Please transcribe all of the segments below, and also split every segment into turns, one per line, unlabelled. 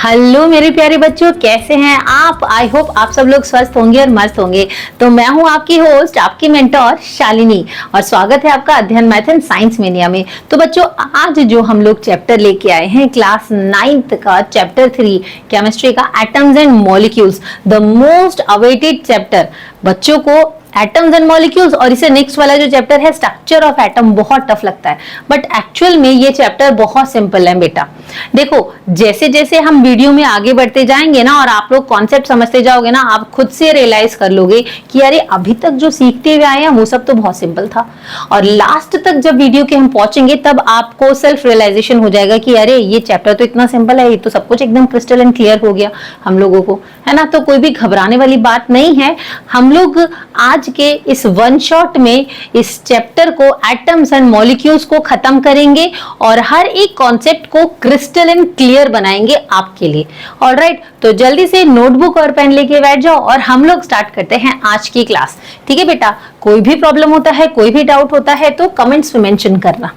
Hello मेरे प्यारे बच्चों, कैसे हैं आप। आई होप आप सब लोग स्वस्थ होंगे और मस्त होंगे। तो मैं हूं आपकी होस्ट, आपकी मेंटोर शालिनी, और स्वागत है आपका अध्ययन मैथ एंड साइंस मीडिया में। तो बच्चों, आज जो हम लोग चैप्टर लेके आए हैं क्लास 9th का चैप्टर 3 केमिस्ट्री का, atoms and molecules, the most awaited chapter बच्चों को। एटम्स एंड मॉलिक्यूल्स और इसे नेक्स्ट वाला जो चैप्टर है स्ट्रक्चर ऑफ एटम बहुत टफ लगता है, बट एक्चुअल में ये चैप्टर बहुत सिंपल है बेटा। देखो, जैसे जैसे हम वीडियो में आगे बढ़ते जाएंगे ना और आप लोग कॉन्सेप्ट समझते जाओगे ना, आप खुद से रियलाइज कर लोगे कि अरे अभी तक जो सीखते हुए आए हैं वो सब तो बहुत सिंपल था, और लास्ट तक जब वीडियो के हम पहुंचेंगे तब आपको सेल्फ रियलाइजेशन हो जाएगा कि अरे ये चैप्टर तो इतना सिंपल है, ये तो सब कुछ एकदम क्रिस्टल एंड क्लियर हो गया हम लोगों को, है ना। तो कोई भी घबराने वाली बात नहीं है। हम लोग आज के इस वन शॉट में इस चैप्टर को, एटम्स एंड मॉलिक्यूल्स को खत्म करेंगे और हर एक कॉन्सेप्ट को क्रिस्टल एंड क्लियर बनाएंगे आपके लिए। ऑलराइट, तो जल्दी से नोटबुक और पेन लेके बैठ जाओ और हम लोग स्टार्ट करते हैं आज की क्लास। ठीक है बेटा, कोई भी प्रॉब्लम होता है, कोई भी डाउट होता है तो कमेंट्स में मेंशन करना,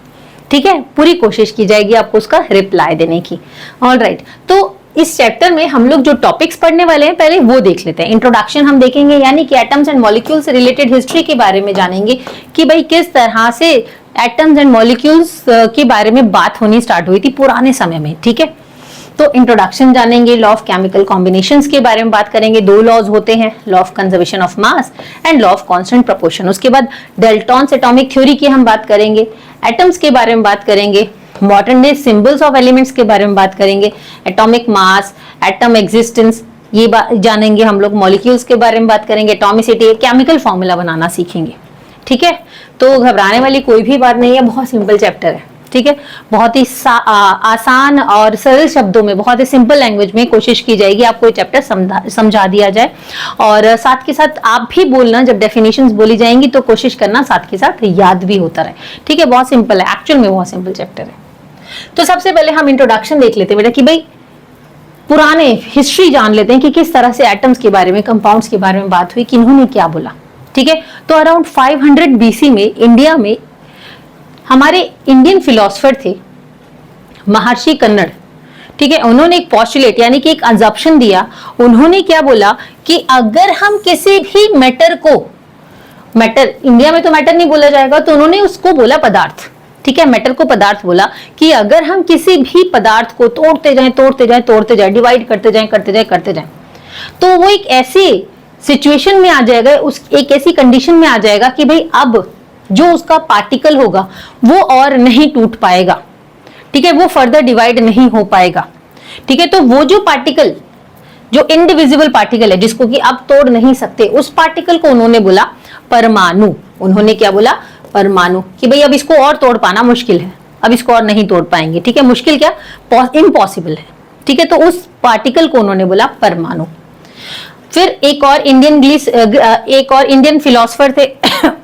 ठीक है। पूरी कोशिश की जाएगी आपको उसका रिप्लाई देने की। ऑलराइट, तो इस चैप्टर में हम लोग जो टॉपिक्स पढ़ने वाले हैं पहले वो देख लेते हैं। इंट्रोडक्शन हम देखेंगे, यानी कि एटम्स एंड मॉलिक्यूल्स से रिलेटेड हिस्ट्री के बारे में जानेंगे कि भाई किस तरह से एटम्स एंड मॉलिक्यूल्स के बारे में बात होनी स्टार्ट हुई थी पुराने समय में। ठीक है, तो इंट्रोडक्शन जानेंगे, लॉ ऑफ केमिकल कॉम्बिनेशंस के बारे में बात करेंगे। दो लॉज होते हैं, law of conservation of mass and law of constant proportion. उसके बाद डाल्टन्स एटॉमिक थ्योरी की हम बात करेंगे, एटम्स के बारे में बात करेंगे, modern day symbols of elements के बारे में बात करेंगे, एटॉमिक मास, एटम एग्जिस्टेंस ये जानेंगे हम लोग, मॉलिक्यूल्स के बारे में बात करेंगे, एटॉमिसिटी, केमिकल फॉर्मूला बनाना सीखेंगे। ठीक है, तो घबराने वाली कोई भी बात नहीं है, बहुत सिंपल चैप्टर है। ठीक है, बहुत ही आसान और सरल शब्दों में, बहुत ही सिंपल लैंग्वेज में कोशिश की जाएगी आपको ये चैप्टर समझा दिया जाए। और साथ के साथ आप भी बोलना, जब डेफिनेशंस बोली जाएंगी तो कोशिश करना साथ के साथ याद भी होता रहे। ठीक है, बहुत सिंपल है, एक्चुअल में बहुत सिंपल चैप्टर है। तो सबसे पहले हम इंट्रोडक्शन देख लेते हैं बेटा कि भाई पुराने हिस्ट्री जान लेते हैं कि किस तरह से एटम्स के बारे में, कंपाउंड्स के बारे में बात हुई, किन्होंने क्या बोला। ठीक है, तो अराउंड 500 बीसी में इंडिया में हमारे इंडियन फिलोसफर थे महर्षि कन्नड़। ठीक है, उन्होंने एक पॉस्टुलेट यानी कि एक अजम्पशन दिया। उन्होंने क्या बोला कि अगर हम किसी भी मैटर को, मैटर इंडिया में तो मैटर नहीं बोला जाएगा, तो उन्होंने उसको बोला पदार्थ। ठीक है, मैटर को पदार्थ बोला कि अगर हम किसी भी पदार्थ को तोड़ते जाएं, डिवाइड करते जाएं, तो वो एक ऐसी सिचुएशन में आ जाएगा, उस एक ऐसी कंडीशन में आ जाएगा कि भाई अब जो उसका पार्टिकल होगा वो और नहीं टूट पाएगा। ठीक है, वो फर्दर डिवाइड नहीं हो पाएगा। ठीक है, तो वो जो पार्टिकल, जो इंडिविजिबल पार्टिकल है जिसको कि आप तोड़ नहीं सकते, उस पार्टिकल को उन्होंने बोला परमाणु। उन्होंने क्या बोला? परमाणु। कि भाई अब इसको और तोड़ पाना मुश्किल है, अब इसको और नहीं तोड़ पाएंगे। ठीक है, मुश्किल क्या, इम्पॉसिबल है। ठीक है, तो उस पार्टिकल को उन्होंने बोला परमाणु। फिर एक और इंडियन फिलोसफर थे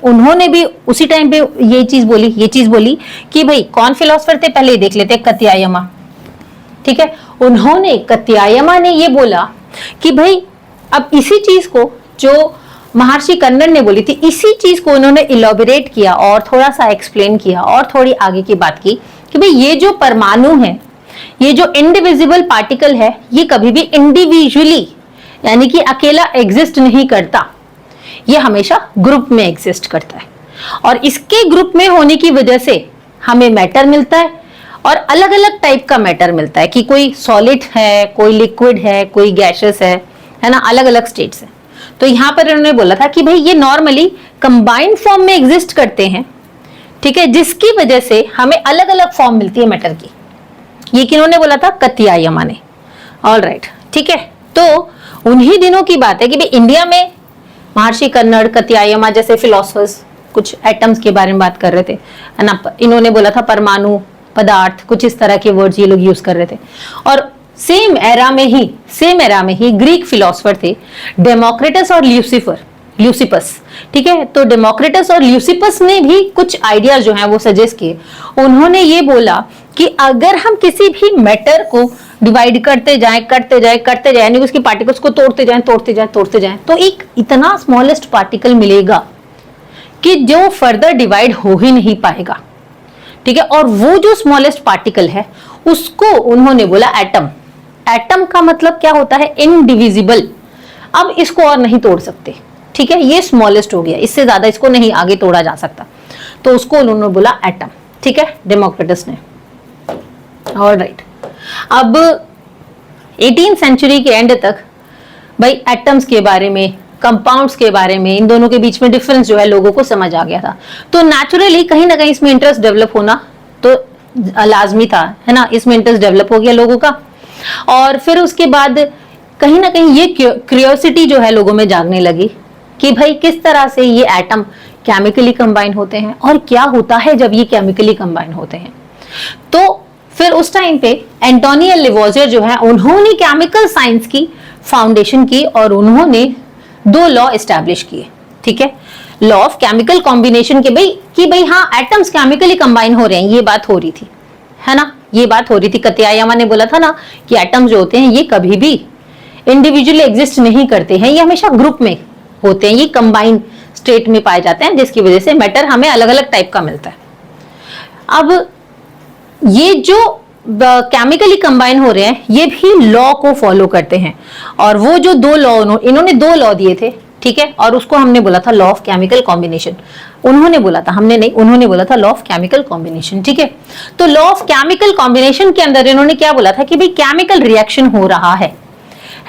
उन्होंने भी उसी टाइम पे ये चीज बोली कि भाई कौन फिलोसफर थे, पहले देख लेते हैं, कत्यायमा। ठीक है, उन्होंने, कत्यायमा ने ये बोला कि भाई अब इसी चीज को जो महर्षि कन्नड़ ने बोली थी, इसी चीज को उन्होंने इलॉबरेट किया और थोड़ा सा एक्सप्लेन किया और थोड़ी आगे की बात की कि भाई ये जो परमाणु है, ये जो इंडिविजिबल पार्टिकल है, ये कभी भी इंडिविजुअली यानी कि अकेला एग्जिस्ट नहीं करता, ये हमेशा ग्रुप में एग्जिस्ट करता है। और इसके ग्रुप में होने की वजह से हमें मैटर मिलता है, और अलग अलग टाइप का मैटर मिलता है कि कोई सॉलिड है, कोई लिक्विड है, कोई गैसेस है ना, अलग अलग स्टेट्स है। तो यहां पर उन्होंने बोला था कि भाई ये नॉर्मली कंबाइंड फॉर्म में एग्जिस्ट करते हैं। ठीक है, जिसकी वजह से हमें अलग अलग फॉर्म मिलती है मैटर की। ये किन्होंने बोला था? कत्यायमा ने। ऑलराइट, ठीक है, तो उन्हीं दिनों की बात है कि भाई इंडिया में महर्षि कन्नड़, कत्यायमा जैसे फिलोसफर्स कुछ एटम्स के बारे में बात कर रहे थे, है ना। इन्होंने बोला था परमाणु, पदार्थ, कुछ इस तरह के वर्ड्स ये लोग यूज कर रहे थे। और सेम एरा में ही ग्रीक फिलोसफर थे डेमोक्रिटस और ल्यूसिपस। ठीक है, तो डेमोक्रिटस और ल्यूसिपस ने भी कुछ आइडियाज जो हैं वो सजेस्ट किए। उन्होंने ये बोला कि अगर हम किसी भी मैटर को डिवाइड करते जाएं, यानी उसकी पार्टिकल्स को तोड़ते जाएं, तो एक इतना स्मॉलेस्ट पार्टिकल मिलेगा कि जो फर्दर डिवाइड हो ही नहीं पाएगा। ठीक है, और वो जो स्मॉलेस्ट पार्टिकल है उसको उन्होंने बोला एटम। एटम का मतलब क्या होता है, इनडिविजिबल। अब इसको और नहीं तोड़ सकते, ठीक है, ये स्मॉलेस्ट हो गया, इससे ज्यादा इसको नहीं आगे तोड़ा जा सकता, तो उसको उन्होंने बोला एटम, ठीक है, डेमोक्रिटस ने। ऑलराइट, अब 18th सेंचुरी के एंड तक भाई एटम्स के बारे में, कंपाउंड्स के बारे में, इन दोनों के बीच में डिफरेंस जो है लोगों को समझ आ गया था। तो नेचुरली कहीं ना कहीं इसमें इंटरेस्ट डेवलप होना तो लाजमी था, है ना, इसमें इंटरेस्ट डेवलप हो गया लोगों का। और फिर उसके बाद कहीं ना कहीं ये क्यूरियोसिटी जो है लोगों में जागने लगी कि भाई किस तरह से ये एटम केमिकली कंबाइन होते हैं और क्या होता है जब ये केमिकली कंबाइन होते हैं। तो फिर उस टाइम पे एंटोनियो लावोइज़ियर जो है, उन्होंने केमिकल साइंस की फाउंडेशन की और उन्होंने 2 लॉ एस्टैब्लिश किए, ठीक है, लॉ ऑफ केमिकल कॉम्बिनेशन के भाई हाँ एटम्स केमिकली कंबाइन हो रहे हैं, ये बात हो रही थी, है ना, ये बात हो रही थी। कतियायामा ने बोला था ना कि एटम्स जो होते हैं ये कभी भी इंडिविजुअली एग्जिस्ट नहीं करते हैं, ये हमेशा ग्रुप में होते हैं, ये कंबाइन स्टेट में पाए जाते हैं, जिसकी वजह से मैटर हमें अलग अलग टाइप का मिलता है। अब ये जो केमिकली कंबाइन हो रहे हैं ये भी लॉ को फॉलो करते हैं, और वो जो 2 लॉ इन्होंने 2 लॉ दिए थे, ठीक है, और उसको हमने बोला था लॉ ऑफ केमिकल कॉम्बिनेशन। उन्होंने बोला था, हमने नहीं, उन्होंने बोला था लॉ ऑफ केमिकल कॉम्बिनेशन, ठीक है। तो लॉ ऑफ केमिकल कॉम्बिनेशन के अंदर इन्होंने क्या बोला था कि भाई केमिकल रिएक्शन हो रहा है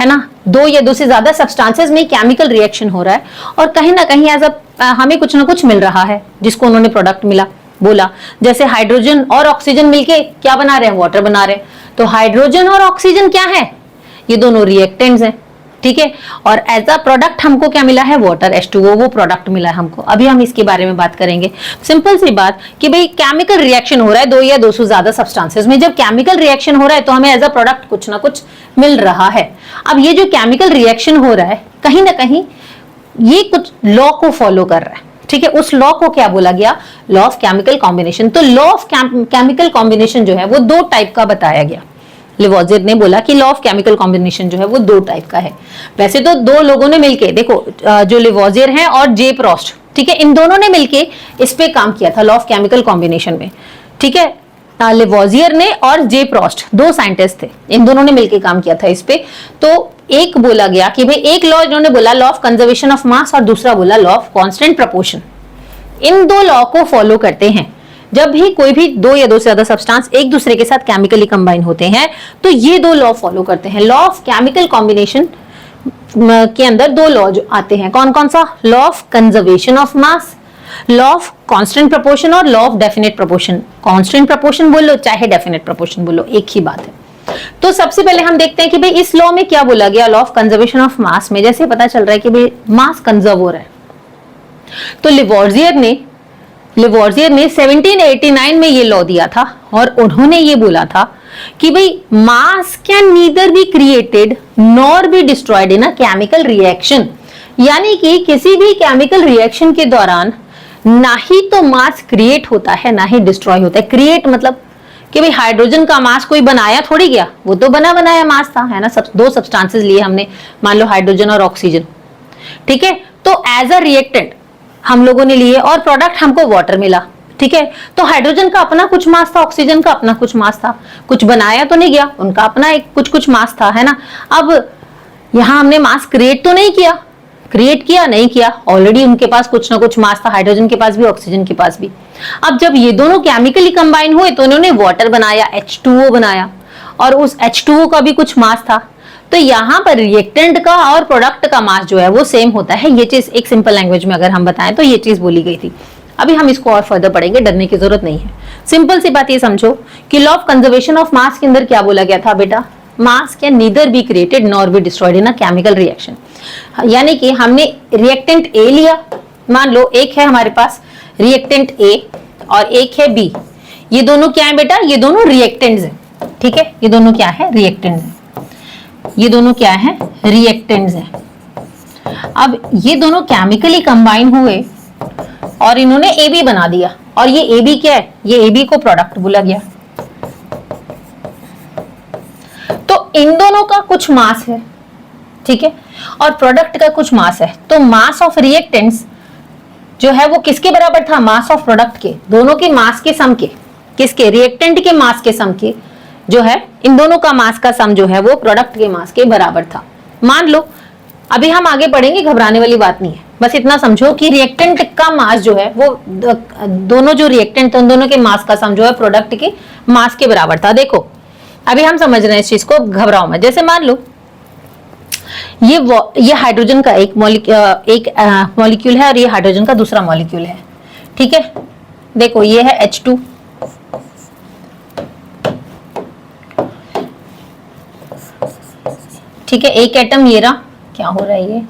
ना, 2 या 2 से ज्यादा सब्सटेंसेस में केमिकल रिएक्शन हो रहा है, और कहीं ना कहीं एज हमें कुछ ना कुछ मिल रहा है, जिसको उन्होंने प्रोडक्ट मिला बोला। जैसे हाइड्रोजन और ऑक्सीजन मिलके क्या बना रहे हैं, वाटर बना रहे हैं। तो हाइड्रोजन और ऑक्सीजन क्या है, ये दोनों रिएक्टेंट्स हैं, ठीक है, और एज अ प्रोडक्ट हमको क्या मिला है, वाटर, H2O, वो प्रोडक्ट मिला है हमको। अभी हम इसके बारे में बात करेंगे। सिंपल सी बात कि भाई केमिकल रिएक्शन हो रहा है 2 या 2 से ज्यादा सब्सटेंसेस में, जब केमिकल रिएक्शन हो रहा है तो हमें एज अ प्रोडक्ट कुछ ना कुछ मिल रहा है। अब ये जो केमिकल रिएक्शन हो रहा है कहीं ना कहीं ये कुछ लॉ को फॉलो कर रहा है, ठीक है, उस लॉ को क्या बोला गया, लॉ ऑफ केमिकल कॉम्बिनेशन। तो लॉ ऑफ केमिकल कॉम्बिनेशन जो है वो 2 टाइप का बताया गया। लावोइज़ियर ने बोला कि लॉ ऑफ केमिकल कॉम्बिनेशन जो है वो 2 टाइप का है। वैसे तो 2 लोगों ने मिलके, देखो जो लावोइज़ियर हैं और जे प्रोस्ट, ठीक है, इन दोनों ने मिलके इस पे काम किया था लॉ ऑफ केमिकल कॉम्बिनेशन में, ठीक है। लावोइज़ियर ने और जे प्रोस्ट 2 साइंटिस्ट थे, इन दोनों ने मिलके काम किया था इस पे। तो एक बोला गया कि भाई एक लॉ इन्होंने बोला लॉ ऑफ कंजर्वेशन ऑफ मास और दूसरा बोला law of constant proportion. In 2 law को फॉलो करते हैं। जब भी कोई भी 2 या 2 से ज्यादा सब्सटेंस एक दूसरे के साथ केमिकली कंबाइन होते हैं तो ये 2 लॉ फॉलो करते हैं। लॉ ऑफ केमिकल कॉम्बिनेशन के अंदर 2 लॉ जो आते हैं, कौन कौन सा, law of conservation of mass, law of constant proportion और law of definite proportion. Constant proportion बोलो चाहे डेफिनेट प्रोपोर्शन बोलो, एक ही बात है। तो सबसे पहले हम देखते हैं कि भाई इस लॉ में क्या बोला गया, लॉ ऑफ कंजर्वेशन ऑफ मास में जैसे पता चल रहा है कि भाई मास कंजर्व हो रहा है। तो लावोइज़ियर ने 1789 में ये लॉ दिया था और उन्होंने ये बोला था कि भाई मास can neither be created nor be destroyed in a chemical reaction, यानी कि किसी भी केमिकल रिएक्शन के दौरान ना ही तो मास क्रिएट होता है ना ही डिस्ट्रॉय होता है। क्रिएट मतलब कि भाई हाइड्रोजन का मास कोई बनाया थोड़ी गया, वो तो बना बनाया मास था, है ना, 2 सब्सटेंसेस लिए हमने, मान लो हाइड्रोजन और ऑक्सीजन, ठीक है। तो एज अ रिएक्टेंट हम लोगों ने लिए और प्रोडक्ट हमको वाटर मिला, ठीक है। तो हाइड्रोजन का अपना कुछ मास था, ऑक्सीजन का अपना कुछ मास था, कुछ बनाया तो नहीं गया, उनका अपना एक कुछ मास था, है ना। अब यहां हमने मास क्रिएट तो नहीं किया, क्रिएट किया नहीं किया, ऑलरेडी उनके पास कुछ ना कुछ मास था, हाइड्रोजन के पास भी ऑक्सीजन के पास भी। अब जब ये दोनों केमिकली कंबाइन हुए तो उन्होंने वाटर बनाया, H2O बनाया, और उस H2O का भी कुछ मास था। तो यहाँ पर रिएक्टेंट का और प्रोडक्ट का मास जो है वो सेम होता है। ये चीज एक सिंपल लैंग्वेज में अगर हम बताएं तो ये चीज बोली गई थी। अभी हम इसको और फर्दर पढ़ेंगे, डरने की जरूरत नहीं है। सिंपल सी बात ये समझो कि लॉ ऑफ कंजर्वेशन ऑफ मास के अंदर क्या बोला गया था बेटा, मास can neither be created nor be destroyed in a chemical reaction. यानी कि हमने रिएक्टेंट ए लिया, मान लो एक है हमारे पास रिएक्टेंट ए और एक है बी, ये दोनों क्या है बेटा, ये दोनों रिएक्टेंट्स हैं, ठीक है, ये दोनों क्या है, रिएक्टेंट्स हैं, ये दोनों क्या है, रिएक्टेंट्स हैं। अब ये दोनों केमिकली कंबाइन हुए और इन्होंने ए बी बना दिया, और ये ए बी क्या है, ये ए बी को प्रोडक्ट बोला गया। तो इन दोनों का कुछ मास है, ठीक है, और प्रोडक्ट का कुछ मास है। तो मास ऑफ रिएक्टेंट्स जो है वो किसके बराबर था, मास ऑफ प्रोडक्ट के, दोनों के मास के सम के, किसके, रिएक्टेंट के मास के सम के, जो है इन दोनों का मास का सम जो है वो प्रोडक्ट के मास के बराबर था। मान लो, अभी हम आगे बढ़ेंगे, घबराने वाली बात नहीं है, बस इतना समझो कि रिएक्टेंट का मास जो है वो दोनों जो रिएक्टेंट थे उन दोनों के मास का सम जो है प्रोडक्ट के मास के बराबर था। देखो अभी हम समझ रहे हैं इस चीज को, घबराओ मत। जैसे मान लो ये हाइड्रोजन का एक मॉलिक्यूल है और ये हाइड्रोजन का दूसरा मॉलिक्यूल है, ठीक है। देखो ये है H2, ठीक है, एक एटम ये रहा, क्या हो रहा है ये,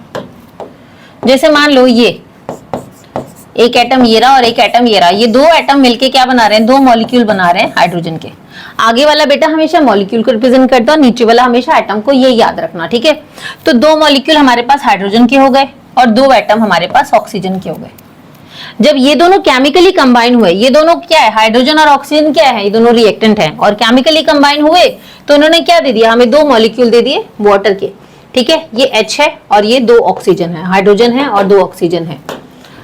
जैसे मान लो ये एक एटम ये रहा और एक एटम ये रहा, ये दो एटम मिलके क्या बना रहे हैं, दो मॉलिक्यूल बना रहे हैं हाइड्रोजन के। आगे वाला बेटा हमेशा मॉलिक्यूल को रिप्रेजेंट करता है और नीचे वाला हमेशा एटम को, ये याद रखना, ठीक है। तो दो मॉलिक्यूल हमारे पास हाइड्रोजन के हो गए और दो एटम हमारे पास ऑक्सीजन के हो गए। जब ये दोनों केमिकली कंबाइन हुए, ये दोनों क्या है, हाइड्रोजन और ऑक्सीजन क्या है, ये दोनों रिएक्टेंट हैं, और केमिकली कंबाइन हुए तो उन्होंने क्या दे दिया, हमें दो मॉलिक्यूल दे दिए वाटर के, ठीक है। ये H है और ये दो ऑक्सीजन है, हाइड्रोजन है और दो ऑक्सीजन है।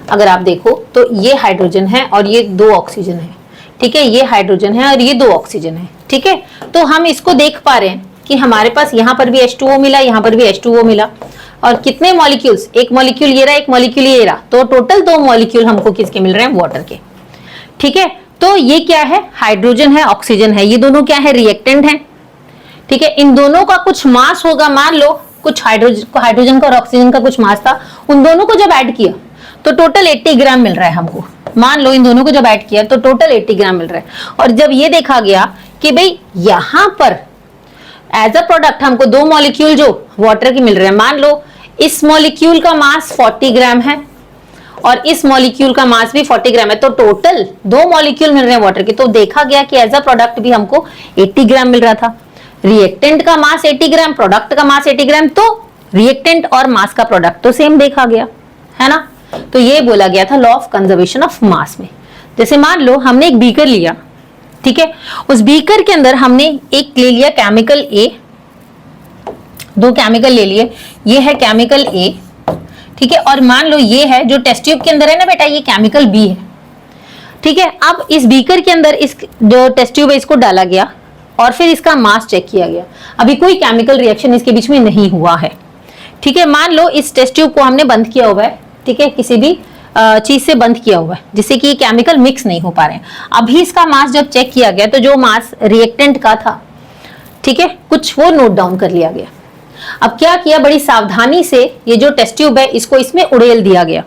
अगर आप देखो तो ये हाइड्रोजन है और ये दो ऑक्सीजन है, ठीक है, ये हाइड्रोजन है और ये दो ऑक्सीजन है, ठीक है। तो हम इसको देख पा रहे हैं कि हमारे पास यहाँ पर भी H2O मिला, यहाँ पर भी H2O मिला, और कितने मॉलिक्यूल्स, एक मॉलिक्यूल ये रहा, एक मॉलिक्यूल ये रहा, तो टोटल दो मॉलिक्यूल हमको किसके मिल रहे हैं, वाटर के, ठीक है। तो ये क्या है, हाइड्रोजन है, ऑक्सीजन है, ये दोनों क्या है, रिएक्टेंट हैं, ठीक है। इन दोनों का कुछ मास होगा, मान लो कुछ हाइड्रोजन का और ऑक्सीजन का कुछ मास था, उन दोनों को जब ऐड किया तो टोटल 80 ग्राम मिल रहा है हमको। मान लो इन दोनों को जब ऐड किया तो टोटल 80 ग्राम मिल रहा है। और जब ये देखा गया कि भाई यहां पर एज अ प्रोडक्ट हमको दो मॉलिक्यूल जो वाटर के मिल रहे हैं, मान लो इस मॉलिक्यूल का मास 40 ग्राम है और इस मॉलिक्यूल का मास भी 40 ग्राम है, तो टोटल दो मॉलिक्यूल मिल रहे हैं वाटर के। तो देखा गया कि एज अ प्रोडक्ट भी हमको 80 ग्राम मिल रहा था। रिएक्टेंट का मास 80 ग्राम, प्रोडक्ट का मास 80 ग्राम, तो रिएक्टेंट और मास का प्रोडक्ट तो सेम देखा गया, है ना। तो ये बोला गया था लॉ ऑफ कंजर्वेशन ऑफ मास में। जैसे मान लो हमने एक बीकर लिया, ठीक है, उस बीकर के अंदर हमने एक ले लिया केमिकल ए, दो केमिकल ले लिए, ये है केमिकल ए, ठीक है, और मान लो ये है जो टेस्ट ट्यूब के अंदर है ना बेटा, ये केमिकल बी है, ठीक है। अब इस बीकर के अंदर इस जो टेस्ट ट्यूब है इसको डाला गया और फिर इसका मास चेक किया गया। अभी कोई केमिकल रिएक्शन इसके बीच में नहीं हुआ है, ठीक है। मान लो इस टेस्ट ट्यूब को हमने बंद किया हुआ है, ठीक है, किसी भी चीज से बंद किया हुआ है जिससे कि ये केमिकल मिक्स नहीं हो पा रहे हैं। अभी इसका मास जब चेक किया गया तो जो मास रिएक्टेंट का था, ठीक है, कुछ वो नोट डाउन कर लिया गया। अब क्या किया, बड़ी सावधानी से ये जो टेस्ट ट्यूब है इसको इसमें उड़ेल दिया गया,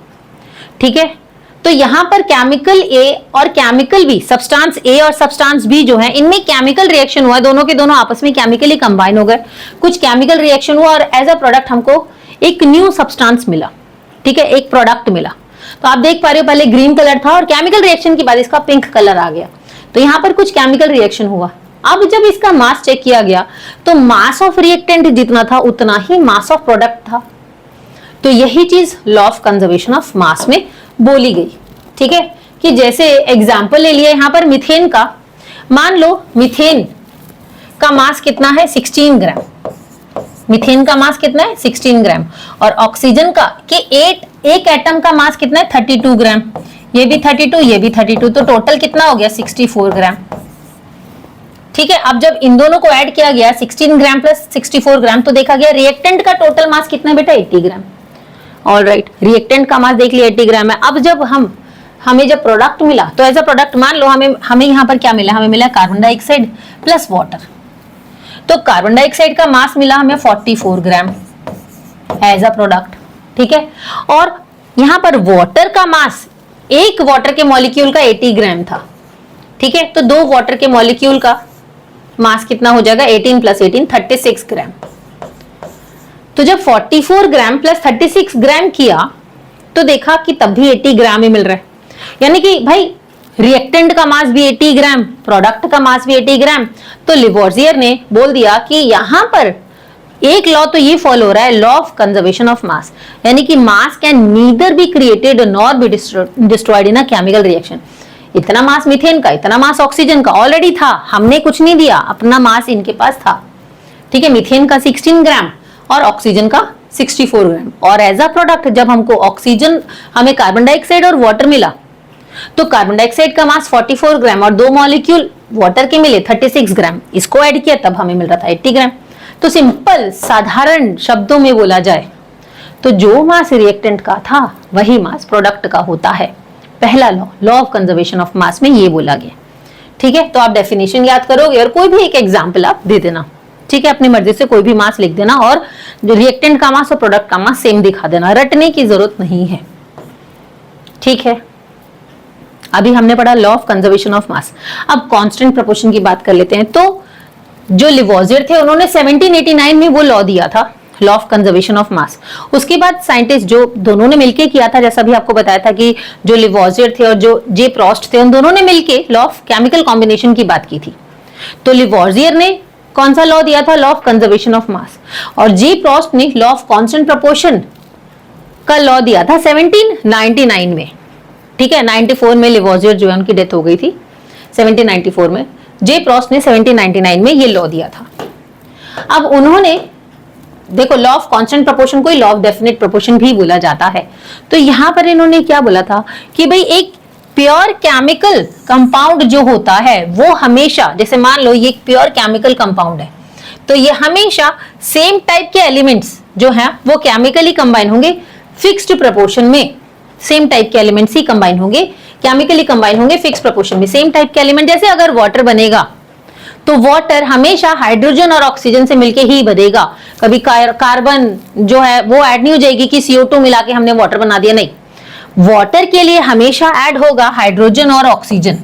ठीक है। तो यहां पर केमिकल ए और केमिकल बी, सब्सटेंस ए और सब्सटेंस बी जो है, इनमें केमिकल रिएक्शन हुआ, दोनों के दोनों आपस में केमिकली कंबाइन हो गए, कुछ केमिकल रिएक्शन हुआ और एज अ प्रोडक्ट हमको एक न्यू सब्सटेंस मिला, ठीक है, एक प्रोडक्ट मिला। तो आप देख पा रहे हो पहले ग्रीन कलर था और केमिकल रिएक्शन के बाद इसका पिंक कलर आ गया, तो यहाँ पर कुछ केमिकल रिएक्शन हुआ। अब जब इसका मास चेक किया गया तो मास ऑफ रिएक्टेंट जितना था उतना ही मास ऑफ प्रोडक्ट था। तो यही चीज लॉ ऑफ कंजर्वेशन ऑफ मास में बोली गई, ठीक है। कि जैसे एग्जांपल ले लिया यहाँ पर मीथेन का, मान लो मीथेन का मास कितना है, 16 ग्राम, मीथेन का मास कितना है, 16 ग्राम, और ऑक्सीजन का कि एक एटम का मास कितना है, 32 ग्राम, ये भी 32, ये भी 32, तो टोटल कितना हो गया, 64 ग्राम, ठीक है। अब जब इन दोनों को ऐड किया गया 16 ग्राम प्लस 64 ग्राम, तो देखा गया रिएक्टेंट का टोटल मास कितना है बेटा, 80 ग्राम। ऑलराइट, रिएक्टेंट का मास देख लिया 80 ग्राम है। अब जब हमें जब प्रोडक्ट मिला तो एज अ प्रोडक्ट मान लो हमें यहाँ पर क्या मिला, हमें मिला कार्बन डाइऑक्साइड प्लस वाटर। तो कार्बन डाइऑक्साइड का मास मिला हमें 44 ग्राम एज अ प्रोडक्ट, ठीक है। और यहाँ पर वाटर का मास, एक वाटर के मॉलिक्यूल का 80 ग्राम था, ठीक है। तो दो वाटर के मॉलिक्यूल का मास कितना हो जाएगा, 18 प्लस 18 36 ग्राम। तो जब 44 ग्राम प्लस 36 ग्राम किया तो देखा कि तब भी 80 ग्राम ही मिल रहा है, यानी कि भाई रिएक्टेंट का मास भी 80 ग्राम, प्रोडक्ट का मास भी 80 ग्राम। तो लिवोर्जियर ने बोल दिया कि यहां पर एक लॉ तो ये फॉलो हो रहा है, लॉ ऑफ कंजर्वेशन ऑफ मास, यानी कि मास can neither be created nor be destroyed in a chemical reaction. इतना मास मीथेन का, इतना मास ऑक्सीजन का ऑलरेडी था, हमने कुछ नहीं दिया, अपना मास इनके पास था, ठीक है। मीथेन का 16 ग्राम और ऑक्सीजन का 64 ग्राम। और एज अ प्रोडक्ट जब हमको ऑक्सीजन, हमें कार्बन डाइऑक्साइड और वाटर मिला तो कार्बन डाइऑक्साइड का मास 44 ग्राम और 2 मॉलिक्यूल वाटर के मिले 36 ग्राम, इसको ऐड किया तब हमें मिल रहा था 80 ग्राम। तो सिंपल साधारण शब्दों में बोला जाए तो जो मास रिएक्टेंट का था वही मास प्रोडक्ट का होता है। पहला लॉ ऑफ कंजर्वेशन ऑफ मास में ये बोला गया। ठीक है, तो आप डेफिनेशन याद करोगे और कोई भी एक एग्जाम्पल आप दे देना। ठीक है, अपनी मर्जी से कोई भी मास लिख देना और रिएक्टेंट का मास और प्रोडक्ट का मास सेम दिखा देना, रटने की जरूरत नहीं है। ठीक है, अभी हमने पढ़ा लॉ ऑफ कंजर्वेशन ऑफ मास। अब कांस्टेंट प्रोपोर्शन की बात कर लेते हैं। तो जो लिवोजियर थे उन्होंने 1789 में वो लॉ दिया था, लॉ ऑफ कंजर्वेशन ऑफ मास। उसके बाद साइंटिस्ट जो दोनों ने मिलकर किया था, जैसा भी आपको बताया था कि जो लिवोजियर थे और जो जे प्रोस्ट थे, उन दोनों ने मिलकर लॉ ऑफ केमिकल कॉम्बिनेशन की बात की थी। तो लिवोजियर ने कौन सा लॉ दिया था? लॉ ऑफ कंजर्वेशन ऑफ मास। और जे प्रोस्ट ने लॉ ऑफ कांस्टेंट प्रोपोर्शन का लॉ दिया था 1799 में। ठीक है, 94 में लिवोजियर जो है उनकी डेथ हो गई थी, 1794 में। जे प्रोस्ट ने 1799 में ये लॉ दिया था। अब उन्होंने देखो, लॉ ऑफ कांस्टेंट प्रोपोर्शन को लॉ ऑफ डेफिनेट प्रोपोर्शन भी बोला जाता है। तो यहां पर इन्होंने क्या बोला था कि भाई एक प्योर केमिकल कंपाउंड जो होता है वो हमेशा, जैसे मान लो ये एक प्योर केमिकल कंपाउंड है, तो ये हमेशा सेम टाइप के एलिमेंट्स जो हैं वो केमिकली कंबाइन होंगे फिक्स्ड प्रोपोर्शन में। सेम टाइप के एलिमेंट्स ही कंबाइन होंगे, केमिकली कंबाइन होंगे फिक्स प्रोपोर्शन में। सेम टाइप के एलिमेंट, जैसे अगर वाटर बनेगा तो वाटर हमेशा हाइड्रोजन और ऑक्सीजन से मिलके ही बनेगा। कभी कार्बन जो है वो ऐड नहीं हो जाएगी कि CO2 मिला के हमने वाटर बना दिया, नहीं। वाटर के लिए हमेशा ऐड होगा हाइड्रोजन और ऑक्सीजन।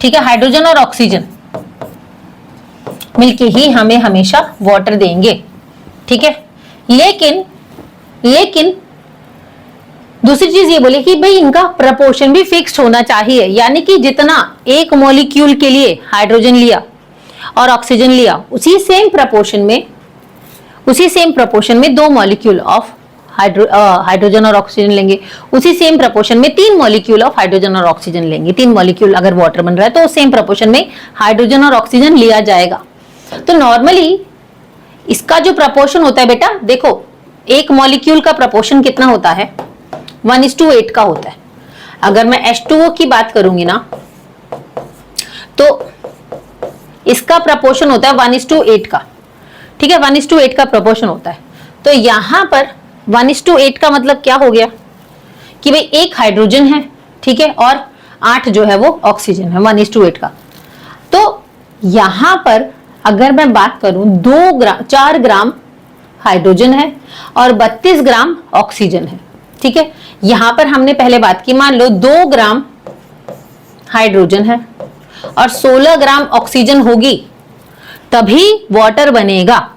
ठीक है, हाइड्रोजन और ऑक्सीजन मिलके ही हमें हमेशा वाटर देंगे। ठीक है, लेकिन दूसरी चीज ये बोले कि भाई इनका प्रपोर्शन भी फिक्स्ड होना चाहिए, यानी कि जितना एक मॉलिक्यूल के लिए हाइड्रोजन लिया और ऑक्सीजन लिया, उसी सेम प्रपोर्शन में 2 मॉलिक्यूल ऑफ हाइड्रोजन और ऑक्सीजन लेंगे। उसी सेम प्रपोर्शन में 3 मॉलिक्यूल ऑफ हाइड्रोजन और ऑक्सीजन लेंगे। 3 मॉलिक्यूल अगर वाटर बन रहा है तो सेम प्रपोर्शन में हाइड्रोजन और ऑक्सीजन लिया जाएगा। तो नॉर्मली इसका जो प्रपोर्शन होता है बेटा, देखो एक मॉलिक्यूल का प्रपोर्शन कितना होता है? 1:8 का होता है। अगर मैं H2O की बात करूंगी ना तो इसका प्रपोर्शन होता है 1:8 का। ठीक है, 1:8 का प्रपोर्शन होता है। तो यहां पर 1:8 का मतलब क्या हो गया कि भाई एक हाइड्रोजन है, ठीक है, और 8 जो है वो ऑक्सीजन है, 1:8 का। तो यहां पर अगर मैं बात करूं 4 ग्राम हाइड्रोजन है और 32 ग्राम ऑक्सीजन है। ठीक है, यहां पर हमने पहले बात की, मान लो 2 ग्राम हाइड्रोजन है और 16 ग्राम ऑक्सीजन होगी तभी वाटर बनेगा।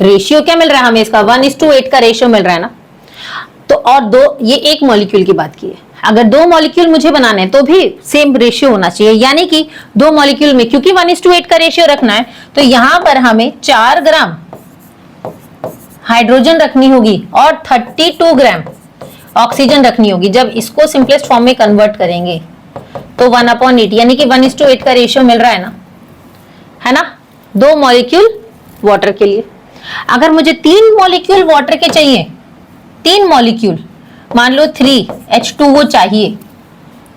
रेशियो क्या मिल रहा है हमें इसका? 1:8 का रेशियो मिल रहा है ना। तो और ये एक मॉलिक्यूल की बात की है। अगर 2 मॉलिक्यूल मुझे बनाने हैं तो भी सेम रेशियो होना चाहिए, यानी कि 2 मॉलिक्यूल में क्योंकि 1:8 का रेशियो रखना है तो यहां पर हमें 4 ग्राम हाइड्रोजन रखनी होगी और 32 ग्राम ऑक्सीजन रखनी होगी। जब इसको सिंपलेस्ट फॉर्म में कन्वर्ट करेंगे तो 1/8, यानी कि 1:8 का रेशियो मिल रहा है ना 2 मॉलिक्यूल वाटर के लिए। अगर मुझे 3 मॉलिक्यूल वाटर के चाहिए, 3 मॉलिक्यूल, मान लो 3H2O चाहिए,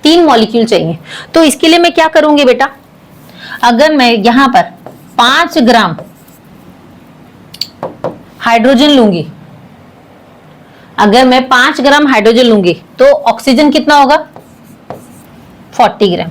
3 मॉलिक्यूल चाहिए, तो इसके लिए मैं क्या करूंगी बेटा? अगर मैं यहां पर 5 ग्राम हाइड्रोजन लूंगी, अगर मैं 5 ग्राम हाइड्रोजन लूंगी तो ऑक्सीजन कितना होगा? 40 ग्राम।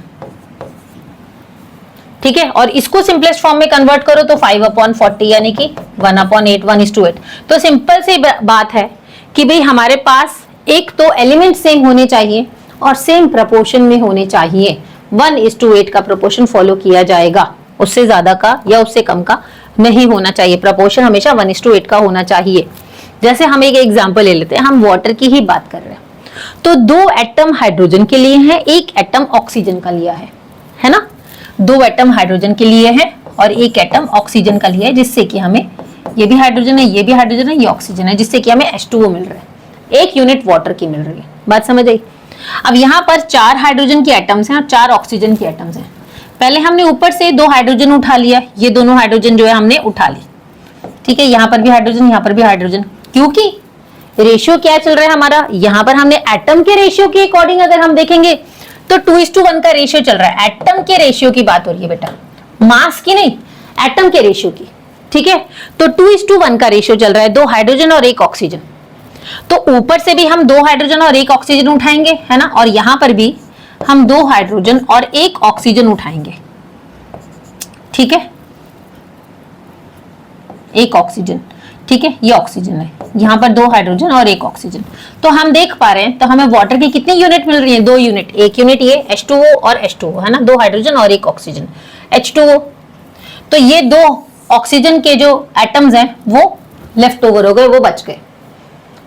ठीक है, और इसको सिंपलेस्ट फॉर्म में कन्वर्ट करो तो 5/40 यानी कि 1/8, 1:8। तो सिंपल सी बात है कि भाई हमारे पास एक तो एलिमेंट सेम होने चाहिए और सेम प्रपोर्शन में होने चाहिए। 1:8 का प्रपोर्शन फॉलो किया जाएगा, उससे ज्यादा का या उससे कम का नहीं होना चाहिए। प्रपोर्शन हमेशा 1:8 का होना चाहिए। जैसे हम एक एग्जांपल ले लेते हैं, हम वाटर की ही बात कर रहे हैं, तो 2 एटम हाइड्रोजन के लिए हैं, 1 एटम ऑक्सीजन का लिया है ना। 2 एटम हाइड्रोजन के लिए हैं और 1 एटम ऑक्सीजन का लिया है, जिससे कि हमें ये भी हाइड्रोजन है, ये भी हाइड्रोजन है, ये ऑक्सीजन है, जिससे कि हमें H2O मिल रहा है। 1 यूनिट वाटर की मिल रही है। बात समझ आई? अब यहाँ पर 4 हाइड्रोजन के एटम्स हैं और 4 ऑक्सीजन के एटम्स हैं। पहले हमने ऊपर से 2 हाइड्रोजन उठा लिया, ये दोनों हाइड्रोजन जो है हमने उठा ली। ठीक है, यहाँ पर भी हाइड्रोजन, यहाँ पर भी हाइड्रोजन, क्योंकि रेशियो क्या चल रहा है हमारा, यहां पर हमने एटम के रेशियो के अकॉर्डिंग अगर हम देखेंगे तो 2:1 का रेशियो चल रहा है। एटम के रेशियो की बात हो रही है बेटा, मास की नहीं, एटम के रेशियो की, ठीक है। तो 2:1 का रेशियो चल रहा है, 2 हाइड्रोजन और 1 ऑक्सीजन। तो ऊपर से भी हम 2 हाइड्रोजन और 1 ऑक्सीजन उठाएंगे, है ना, और यहां पर भी हम 2 हाइड्रोजन और 1 ऑक्सीजन उठाएंगे, ठीक है, 1 ऑक्सीजन, ठीक है, ये ऑक्सीजन है, यहां पर 2 हाइड्रोजन और 1 ऑक्सीजन। तो हम देख पा रहे हैं, तो हमें वाटर की कितनी यूनिट मिल रही है, 2 यूनिट, एक यूनिट ये H2O और H2O, है ना, 2 हाइड्रोजन और 1 ऑक्सीजन, H2O। तो ये 2 ऑक्सीजन के जो एटम्स हैं वो लेफ्ट ओवर हो गए, वो बच गए,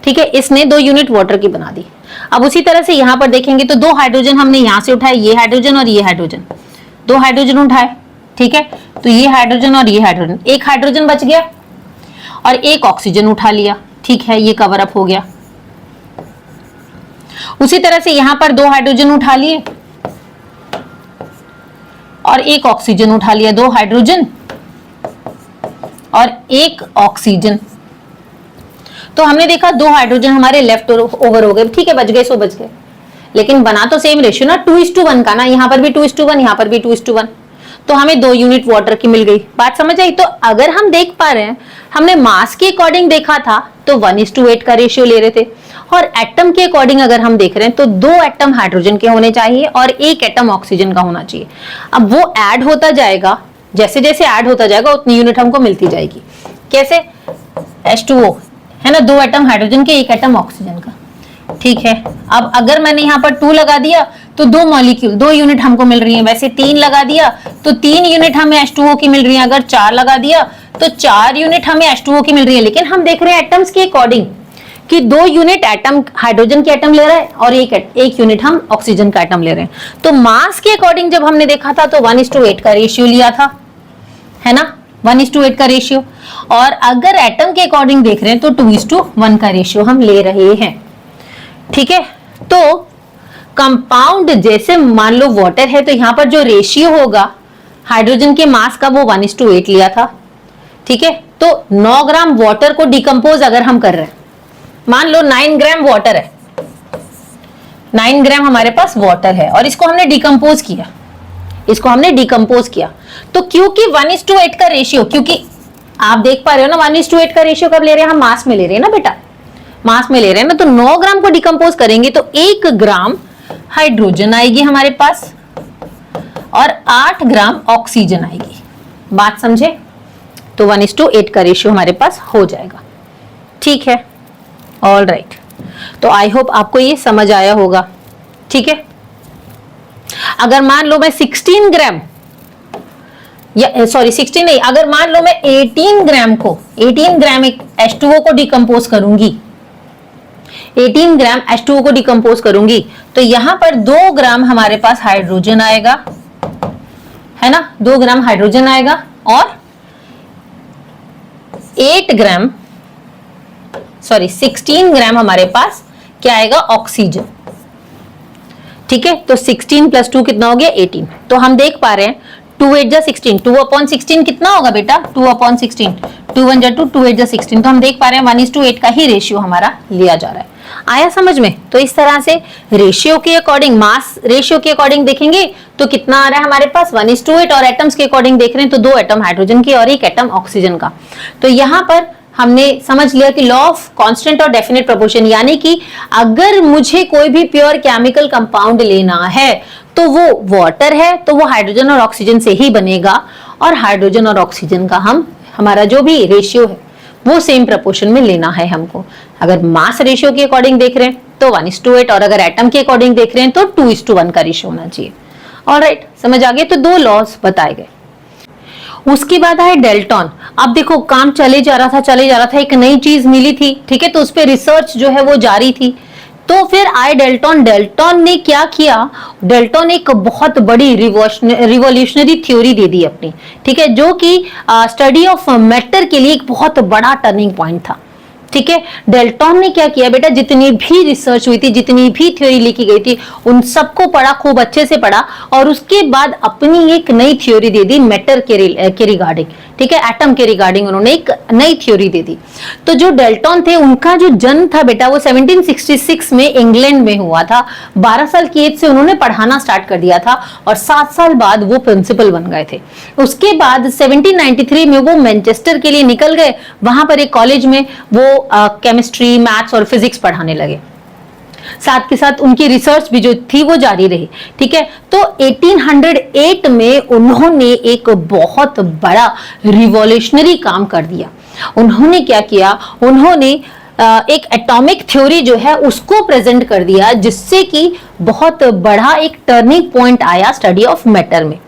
ठीक है, इसने 2 यूनिट वाटर की बना दी। अब उसी तरह से यहां पर देखेंगे तो 2 हाइड्रोजन हमने यहां से उठाए, ये हाइड्रोजन और ये हाइड्रोजन, 2 हाइड्रोजन उठाए, ठीक है, तो ये हाइड्रोजन और ये हाइड्रोजन, 1 हाइड्रोजन बच गया और 1 ऑक्सीजन उठा लिया, ठीक है, ये कवर अप हो गया। उसी तरह से यहां पर 2 हाइड्रोजन उठा लिए और 1 ऑक्सीजन उठा लिया, 2 हाइड्रोजन और 1 ऑक्सीजन। तो हमने देखा 2 हाइड्रोजन हमारे लेफ्ट ओवर हो गए, ठीक है, बच गए, सो बच गए, लेकिन बना तो सेम रेशियो ना, 2:1 का ना, यहां पर भी 2:1, यहां पर भी 2:1, तो हमें 2 यूनिट वाटर की मिल गई। बात समझ आई। तो अगर हम देख पा रहे हैं, हमने मास के अकॉर्डिंग देखा था तो 1:8 का रेशियो ले रहे थे, और एटम के अकॉर्डिंग अगर हम देख रहे हैं तो 2 एटम हाइड्रोजन के होने चाहिए और 1 एटम ऑक्सीजन का होना चाहिए। अब वो ऐड होता जाएगा, जैसे जैसे ऐड होता जाएगा उतनी यूनिट हमको मिलती जाएगी। कैसे, H2O है ना, 2 एटम हाइड्रोजन के, 1 एटम ऑक्सीजन का, ठीक है। अब अगर मैंने यहाँ पर 2 लगा दिया तो 2 मॉलिक्यूल, 2 यूनिट हमको मिल रही है। वैसे 3 लगा दिया तो 3 यूनिट हमें H2O की मिल रही है। अगर 4 लगा दिया तो 4 यूनिट हमें H2O की मिल रही है। लेकिन हम देख रहे हैं एटम्स के अकॉर्डिंग कि 2 यूनिट एटम हाइड्रोजन के एटम ले रहा है और एक यूनिट हम ऑक्सीजन का एटम ले रहे हैं। तो मास के अकॉर्डिंग जब हमने देखा था तो 1:8 का रेशियो लिया था, है ना, 1:8 का रेशियो। और अगर एटम के अकॉर्डिंग देख रहे हैं तो 2:1 का रेशियो हम ले रहे हैं, ठीक है। तो कंपाउंड जैसे मान लो वाटर है तो यहां पर जो रेशियो होगा हाइड्रोजन के मास का वो 1:8 लिया था, ठीक है। तो 9 ग्राम वाटर को डिकम्पोज अगर हम कर रहे हैं, मान लो 9 ग्राम वाटर है, 9 ग्राम हमारे पास वाटर है और इसको हमने डिकम्पोज किया, तो क्योंकि 1:8 का रेशियो, क्योंकि आप देख पा रहे हो ना 1:8 का रेशियो कब ले रहे हैं हम, मास में ले रहे हैं ना बेटा, मास में ले रहे हैं ना। तो 9 ग्राम को डिकम्पोज करेंगे तो 1 ग्राम हाइड्रोजन आएगी हमारे पास और 8 ग्राम ऑक्सीजन आएगी। बात समझे? तो 1:8 का रेशियो हमारे पास हो जाएगा, ठीक है, ऑल राइट। तो आई होप आपको ये समझ आया होगा, ठीक है। अगर मान लो मैं 16 ग्राम या सॉरी 16 नहीं, अगर मान लो मैं 18 ग्राम एक H2O को डिकम्पोज करूंगी, 18 ग्राम H2O को डिकम्पोज करूंगी तो यहां पर 2 ग्राम हमारे पास हाइड्रोजन आएगा, है ना, 2 ग्राम हाइड्रोजन आएगा और 16 ग्राम हमारे पास क्या आएगा, ऑक्सीजन, ठीक है। तो 16 + 2 कितना हो गया, 18। तो हम देख पा रहे हैं 2 8 जा 16, 2/16 कितना होगा बेटा, 2/16, 2 1 जा 2, 2 8 जा 16। तो हम देख पा रहे हैं 1:8 का ही रेशियो हमारा लिया जा रहा है। आया समझ में? तो इस तरह से रेशियो के अकॉर्डिंग, मास रेशियो के अकॉर्डिंग देखेंगे तो कितना आ रहा है हमारे पास 1:8, और एटम्स के अकॉर्डिंग देख रहे हैं तो 2 एटम हाइड्रोजन के और 1 एटम ऑक्सीजन का। तो यहाँ पर हमने समझ लिया कि लॉ ऑफ कांस्टेंट और डेफिनेट प्रोपोर्शन, यानी कि अगर मुझे कोई भी प्योर केमिकल कंपाउंड लेना है तो वो वाटर है तो वो हाइड्रोजन और ऑक्सीजन से ही बनेगा, और हाइड्रोजन और ऑक्सीजन का हमारा जो भी रेशियो है वो सेम प्रोपोर्शन में लेना है हमको। अगर मास रेशियो के अकॉर्डिंग देख रहे हैं तो 1:8, और अगर एटम के अकॉर्डिंग देख रहे हैं तो 2:1 का रेशियो होना चाहिए। ऑलराइट, समझ आ गए? तो 2 लॉज बताए गए। उसके बाद है डेल्टन। अब देखो काम चले जा रहा था, एक नई चीज मिली थी, ठीक है, तो उस पर रिसर्च जो है वो जारी थी। तो फिर आए डेल्टन ने क्या किया, डेल्टन एक बहुत बड़ी रिवॉल्यूशनरी थ्योरी दे दी अपनी, ठीक है, जो कि स्टडी ऑफ मैटर के लिए एक बहुत बड़ा टर्निंग पॉइंट था, ठीक है। डेल्टन ने क्या किया बेटा, जितनी भी रिसर्च हुई थी, जितनी भी थ्योरी लिखी गई थी, उन सबको पढ़ा, खूब अच्छे से पढ़ा, और उसके बाद अपनी एक नई थ्योरी दे दी मैटर के रिगार्डिंग, ठीक है, एटम के रिगार्डिंग उन्होंने एक नई थ्योरी दे दी। तो जो डेल्टन थे उनका जो जन्म था बेटा वो 1766 में इंग्लैंड में हुआ था। 12 साल की एज से उन्होंने पढ़ाना स्टार्ट कर दिया था और 7 साल बाद वो प्रिंसिपल बन गए थे। उसके बाद 1793 में वो मैनचेस्टर के लिए निकल गए, वहां पर एक कॉलेज में वो केमिस्ट्री, मैथ्स और फिजिक्स पढ़ाने लगे। साथ के साथ उनकी रिसर्च भी जो थी वो जारी रही, ठीक है। तो 1808 में उन्होंने एक बहुत बड़ा रिवॉल्यूशनरी काम कर दिया। उन्होंने क्या किया, उन्होंने एक एटॉमिक थ्योरी जो है उसको प्रेजेंट कर दिया, जिससे कि बहुत बड़ा एक टर्निंग पॉइंट आया स्टडी ऑफ मैटर में।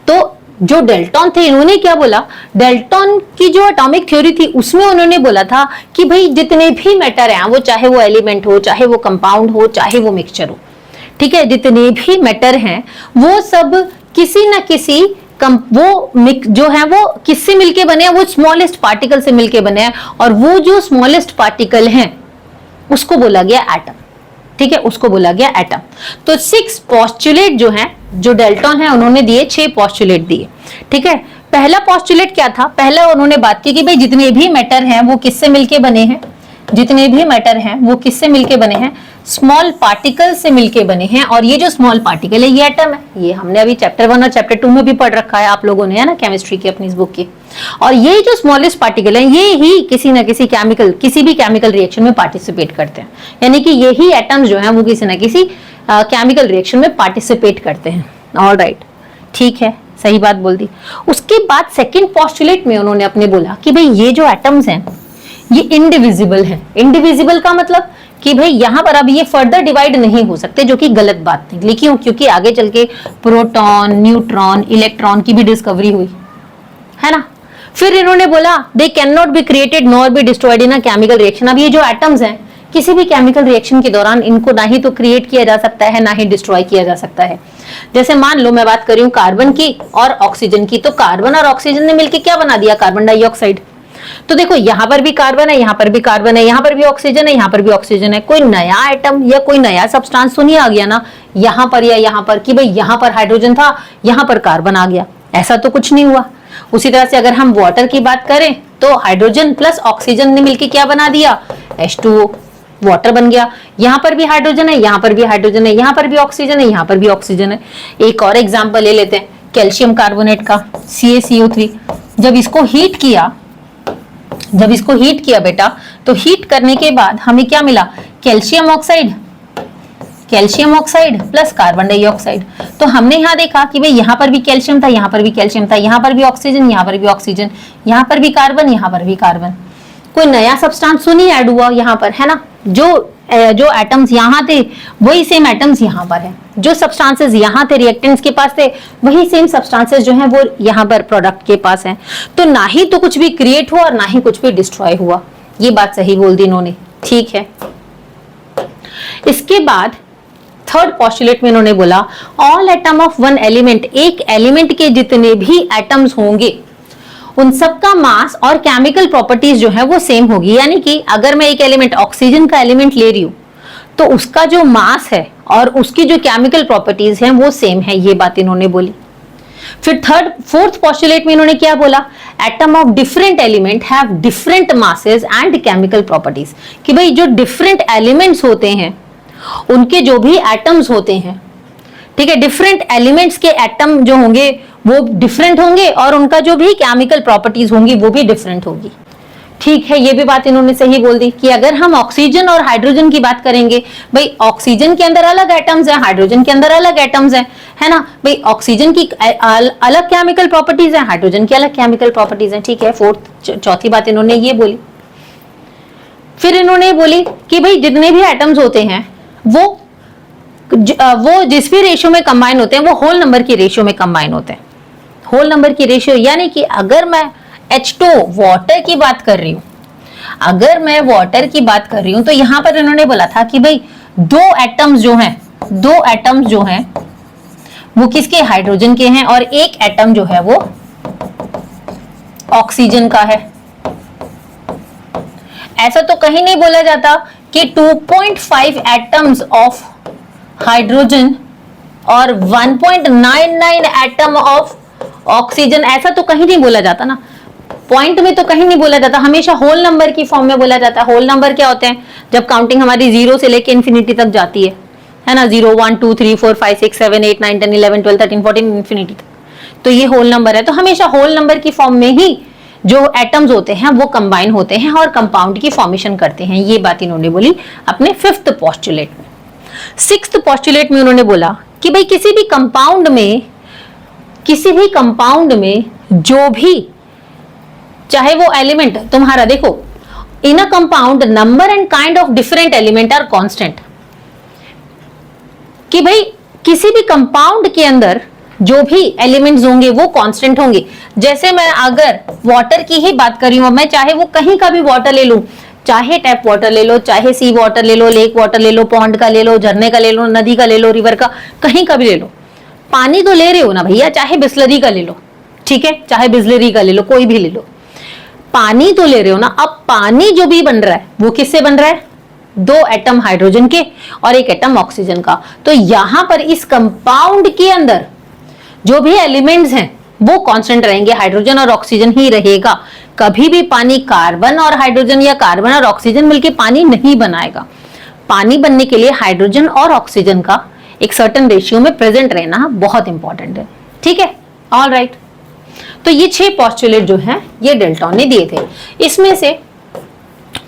तो जो डेल्टन थे इन्होंने क्या बोला, डेल्टन की जो एटॉमिक थ्योरी थी उसमें उन्होंने बोला था कि भाई जितने भी मैटर हैं, वो चाहे वो एलिमेंट हो, चाहे वो कंपाउंड हो, चाहे वो मिक्सचर हो, ठीक है, जितने भी मैटर हैं वो सब किसी ना किसी जो है वो किससे मिलके बने हैं, वो स्मॉलेस्ट पार्टिकल से मिलके बने हैं, और वो जो स्मॉलेस्ट पार्टिकल हैं उसको बोला गया एटम, ठीक है, उसको बोला गया एटम। तो 6 पोस्टुलेट जो हैं, जो डेल्टन है उन्होंने दिए, 6 पोस्टुलेट दिए, ठीक है। पहला पोस्टुलेट क्या था, पहला उन्होंने बात की कि भाई जितने भी मैटर हैं वो किससे मिलके बने हैं, जितने भी मैटर हैं वो किससे मिलके बने हैं, स्मॉल पार्टिकल से मिलके बने हैं, और ये जो स्मॉल पार्टिकल है ये एटम है। ये हमने अभी चैप्टर 1 और चैप्टर 2 में भी पढ़ रखा है आप लोगों ने, है ना, केमिस्ट्री की अपनी इस बुक की। और ये जो स्मॉलेस्ट पार्टिकल है ये ही किसी ना किसी किसी भी केमिकल रिएक्शन में पार्टिसिपेट करते हैं, यानी कि यही एटम्स जो हैं वो किसी ना किसी केमिकल रिएक्शन में पार्टिसिपेट करते हैं। ऑलराइट, ठीक है, सही बात बोल दी। उसके बाद सेकंड पोस्टुलेट में उन्होंने अपने बोला कि भाई ये जो एटम्स हैं ये इंडिविजिबल हैं। इंडिविजिबल का मतलब कि भाई यहां पर अब ये फर्दर डिवाइड नहीं हो सकते, जो कि गलत बात थी। क्यों? क्योंकि आगे चल के प्रोटॉन, न्यूट्रॉन, इलेक्ट्रॉन की भी डिस्कवरी हुई, है ना। फिर इन्होंने बोला they can not be created nor be destroyed in a chemical reaction. अब ये जो एटम्स हैं किसी भी केमिकल रिएक्शन के दौरान इनको ना ही तो क्रिएट किया जा सकता है, ना ही डिस्ट्रॉय किया जा सकता है। जैसे मान लो मैं बात कर रही हूँ कार्बन की और ऑक्सीजन की, तो कार्बन और ऑक्सीजन ने मिलकर क्या बना दिया, कार्बन डाइऑक्साइड। तो देखो यहां पर भी कार्बन है, यहां पर भी कार्बन है, यहां पर भी ऑक्सीजन है, यहां पर भी ऑक्सीजन है। कोई नया एटम या कोई नया सब्सटेंस तो नहीं आ गया ना यहां पर या यहां पर, कि भाई यहां पर हाइड्रोजन था, यहां पर कार्बन आ गया, ऐसा तो कुछ नहीं हुआ। उसी तरह से अगर हम वाटर की बात करें तो हाइड्रोजन प्लस ऑक्सीजन ने मिलकर क्या बना दिया, H2O, वाटर बन गया। यहां पर भी हाइड्रोजन है, यहां पर भी हाइड्रोजन है, यहां पर भी ऑक्सीजन है, यहां पर भी ऑक्सीजन है। एक और एग्जांपल ले लेते हैं कैल्शियम कार्बोनेट का, CaCO3। जब इसको हीट किया बेटा, तो हीट करने के बाद हमें क्या मिला, calcium oxide plus carbon dioxide. तो हमने यहाँ देखा कि भाई यहाँ पर भी कैल्शियम था, यहाँ पर भी कैल्शियम था, यहाँ पर भी ऑक्सीजन, यहाँ पर भी ऑक्सीजन, यहाँ पर भी कार्बन, यहाँ पर भी कार्बन। कोई नया सब्सटेंस तो नहीं ऐड हुआ यहाँ पर, है ना। जो एटम्स यहाँ थे वही सेम एटम्स यहाँ पर है, जो सब्सटेंसेस यहाँ थे रिएक्टेंट्स के पास थे वही सेम सब्सटेंसेस जो हैं वो यहाँ पर प्रोडक्ट के पास हैं। तो ना ही तो कुछ भी क्रिएट हुआ और ना ही कुछ भी डिस्ट्रॉय हुआ। ये बात सही बोल दी इन्होंने, ठीक है। इसके बाद थर्ड पोस्टुलेट में इन्होंने बोला all atom of one element, एक एलिमेंट के जितने भी एटम्स होंगे उन सबका मास और केमिकल प्रॉपर्टीज जो है वो सेम होगी। यानी कि अगर मैं एक एलिमेंट, ऑक्सीजन का एलिमेंट ले रही हूं तो उसका जो मास है और उसकी जो केमिकल प्रॉपर्टीज हैं वो सेम है। ये बात इन्होंने बोली। फिर फोर्थ पोस्टुलेट में इन्होंने क्या बोला, atom of different element have different masses and chemical properties, कि भाई जो डिफरेंट एलिमेंट्स होते हैं उनके जो भी एटम्स होते हैं, ठीक है, डिफरेंट एलिमेंट्स के एटम जो होंगे वो डिफरेंट होंगे और उनका जो भी केमिकल प्रॉपर्टीज होंगी वो भी डिफरेंट होगी। ठीक है, ये भी बात इन्होंने सही बोल दी कि अगर हम ऑक्सीजन और हाइड्रोजन की बात करेंगे, भाई ऑक्सीजन के अंदर अलग एटम्स हैं, हाइड्रोजन के अंदर अलग एटम्स हैं, है ना। भाई ऑक्सीजन की अलग केमिकल प्रॉपर्टीज हैं, हाइड्रोजन की अलग केमिकल प्रॉपर्टीज हैं, ठीक है। चौथी बात इन्होंने ये बोली। फिर इन्होंने बोली कि भाई जितने भी एटम्स होते हैं वो जिस भी रेशियो में कंबाइन होते हैं वो होल नंबर की रेशियो में कंबाइन होते हैं। होल नंबर की रेशियो यानी कि अगर मैं H2 वाटर की बात कर रही हूं, अगर मैं वाटर की बात कर रही हूं तो यहां पर इन्होंने बोला था कि भाई दो एटम्स जो हैं वो किसके, हाइड्रोजन के हैं, और एक एटम जो है वो ऑक्सीजन का है। ऐसा तो कहीं नहीं बोला जाता कि 2.5 एटम्स ऑफ हाइड्रोजन और 1.99 एटम ऑफ ऑक्सीजन, ऐसा तो कहीं नहीं बोला जाता ना। पॉइंट में तो कहीं नहीं बोला जाता, हमेशा होल नंबर की फॉर्म में बोला जाता है। होल नंबर क्या होते हैं? जब काउंटिंग हमारी 0 से लेके इन्फिनिटी तक जाती है ना, 0 1 2 3 4 5 6 7 8 9 10 11 12 13 14 इन्फिनिटी तक, तो ये होल नंबर है। तो हमेशा होल नंबर की फॉर्म में ही जो एटम्स होते हैं वो कंबाइन होते हैं और कंपाउंड की फॉर्मेशन करते हैं। ये बात इन्होंने बोली अपने 5th पोस्टुलेट में। 6th पोस्टुलेट में उन्होंने बोला कि भाई किसी भी कंपाउंड में जो भी, चाहे वो एलिमेंट तुम्हारा, देखो in a compound number and kind of different element are constant, कि भाई किसी भी कंपाउंड के अंदर जो भी एलिमेंट्स होंगे वो कांस्टेंट होंगे। जैसे मैं अगर वाटर की ही बात कर रही हूं, मैं चाहे वो कहीं का भी वाटर ले लूं, चाहे टैप वाटर ले लो, चाहे सी वाटर ले लो, लेक वाटर ले लो, पॉन्ड का ले लो, झरने का ले लो, नदी का ले लो, रिवर का, कहीं का भी ले लो, पानी तो ले रहे हो ना भैया, चाहे बिस्लरी का ले लो, ठीक है, चाहे बिस्लरी का ले लो, कोई भी ले लो, पानी तो ले रहे हो ना। अब पानी जो भी बन रहा है वो किससे बन रहा है? 2 एटम हाइड्रोजन के और 1 एटम ऑक्सीजन का। तो यहां पर इस कंपाउंड के अंदर जो भी एलिमेंट्स हैं वो कांस्टेंट रहेंगे, हाइड्रोजन और ऑक्सीजन ही रहेगा। कभी भी पानी कार्बन और हाइड्रोजन या कार्बन और ऑक्सीजन मिलकर पानी नहीं बनाएगा। पानी बनने के लिए हाइड्रोजन और ऑक्सीजन का एक सर्टेन रेशियो में प्रेजेंट रहना बहुत इंपॉर्टेंट है, ठीक है, ऑल राइट। तो ये 6 पोस्टुलेट जो हैं ये डेल्टन ने दिए थे। इसमें से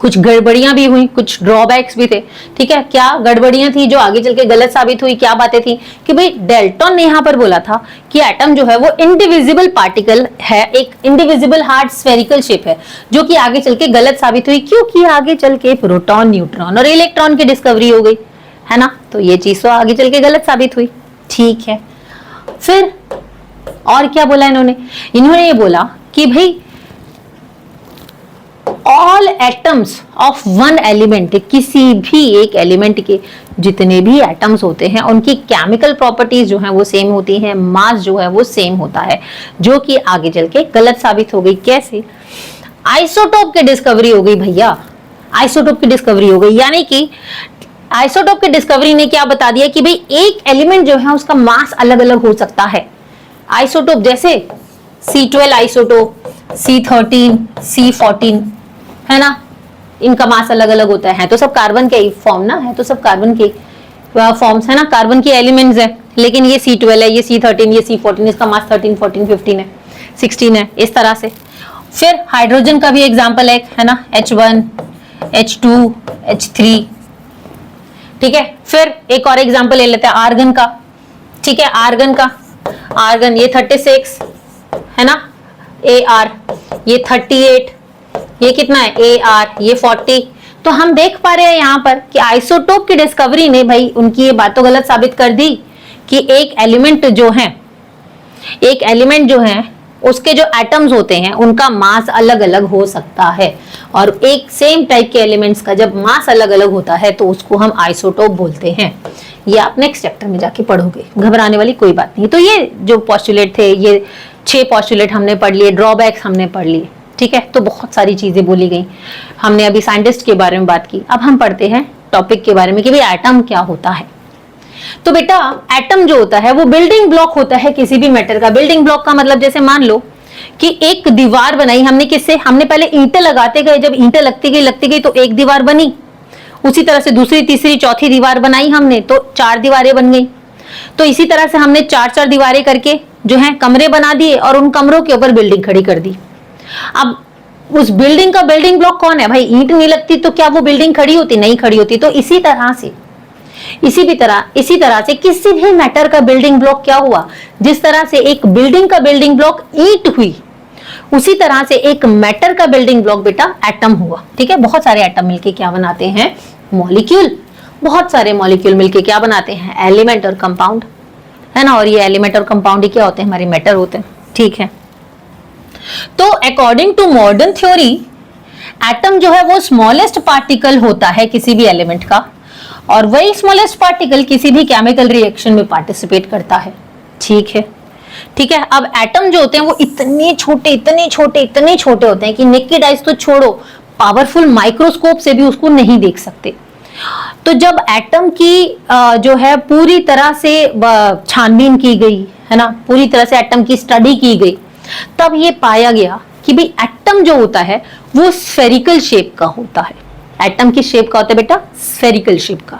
कुछ गड़बड़ियां भी हुई, कुछ ड्रॉबैक्स भी थे, ठीक है। क्या गड़बड़ियां थी जो आगे चल के गलत साबित हुई? क्या बातें थी कि भाई डेल्टन ने यहां पर बोला था कि एटम जो है वो इंडिविजिबल पार्टिकल है, एक इंडिविजिबल हार्ड स्फेरिकल शेप है, जो कि आगे चल के गलत साबित हुई, क्योंकि आगे चल के प्रोटॉन, न्यूट्रॉन और इलेक्ट्रॉन की डिस्कवरी हो गई, है ना। तो ये चीज तो आगे चल के गलत साबित हुई, ठीक है। फिर और क्या बोला इन्होंने ये बोला कि भाई all atoms of one element, किसी भी एक एलिमेंट के जितने भी एटम्स होते हैं उनकी केमिकल प्रॉपर्टीज जो हैं वो सेम होती हैं, मास जो है वो सेम होता है, जो कि आगे चल के गलत साबित हो गई। कैसे? आइसोटोप की डिस्कवरी हो गई भैया, आइसोटोप की डिस्कवरी हो गई, यानी कि आइसोटोप की डिस्कवरी ने क्या बता दिया कि भाई एक एलिमेंट जो है उसका मास अलग अलग हो सकता है। आइसोटोप जैसे C12 आइसोटोप, C13, C14, है ना, इनका मास अलग अलग होता है। तो सब कार्बन के फॉर्म ना है, तो सब कार्बन के फॉर्म्स है ना, कार्बन के एलिमेंट्स है, लेकिन ये C12 है, ये C13, ये C14, इसका मास 13, 14, 15 है, 16 है, इस तरह से। फिर हाइड्रोजन का भी एग्जाम्पल है ना, H1, H2, H3, ठीक है। फिर एक और एग्जाम्पल ले लेते हैं आर्गन का, ठीक है, आर्गन ये 36 है ना, AR, ये 38, ये कितना है AR, ये 40। तो हम देख पा रहे हैं यहाँ पर कि आइसोटोप की डिस्कवरी ने भाई उनकी ये बात तो गलत साबित कर दी कि एक एलिमेंट जो है उसके जो एटम्स होते हैं उनका मास अलग अलग हो सकता है, और एक सेम टाइप के एलिमेंट्स का जब मास अलग अलग होता है तो उसको हम आइसोटोप बोलते हैं। ये आप नेक्स्ट चैप्टर में जाके पढ़ोगे, घबराने वाली कोई बात नहीं। तो ये जो पोस्टुलेट थे, ये 6 पोस्टुलेट हमने पढ़ लिए, ड्रॉबैक्स हमने पढ़ लिए, ठीक है। तो बहुत सारी चीजें बोली गई, हमने अभी साइंटिस्ट के बारे में बात की। अब हम पढ़ते हैं टॉपिक के बारे में कि भाई एटम क्या होता है। तो बेटा एटम जो होता है वो बिल्डिंग ब्लॉक होता है किसी भी मैटर का। बिल्डिंग ब्लॉक का मतलब जैसे मान लो कि एक दीवार बनाई हमने, किससे? हमने पहले ईंटें लगाते गए, जब ईंटें लगती गई तो एक दीवार बनी, उसी तरह से दूसरी, तीसरी, चौथी दीवार बनाई हमने तो 4 दीवारें बन गई। तो इसी तरह से हमने 4-4 दीवारें करके जो है कमरे बना दिए और उन कमरों के ऊपर बिल्डिंग खड़ी कर दी। अब उस बिल्डिंग का बिल्डिंग ब्लॉक कौन है भाई? ईंट नहीं लगती तो क्या वो बिल्डिंग खड़ी होती? नहीं खड़ी होती। तो इसी तरह से किसी भी मैटर का बिल्डिंग ब्लॉक क्या हुआ? जिस तरह से एक बिल्डिंग का बिल्डिंग ब्लॉक ईंट हुई, उसी तरह से एक मैटर का बिल्डिंग ब्लॉक बेटा एटम हुआ, ठीक है। बहुत सारे एटम मिलके क्या बनाते हैं? मॉलिक्यूल। बहुत सारे मॉलिक्यूल मिलके क्या बनाते हैं? एलिमेंट और कंपाउंड, है ना। और ये एलिमेंट और कंपाउंड क्या होते हैं? हमारे मैटर होते हैं, ठीक है। तो according to modern theory atom जो है वो स्मॉलेस्ट पार्टिकल होता है किसी भी एलिमेंट का, और वही स्मॉलेस्ट पार्टिकल किसी भी केमिकल रिएक्शन में पार्टिसिपेट करता है, ठीक है। ठीक है, अब एटम जो होते हैं वो इतने छोटे होते हैं कि नेकेड आइज तो छोड़ो, पावरफुल माइक्रोस्कोप से भी उसको नहीं देख सकते। तो जब एटम की जो है पूरी तरह से छानबीन की गई है ना, पूरी तरह से एटम की स्टडी की गई, तब ये पाया गया कि भाई एटम जो होता है वो स्फेरिकल शेप का होता है। एटम की शेप का होता है बेटा स्फेरिकल शेप का।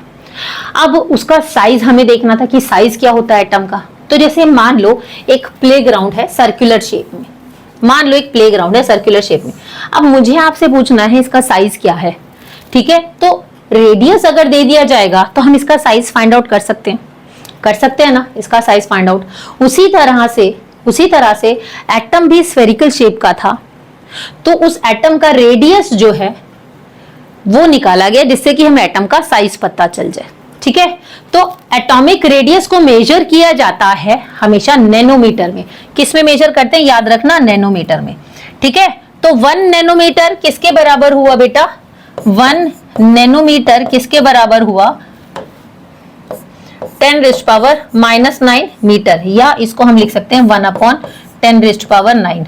अब उसका साइज हमें देखना था कि साइज क्या होता है एटम का। तो जैसे मान लो एक प्लेग्राउंड है सर्कुलर शेप में, मान लो एक प्लेग्राउंड है सर्कुलर शेप में। अब मुझे आपसे पूछना है इसका साइज क्या है, ठीक है। तो रेडियस अगर दे दिया जाएगा तो हम इसका साइज फाइंड आउट कर सकते हैं ना, इसका साइज फाइंड आउट। उसी तरह से एटम भी स्फेरिकल शेप का था, तो उस एटम का रेडियस जो है वो निकाला गया जिससे कि हमें एटम का साइज पता चल जाए, ठीक है। तो एटॉमिक रेडियस को मेजर किया जाता है हमेशा नैनोमीटर में। किस में मेजर करते हैं, याद रखना, नैनोमीटर में, ठीक है। तो 1 नैनोमीटर किसके बराबर हुआ बेटा, 1 नैनोमीटर किसके बराबर हुआ, 10⁻⁹ मीटर, या इसको हम लिख सकते हैं 1/10⁻⁹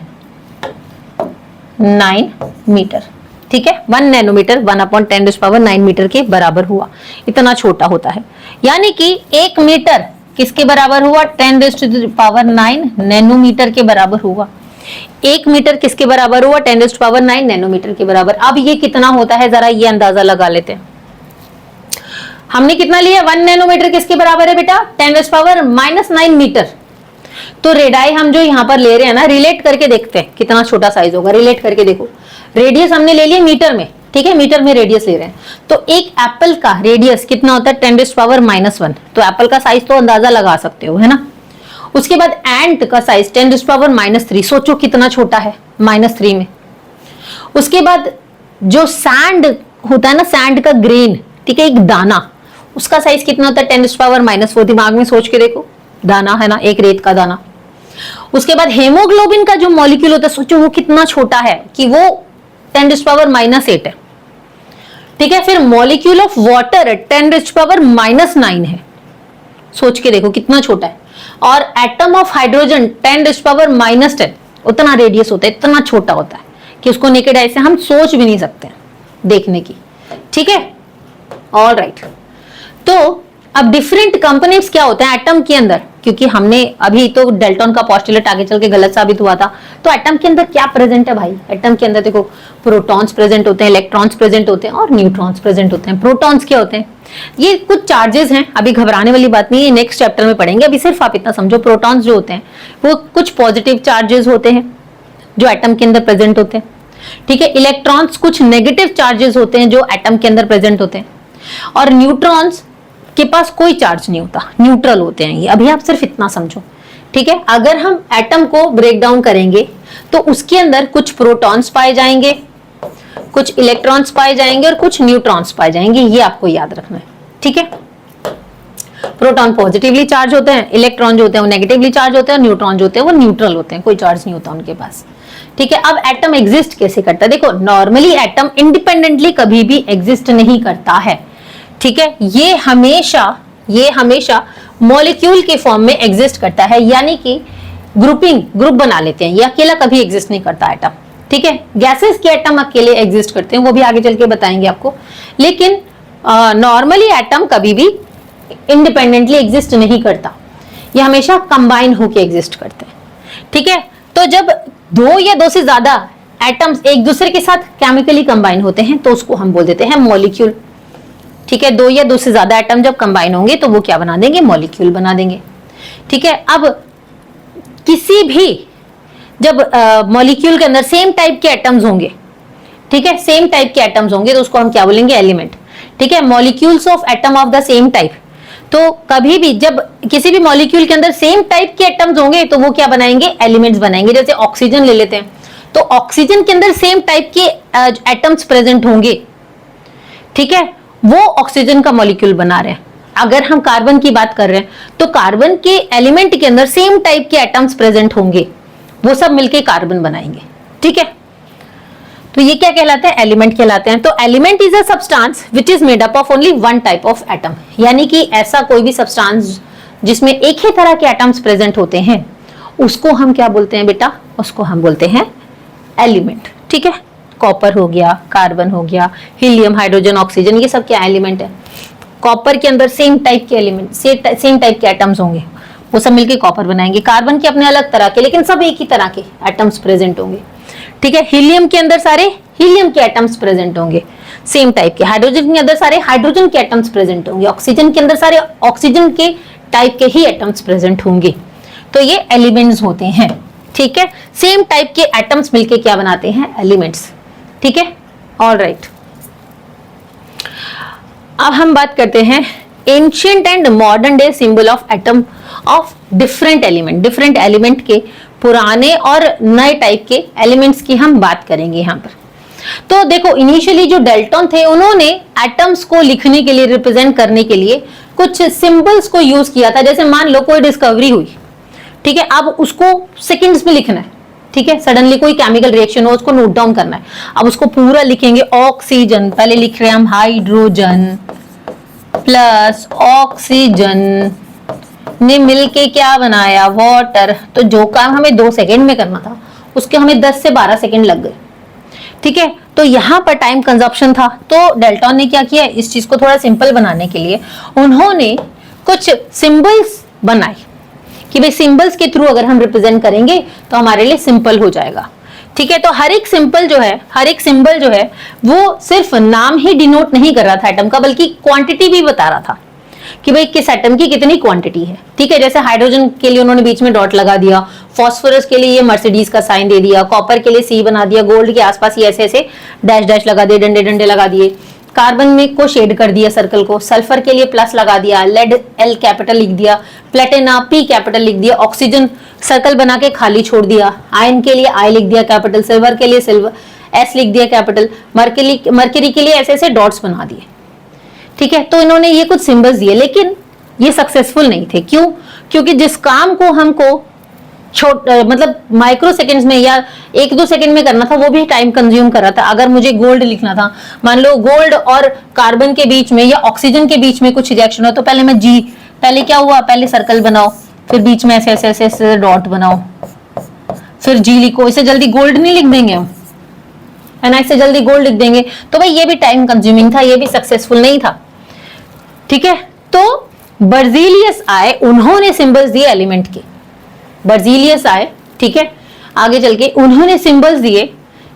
9 मीटर, ठीक है। 1 नैनोमीटर 1/10⁻⁹ मीटर के बराबर हुआ, इतना छोटा होता है। यानी कि 1 मीटर किसके बराबर हुआ, 10⁻⁹ नैनोमीटर के बराबर हुआ। 1 मीटर किसके बराबर हुआ, 10⁻⁹ नैनोमीटर के बराबर। अब ये कितना होता है जरा ये अंदाजा लगा लेते हैं। हमने कितना लिया, 1 नैनोमीटर किसके बराबर है बेटा, 10⁻⁻⁹ मीटर। तो रेडाई हम जो यहाँ पर ले रहे हैं ना, रिलेट करके देखते हैं कितना छोटा साइज होगा। रिलेट करके देखो, रेडियस हमने ले लिया मीटर में, ठीक है, मीटर में रेडियस ले रहे हैं। तो एक एप्पल का रेडियस कितना होता है, 10⁻⁻⁻1। तो एप्पल का साइज तो अंदाजा लगा सकते हो, है ना। उसके बाद एंट का साइज 10⁻⁻3, सोचो कितना छोटा है, -3 में। उसके बाद जो सैंड होता है ना, सैंड का ग्रेन, ठीक है, एक दाना, उसका साइज कितना होता है, 10⁻⁻4। दिमाग में सोच के देखो, दाना है ना, एक रेत का दाना। उसके बाद हेमोग्लोबिन का जो मॉलिक्यूल होता है, सोचो वो कितना छोटा है कि वो 10⁻⁻8 है, ठीक है। फिर मॉलिक्यूल ऑफ वाटर 10⁻�9 है, सोच के देखो कितना छोटा है। और एटम ऑफ हाइड्रोजन 10⁻⁻10, उतना रेडियस होता है, इतना छोटा होता है कि उसको नेकेड आई से हम सोच भी नहीं सकते देखने की, ठीक है। ऑल राइट, तो अब डिफरेंट कंपोनेंट्स क्या होते हैं एटम के अंदर, क्योंकि हमने अभी तो डेल्टन का पोस्टुलेट आगे चल के गलत साबित हुआ था। तो एटम के अंदर क्या प्रेजेंट है भाई, एटम के अंदर देखो प्रोटॉन्स प्रेजेंट होते हैं, इलेक्ट्रॉन्स प्रेजेंट होते हैं और न्यूट्रॉन्स प्रेजेंट होते हैं। प्रोटॉन्स क्या होते हैं, ये कुछ चार्जेस हैं, अभी घबराने वाली बात नहीं है, नेक्स्ट चैप्टर में पढ़ेंगे। अभी सिर्फ आप इतना समझो, प्रोटॉन्स जो होते हैं वो कुछ पॉजिटिव चार्जेस होते हैं जो एटम के अंदर प्रेजेंट होते हैं, ठीक है। इलेक्ट्रॉन्स कुछ नेगेटिव चार्जेस होते हैं जो एटम के अंदर प्रेजेंट होते हैं, और न्यूट्रॉन्स के पास कोई चार्ज नहीं होता, न्यूट्रल होते हैं ये। अभी आप सिर्फ इतना समझो, ठीक है। अगर हम एटम को ब्रेक डाउन करेंगे तो उसके अंदर कुछ प्रोटॉन्स पाए जाएंगे, कुछ इलेक्ट्रॉन्स पाए जाएंगे और कुछ न्यूट्रॉन्स पाए जाएंगे, ये आपको याद रखना है, ठीक है। प्रोटॉन पॉजिटिवली चार्ज होते हैं, इलेक्ट्रॉन जो होते हैं वो नेगेटिवली चार्ज होते हैं, और न्यूट्रॉन जो होते हैं वो न्यूट्रल होते हैं, कोई चार्ज नहीं होता उनके पास, ठीक है। अब एटम एग्जिस्ट कैसे करता है, देखो नॉर्मली एटम इंडिपेंडेंटली कभी भी एग्जिस्ट नहीं करता है, ठीक है। ये हमेशा मॉलिक्यूल के फॉर्म में एग्जिस्ट करता है, यानी कि ग्रुप बना लेते हैं। ये अकेला कभी एग्जिस्ट नहीं करता एटम, ठीक है। गैसेस के एटम अकेले एग्जिस्ट करते हैं, वो भी आगे चल के बताएंगे आपको। लेकिन नॉर्मली एटम कभी भी इंडिपेंडेंटली एग्जिस्ट नहीं करता, ये हमेशा कंबाइन होकर एग्जिस्ट करते हैं, ठीक है। तो जब 2 या 2 से ज्यादा एटम्स एक दूसरे के साथ केमिकली कंबाइन होते हैं तो उसको हम बोल देते हैं मॉलिक्यूल, ठीक है। 2 या 2 से ज्यादा एटम जब कंबाइन होंगे तो वो क्या बना देंगे, मॉलिक्यूल बना देंगे, ठीक है। अब किसी भी जब मॉलिक्यूल के अंदर सेम टाइप के एटम्स होंगे, ठीक है, सेम टाइप के एटम्स होंगे तो उसको हम क्या बोलेंगे, एलिमेंट, ठीक है। Molecules of atom of the same type, तो कभी भी जब किसी भी मॉलिक्यूल के अंदर सेम टाइप के एटम्स होंगे तो वो क्या बनाएंगे, एलिमेंट्स बनाएंगे। जैसे ऑक्सीजन ले लेते हैं, तो ऑक्सीजन के अंदर सेम टाइप के एटम्स प्रेजेंट होंगे, ठीक है, वो ऑक्सीजन का मॉलिक्यूल बना रहे हैं। अगर हम कार्बन की बात कर रहे हैं तो कार्बन के एलिमेंट के अंदर सेम टाइप के एटम्स प्रेजेंट होंगे, वो सब मिलके कार्बन बनाएंगे, ठीक है। तो ये क्या कहलाते हैं, एलिमेंट कहलाते हैं। तो element is a substance which is made up of only one type of atom, यानी कि ऐसा कोई भी सब्सटेंस जिसमें एक ही तरह के एटम्स प्रेजेंट होते हैं उसको हम क्या बोलते हैं बेटा, उसको हम बोलते हैं एलिमेंट, ठीक है। कॉपर हो गया, कार्बन हो गया, हीलियम, हाइड्रोजन, ऑक्सीजन, ये सब क्या एलिमेंट है? कॉपर के अंदर सेम टाइप के एलिमेंट, सेम टाइप के एटम्स होंगे, वो सब मिलके कॉपर बनाएंगे। कार्बन के अपने अलग तरह के, लेकिन सब एक ही तरह के एटम्स प्रेजेंट होंगे, ठीक है। हीलियम के अंदर सारे हीलियम के एटम्स प्रेजेंट होंगे सेम टाइप के, हाइड्रोजन के अंदर सारे हाइड्रोजन के एटम्स प्रेजेंट होंगे, ऑक्सीजन के अंदर सारे ऑक्सीजन के टाइप के ही एटम्स प्रेजेंट होंगे। तो ये एलिमेंट्स होते हैं, ठीक है। सेम टाइप के एटम्स मिलके क्या बनाते हैं? एलिमेंट्स, ठीक है। ऑलराइट, अब हम बात करते हैं ancient and modern day symbol of atom of different element. Different element के पुराने और नए टाइप के एलिमेंट्स की हम बात करेंगे यहां पर। तो देखो, इनिशियली जो डेल्टन थे उन्होंने एटम्स को लिखने के लिए, रिप्रेजेंट करने के लिए कुछ सिंबल्स को यूज किया था। जैसे मान लो कोई डिस्कवरी हुई, ठीक है, अब उसको सेकंड्स में लिखना है, ठीक है। सडनली कोई केमिकल रिएक्शन हो, उसको नोट डाउन करना है। अब उसको पूरा लिखेंगे, ऑक्सीजन, पहले लिख रहे हैं हम हाइड्रोजन प्लस ऑक्सीजन ने मिलके क्या बनाया? वाटर। तो जो काम हमें 2 सेकेंड में करना था, उसके हमें 10 से 12 सेकेंड लग गए, ठीक है। तो यहां पर टाइम कंजप्शन था। तो डेल्टन ने क्या किया? इस चीज को थोड़ा सिंपल बनाने के लिए उन्होंने कुछ सिंबल्स बनाए कि भाई सिंबल्स के थ्रू अगर हम रिप्रेजेंट करेंगे तो हमारे लिए सिंपल हो जाएगा, ठीक है। तो हर एक सिंबल जो है वो सिर्फ नाम ही डिनोट नहीं कर रहा था एटम का, बल्कि क्वांटिटी भी बता रहा था कि भाई किस एटम की कितनी क्वांटिटी है, ठीक है। जैसे हाइड्रोजन के लिए उन्होंने बीच में डॉट लगा दिया, फास्फोरस के लिए ये मर्सिडीज का साइन दे दिया, कॉपर के लिए सी बना दिया, गोल्ड के आसपास ये ऐसे ऐसे डैश डैश लगा दिए, डंडे डंडे लगा दिए, कार्बन में को शेड कर दिया सर्कल को, सल्फर के लिए प्लस लगा दिया, लेड एल कैपिटल लिख दिया, प्लेटिना पी कैपिटल लिख दिया, ऑक्सीजन सर्कल बना के खाली छोड़ दिया, आयन के लिए आई लिख दिया कैपिटल, सिल्वर के लिए सिल्वर एस लिख दिया कैपिटल, मर्करी के लिए ऐसे ऐसे डॉट्स बना दिए, ठीक है। तो इन्होंने ये कुछ सिंबल्स दिए, लेकिन ये सक्सेसफुल नहीं थे। क्यों? क्योंकि जिस काम को हमको मतलब माइक्रो सेकंड्स में या 1-2 सेकंड में करना था, वो भी टाइम कंज्यूम कर रहा था। अगर मुझे गोल्ड लिखना था, मान लो गोल्ड और कार्बन के बीच में या ऑक्सीजन के बीच में कुछ रिएक्शन हो, तो पहले क्या हुआ? पहले सर्कल बनाओ, फिर बीच में ऐसे ऐसे ऐसे, ऐसे डॉट बनाओ, फिर जी लिखो। इससे जल्दी गोल्ड नहीं लिख देंगे हम, है ना, इससे जल्दी गोल्ड लिख देंगे। तो भाई ये भी टाइम कंज्यूमिंग था, ये भी सक्सेसफुल नहीं था, ठीक है। तो बर्जीलियस आए, उन्होंने सिंबल्स दिए एलिमेंट के। बर्जीलियस आए, ठीक है, आगे चल के उन्होंने सिंबल्स दिए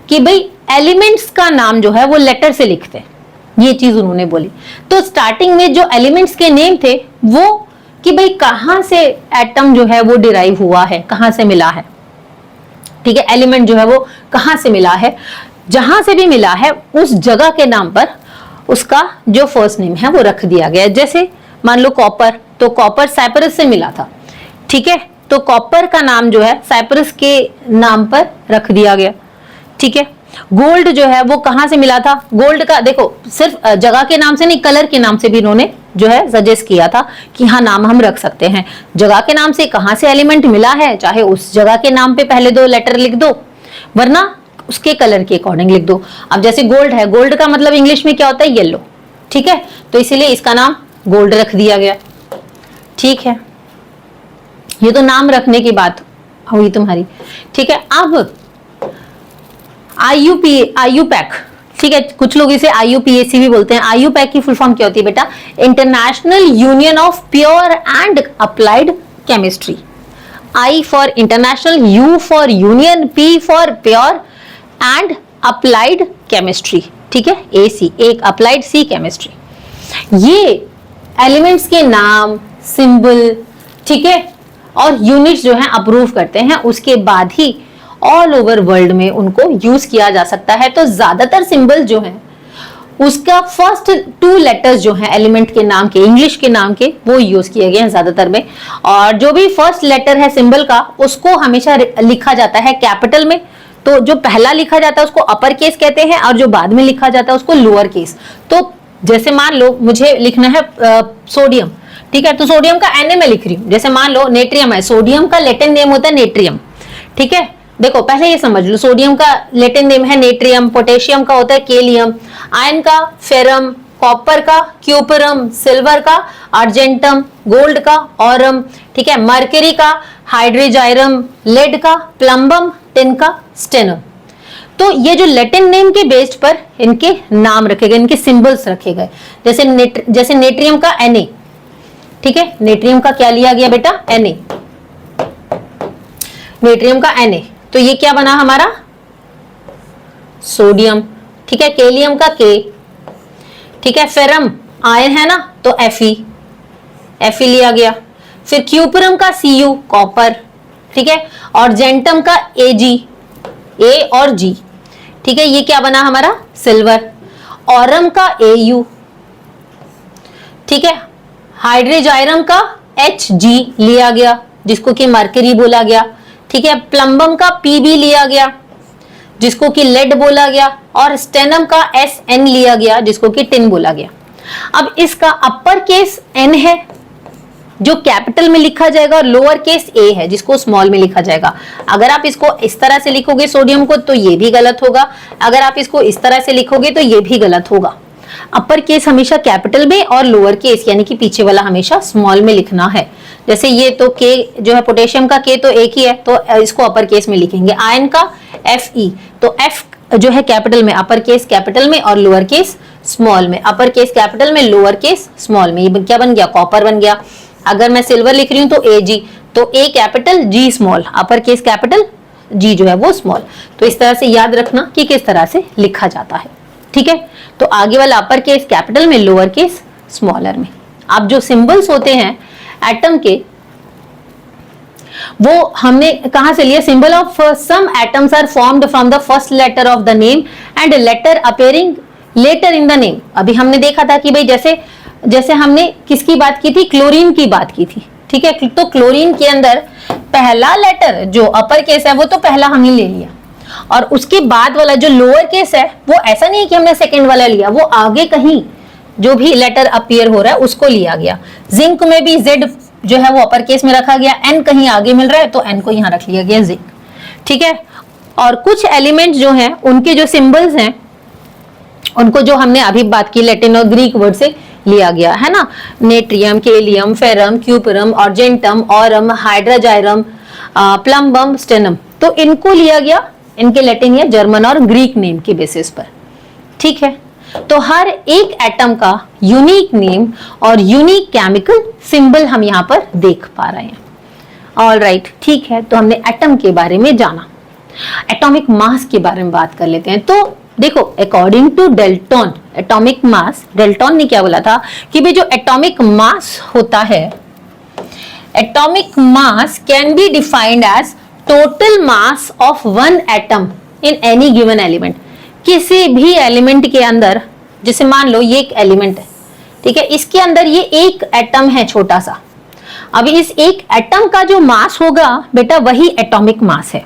कि भाई एलिमेंट्स का नाम जो है वो लेटर से लिखते हैं, ये चीज उन्होंने बोली। तो स्टार्टिंग में जो एलिमेंट्स के नेम थे वो कि भाई कहां से एटम जो है वो डिराइव हुआ है, कहां से मिला है, ठीक है। एलिमेंट जो है वो कहां से मिला है, जहां से भी मिला है उस जगह के नाम पर उसका जो फर्स्ट नेम है वो रख दिया गया। जैसे मान लो कॉपर, तो कॉपर साइप्रस से मिला था, ठीक है। तो कॉपर का नाम जो है साइप्रस के नाम पर रख दिया गया, ठीक है। गोल्ड जो है वो कहां से मिला था? गोल्ड का देखो सिर्फ जगह के नाम से नहीं, कलर के नाम से भी इन्होंने जो है सजेस्ट किया था कि हाँ नाम हम रख सकते हैं। जगह के नाम से कहां से एलिमेंट मिला है, चाहे उस जगह के नाम पे पहले 2 लेटर लिख दो, वरना उसके कलर के अकॉर्डिंग लिख दो। अब जैसे गोल्ड है, गोल्ड का मतलब इंग्लिश में क्या होता है? येलो, ठीक है। तो इसीलिए इसका नाम गोल्ड रख दिया गया, ठीक है। ये तो नाम रखने की बात हुई तुम्हारी, ठीक है। अब आईयूपैक, ठीक है, कुछ लोग इसे आईयूपीएसी भी बोलते हैं। आईयूपैक की फुल फॉर्म क्या होती है बेटा? International union of pure and applied chemistry. I for international, you for union, P for pure and applied chemistry, ठीक है। एसी एक अप्लाइड, सी केमिस्ट्री। ये एलिमेंट्स के नाम, सिंबल, ठीक है, और यूनिट्स जो हैं अप्रूव करते हैं, उसके बाद ही ऑल ओवर वर्ल्ड में उनको यूज किया जा सकता है। तो ज्यादातर सिंबल जो हैं उसका फर्स्ट 2 लेटर्स जो हैं एलिमेंट के नाम के, इंग्लिश के नाम के, वो यूज किए गए हैं ज्यादातर में। और जो भी फर्स्ट लेटर है सिंबल का, उसको हमेशा लिखा जाता है कैपिटल में। तो जो पहला लिखा जाता है उसको अपर केस कहते हैं, और जो बाद में लिखा जाता है उसको लोअर केस। तो जैसे मान लो मुझे लिखना है सोडियम, ठीक है, तो सोडियम का Na मैं लिख रही हूँ। जैसे मान लो नेट्रियम है, सोडियम का लैटिन नेम होता है नेट्रियम, ठीक है। देखो पहले ये समझ लो, सोडियम का लैटिन नेम है नेट्रियम, पोटेशियम का होता है केलियम, आयन का फेरम, कॉपर का क्यूपरम, सिल्वर का अर्जेंटम, गोल्ड का ऑरम, ठीक है, मरकरी का हाइड्रोजाइरम, लेड का प्लम्बम, टिन का स्टेनम। तो ये जो लैटिन नेम के बेस पर इनके नाम रखे गए, इनके सिंबल्स रखे गए। जैसे नेट्रियम का Na, ठीक है, नेट्रियम का क्या लिया गया बेटा, Na, नेट्रियम का Na, तो ये क्या बना हमारा, सोडियम, ठीक है। कैलियम का K, ठीक है। फेरम आयन है ना, तो Fe लिया गया। फिर क्यूपरम का Cu, कॉपर, ठीक है। और जेंटम का Ag, A और G, ठीक है, ये क्या बना हमारा, सिल्वर। औरम का Au, ठीक है। हाइड्रोजाइरम का Hg लिया गया, जिसको कि मरकरी बोला गया, ठीक है। प्लम्बम का Pb लिया गया, जिसको कि लेड बोला गया। और स्टेनम का Sn लिया गया, जिसको कि टिन बोला गया। अब इसका अपर केस N है जो कैपिटल में लिखा जाएगा, और लोअर केस A है जिसको स्मॉल में लिखा जाएगा। अगर आप इसको इस तरह से लिखोगे सोडियम को, तो ये भी गलत होगा। अगर आप इसको इस तरह से लिखोगे तो ये भी गलत होगा। अपर केस हमेशा कैपिटल में और लोअर केस यानी कि पीछे वाला हमेशा स्मॉल में लिखना है। जैसे ये तो K जो है, पोटेशियम का K तो एक ही है, तो इसको अपर केस में लिखेंगे। आयन का Fe, तो F जो है कैपिटल में, अपर केस कैपिटल में और लोअर केस स्मॉल में। अपर केस कैपिटल में, लोअर केस स्मॉल में। ये क्या बन गया, कॉपर बन गया। अगर मैं सिल्वर लिख रही हूं तो Ag, तो A capital G small, upper case capital, G जो है वो स्मॉल। तो इस तरह से याद रखना कि किस तरह से लिखा जाता है, ठीक है। तो आगे वाला अपर केस कैपिटल में, लोअर केस स्मॉलर में। अब जो सिंबल्स होते हैं एटम के, वो हमने कहां से लिया, symbol of some atoms are formed from the first letter of the name and letter appearing letter in the name. अभी हमने देखा था कि भाई जैसे हमने किसकी बात की थी, क्लोरीन की बात की थी, ठीक है। तो क्लोरीन के अंदर पहला लेटर जो अपर केस है वो तो पहला हमने ले लिया, और उसके बाद वाला जो लोअर केस है वो ऐसा नहीं है कि हमने सेकंड वाला लिया, वो आगे कहीं जो भी लेटर अपीयर हो रहा है उसको लिया गया। जिंक में भी Z जो है वो अपर केस में रखा गया, N कहीं आगे मिल रहा है तो N को यहां रख लिया गया, जिंक, ठीक है। और कुछ एलिमेंट जो हैं उनके जो सिंबल्स हैं उनको जो हमने अभी बात की लैटिन और ग्रीक वर्ड से लिया गया है ना, natrium, kalium, ferrum, cuprum, argentum, aurum, hydrargyrum, plumbum, stannum, तो इनको लिया गया इनके लैटिन या जर्मन और ग्रीक नेम के बेसिस पर, ठीक है। तो हर एक एटम का यूनिक नेम और यूनिक केमिकल सिंबल हम यहाँ पर देख पा रहे हैं। ऑल राइट, ठीक है। तो हमने एटम के बारे में जाना, एटॉमिक मास के बारे में बात कर लेते हैं। तो देखो, according to Dalton atomic mass, Dalton ने क्या बोला था कि भाई जो एटॉमिक मास होता है, atomic mass can be defined as total mass of one atom in any given element. किसी भी एलिमेंट के अंदर, जैसे मान लो ये एक एलिमेंट है, ठीक है, इसके अंदर ये एक एटम है छोटा सा। अभी इस एक एटम का जो मास होगा बेटा वही एटॉमिक मास है,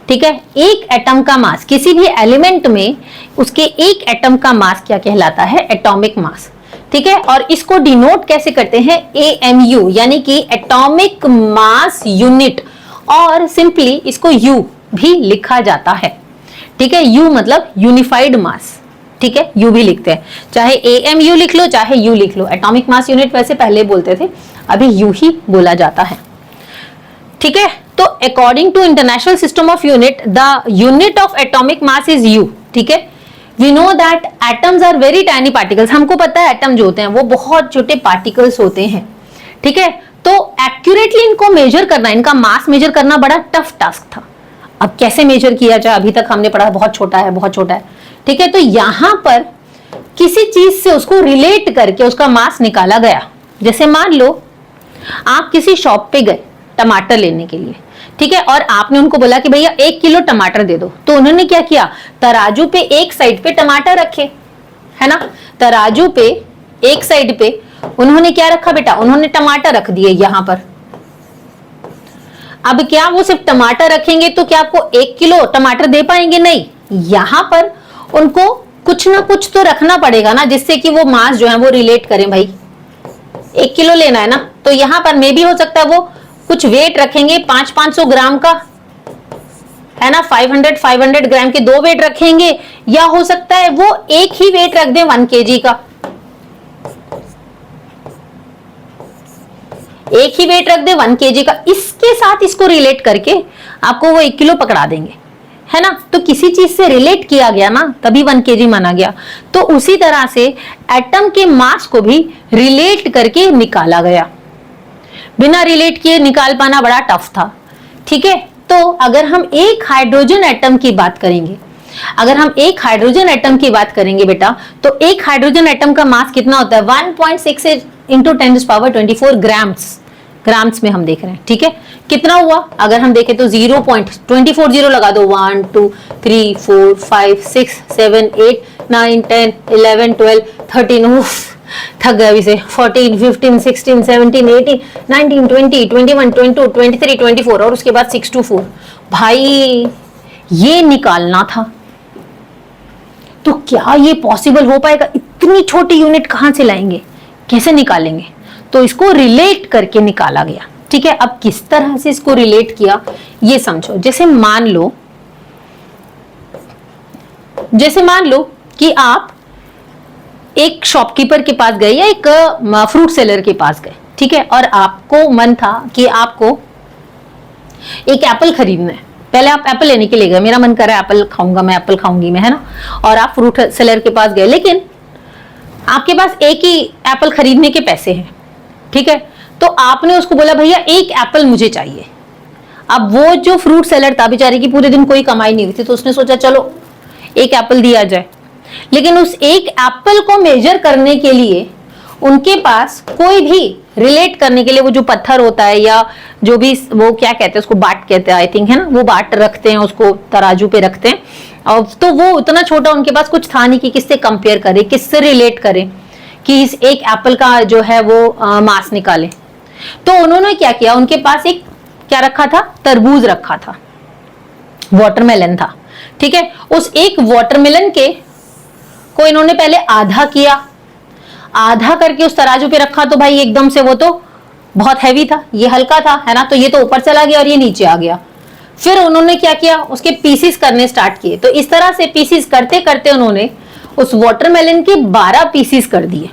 ठीक है। एक एटम का मास किसी भी एलिमेंट में, उसके एक एटम का मास क्या कहलाता है, एटॉमिक मास, ठीक है। और इसको डिनोट कैसे करते हैं, AMU, यानी कि एटॉमिक मास यूनिट, और सिंपली इसको U भी लिखा जाता है, ठीक है। U मतलब यूनिफाइड मास, ठीक है, U भी लिखते हैं, चाहे AMU लिख लो चाहे U लिख लो। एटॉमिक मास यूनिट वैसे पहले बोलते थे, अभी U ही बोला जाता है, ठीक है। तो according to international system of unit, the unit of atomic mass is U, ठीक है। We know that atoms are very tiny particles, हमको पता है एटम जो होते हैं वो बहुत छोटे पार्टिकल्स होते हैं, ठीक है। तो एक्यूरेटली इनको मेजर करना, इनका मास मेजर करना बड़ा टफ टास्क था। अब कैसे मेजर किया जाए, अभी तक हमने पढ़ा बहुत छोटा है, बहुत छोटा है, ठीक है। तो यहां पर किसी चीज से उसको रिलेट करके उसका मास निकाला गया। जैसे मान लो आप किसी शॉप पे गए टमाटर लेने के लिए, ठीक है, और आपने उनको बोला कि भैया 1 किलो टमाटर दे दो, तो उन्होंने क्या किया, तराजू पे एक साइड पे टमाटर रखे, है ना, तराजू पे एक साइड पे उन्होंने क्या रखा बेटा, उन्होंने टमाटर रख दिए यहां पर। अब क्या वो सिर्फ टमाटर रखेंगे तो क्या आपको 1 किलो टमाटर दे पाएंगे, नहीं, यहां पर उनको कुछ ना कुछ तो रखना पड़ेगा ना, जिससे कि वो मास जो है वो रिलेट करें। भाई 1 किलो लेना है ना, तो यहां पर मे भी हो सकता है वो कुछ वेट रखेंगे 500 ग्राम का, है ना, 500 ग्राम के 2 वेट रखेंगे, या हो सकता है वो एक ही वेट रख दें 1 kg का, एक ही वेट रख दे 1 kg का, इसके साथ इसको रिलेट करके आपको वो 1 किलो पकड़ा देंगे, है ना, तो किसी चीज से रिलेट किया गया ना, तभी 1 kg माना गया। तो उसी तरह से एटम के मास को भी रिलेट करके निकाला गया। बिना रिलेट किए निकाल पाना बड़ा टफ था। ठीक है, तो अगर हम एक हाइड्रोजन एटम की बात करेंगे, अगर हम एक हाइड्रोजन एटम की बात करेंगे बेटा, तो एक हाइड्रोजन एटम का मास कितना होता है? 1.68 इंटू 10⁻24 ग्राम्स, ग्राम्स में हम देख रहे हैं। ठीक है, कितना हुआ? अगर हम देखें तो 0.24 जीरो लगा दो, 1 2 3 4 5 6 7 8 9 10 11 12 13, थक गया अभी से, 14 15 16 17 18 19 20 21 22 23 24 और उसके बाद 6 to 4। भाई ये निकालना था, तो क्या ये पॉसिबल हो पाएगा? इतनी छोटी यूनिट कहां से लाएंगे, कैसे निकालेंगे? तो इसको रिलेट करके निकाला गया। ठीक है, अब किस तरह से इसको रिलेट किया ये समझो। जैसे मान लो कि आप एक शॉपकीपर के पास गए या एक फ्रूट सेलर के पास गए। ठीक है, और आपको मन था कि आपको एक एप्पल खरीदना है। पहले आप एप्पल लेने के लिए गए, मेरा मन कर रहा है एप्पल खाऊंगा मैं, एप्पल खाऊंगी मैं, है ना, और आप फ्रूट सेलर के पास गए, लेकिन आपके पास एक ही एप्पल खरीदने के पैसे हैं। ठीक है, तो आपने उसको बोला भैया एक एप्पल मुझे चाहिए। अब वो जो फ्रूट सेलर था बेचारे की पूरे दिन कोई कमाई नहीं हुई थी, तो उसने सोचा चलो एक एप्पल दिया जाए। लेकिन उस एक एप्पल को मेजर करने के लिए उनके पास कोई भी रिलेट करने के लिए वो जो पत्थर होता है या जो भी वो क्या कहते हैं उसको, बाट कहते हैं आई थिंक, है ना, वो बाट रखते हैं, उसको तराजू पे रखते हैं। और तो वो उतना छोटा उनके पास कुछ था नहीं कि किससे कंपेयर करे, किससे रिलेट करे कि इस एक एप्पल का जो है वो मास निकाले। तो उन्होंने क्या किया, उनके पास एक क्या रखा था, तरबूज रखा था, वाटरमेलन था। ठीक है, उस एक वाटरमेलन के को इन्होंने पहले आधा किया, आधा करके उस तराजू पे रखा, तो भाई एकदम से वो तो बहुत हैवी था, ये हल्का था, है ना, तो ये तो ऊपर चला गया और ये नीचे आ गया। फिर उन्होंने क्या किया, उसके पीसीस करने स्टार्ट किए। तो इस तरह से पीसीस करते करते उन्होंने उस वाटरमेलन के 12 पीसीस कर दिए।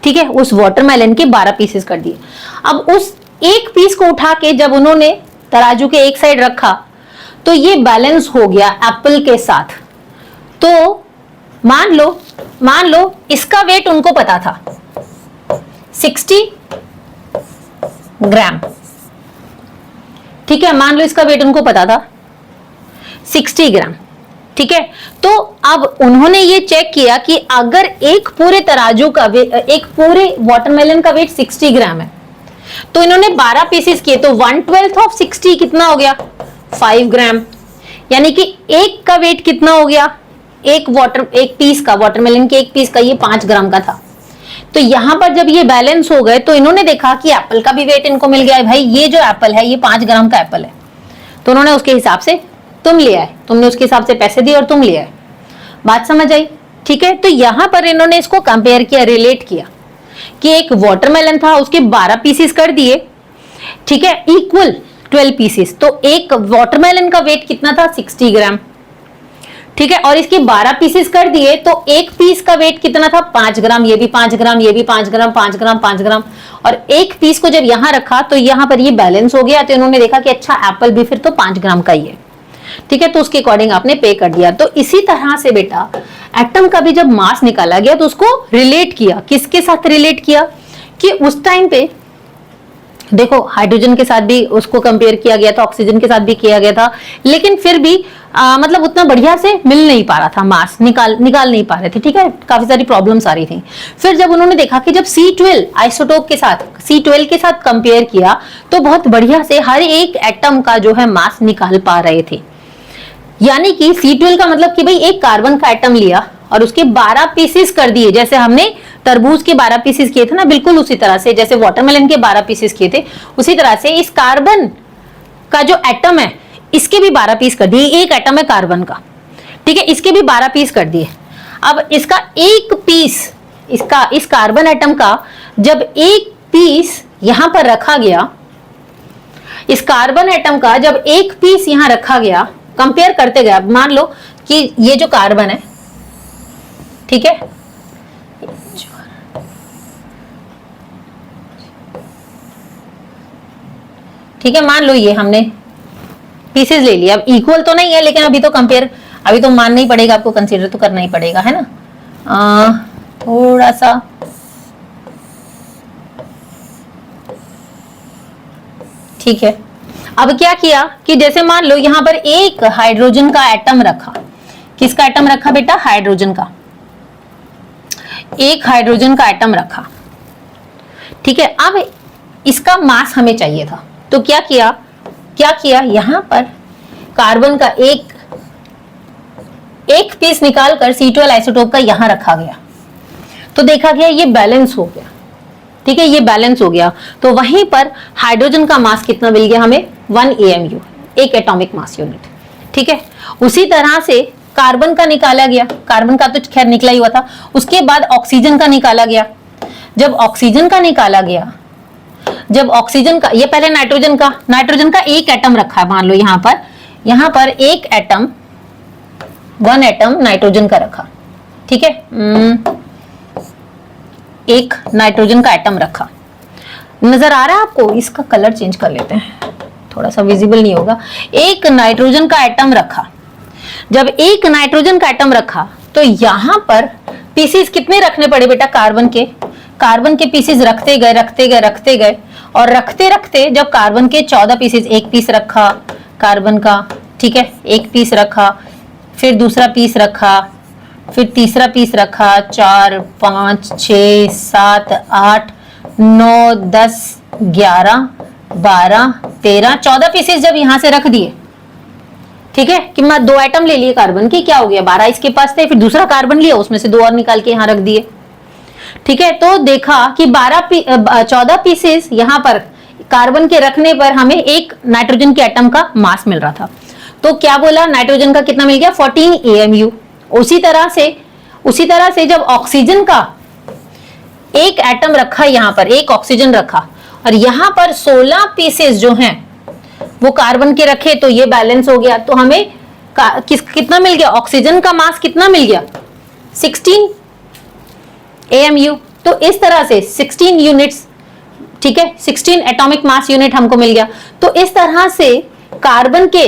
ठीक है, उस वाटरमेलन के 12 पीसेस कर दिए। अब उस एक पीस को उठा के जब उन्होंने तराजू के एक साइड रखा तो ये बैलेंस हो गया एप्पल के साथ। तो मान लो इसका वेट उनको पता था 60 ग्राम। ठीक है, मान लो इसका वेट उनको पता था 60 ग्राम। ठीक है, तो अब उन्होंने ये चेक किया कि अगर एक पूरे तराजू का एक पूरे वाटरमेलन का वेट 60 ग्राम है, तो इन्होंने 12 पीसेस किए, तो 1/12 ऑफ 60 कितना हो गया, 5 ग्राम। यानी कि एक का वेट कितना हो गया, एक पीस का, वाटरमेलन के एक पीस का ये 5 ग्राम का था। तो यहां पर जब ये बैलेंस हो गए तो इन्होंने देखा कि एप्पल का भी वेट इनको मिल गया है। भाई ये जो एप्पल है ये 5 ग्राम का एप्पल है, तो उन्होंने उसके हिसाब से तुम लिया है, तुमने उसके हिसाब से पैसे दिए और तुम लिया है। बात समझ आई? ठीक है, तो यहां पर इन्होंने इसको कंपेयर किया, रिलेट किया कि एक वाटरमेलन था, उसके 12 पीसेस कर दिए। ठीक है, इक्वल 12 पीसेस, तो एक वाटरमेलन का वेट कितना था, 60 ग्राम। ठीक है, और इसके 12 पीसेस कर दिए, तो एक पीस का वेट कितना था, 5 ग्राम, ये भी 5 ग्राम, ये भी 5 ग्राम, 5 ग्राम, 5 ग्राम। और एक पीस को जब यहां रखा तो यहां पर ये बैलेंस हो गया। तो इन्होंने देखा कि अच्छा एप्पल भी फिर तो 5 ग्राम का ही है। ठीक है, तो उसके अकॉर्डिंग आपने पे कर दिया। तो इसी तरह से बेटा एटम का भी जब मास निकाला गया तो उसको रिलेट किया, किसके साथ रिलेट किया कि उस टाइम पे देखो हाइड्रोजन के साथ भी उसको कंपेयर किया गया था, ऑक्सीजन के साथ भी किया गया था, लेकिन फिर भी मतलब उतना बढ़िया से मिल नहीं पा रहा था, मास निकाल नहीं पा रहे थे। ठीक है, काफी सारी प्रॉब्लम्स आ रही थी। फिर जब उन्होंने देखा कि जब C12 आइसोटोप के साथ C12 के साथ कंपेयर किया तो बहुत बढ़िया से हर एक एटम का जो है मास निकाल पा रहे थे। यानी कि C12 का मतलब कि भाई एक कार्बन का एटम लिया और उसके 12 पीसेस कर दिए, जैसे हमने तरबूज के 12 पीसेस किए थे ना, बिल्कुल उसी तरह से जैसे वाटरमेलन के 12 पीसेस किए थे, उसी तरह से इस कार्बन का जो एटम है इसके भी 12 पीस कर दिए। एक एटम है कार्बन का, ठीक है, इसके भी 12 पीस कर दिए। अब इसका एक पीस, इस कार्बन एटम का जब एक पीस यहां पर रखा गया, इस कार्बन एटम का जब एक पीस यहां रखा गया, कंपेयर करते गए, मान लो कि ये जो कार्बन है, ठीक है, ठीक है, मान लो ये हमने पीसेस ले लिया। अब इक्वल तो नहीं है, लेकिन अभी तो कंपेयर, अभी तो मानना ही पड़ेगा आपको, कंसीडर तो करना ही पड़ेगा, है ना। थोड़ा सा ठीक है। अब क्या किया कि जैसे मान लो यहां पर एक हाइड्रोजन का एटम रखा। किसका एटम रखा बेटा? हाइड्रोजन का। एक हाइड्रोजन का एटम रखा, ठीक है। अब इसका मास हमें चाहिए था, तो क्या किया यहां पर कार्बन का एक पीस निकालकर C12 आइसोटोप का यहां रखा गया, तो देखा गया ये बैलेंस हो गया, ठीक है, ये बैलेंस हो गया। तो वहीं पर हाइड्रोजन का मास कितना मिल गया हमें? 1 AMU, एक एटॉमिक मास यूनिट, ठीक है। उसी तरह से कार्बन का निकाला गया, कार्बन का तो खैर निकला ही हुआ था। उसके बाद ऑक्सीजन का निकाला गया। जब ऑक्सीजन का निकाला गया, जब ऑक्सीजन का, ये पहले नाइट्रोजन का एक एटम रखा है, मान लो यहां पर एक एटम, 1 एटम नाइट्रोजन का रखा, ठीक है। एक नाइट्रोजन का एटम रखा, नजर आ रहा है आपको? इसका कलर चेंज कर लेते हैं, थोड़ा सा विजिबल नहीं होगा। एक नाइट्रोजन का एटम रखा। जब एक नाइट्रोजन का एटम रखा तो यहां पर पीसीस कितने रखने पड़े बेटा? कार्बन के पीसीस रखते गए और रखते रखते जब कार्बन के 14 पीसीस, एक पीस रखा कार्बन का, ठीक है, एक पीस रखा, फिर दूसरा पीस रखा, फिर तीसरा पीस रखा, 4 5 6 7 8 9 10 11 12 13 14 पीसेस जब यहां से रख दिए, ठीक है, कि मैं 2 एटम ले लिए कार्बन की, क्या हो गया? 12 इसके पास थे, फिर दूसरा कार्बन लिया, उसमें से 2 और निकाल के यहां रख दिए, ठीक है। तो देखा कि 14 पीसेस यहां पर कार्बन के रखने पर हमें एक नाइट्रोजन के एटम का मास मिल रहा था। तो क्या बोला? नाइट्रोजन का कितना मिल गया? 14 AMU। उसी तरह से जब ऑक्सीजन का एक एटम रखा, यहां पर एक ऑक्सीजन रखा और यहां पर 16 पीसेस जो हैं वो कार्बन के रखे, तो ये बैलेंस हो गया। तो हमें कितना मिल गया? ऑक्सीजन का मास कितना मिल गया? 16 AMU। तो इस तरह से 16 यूनिट्स, ठीक है, 16 एटॉमिक मास यूनिट हमको मिल गया। तो इस तरह से कार्बन के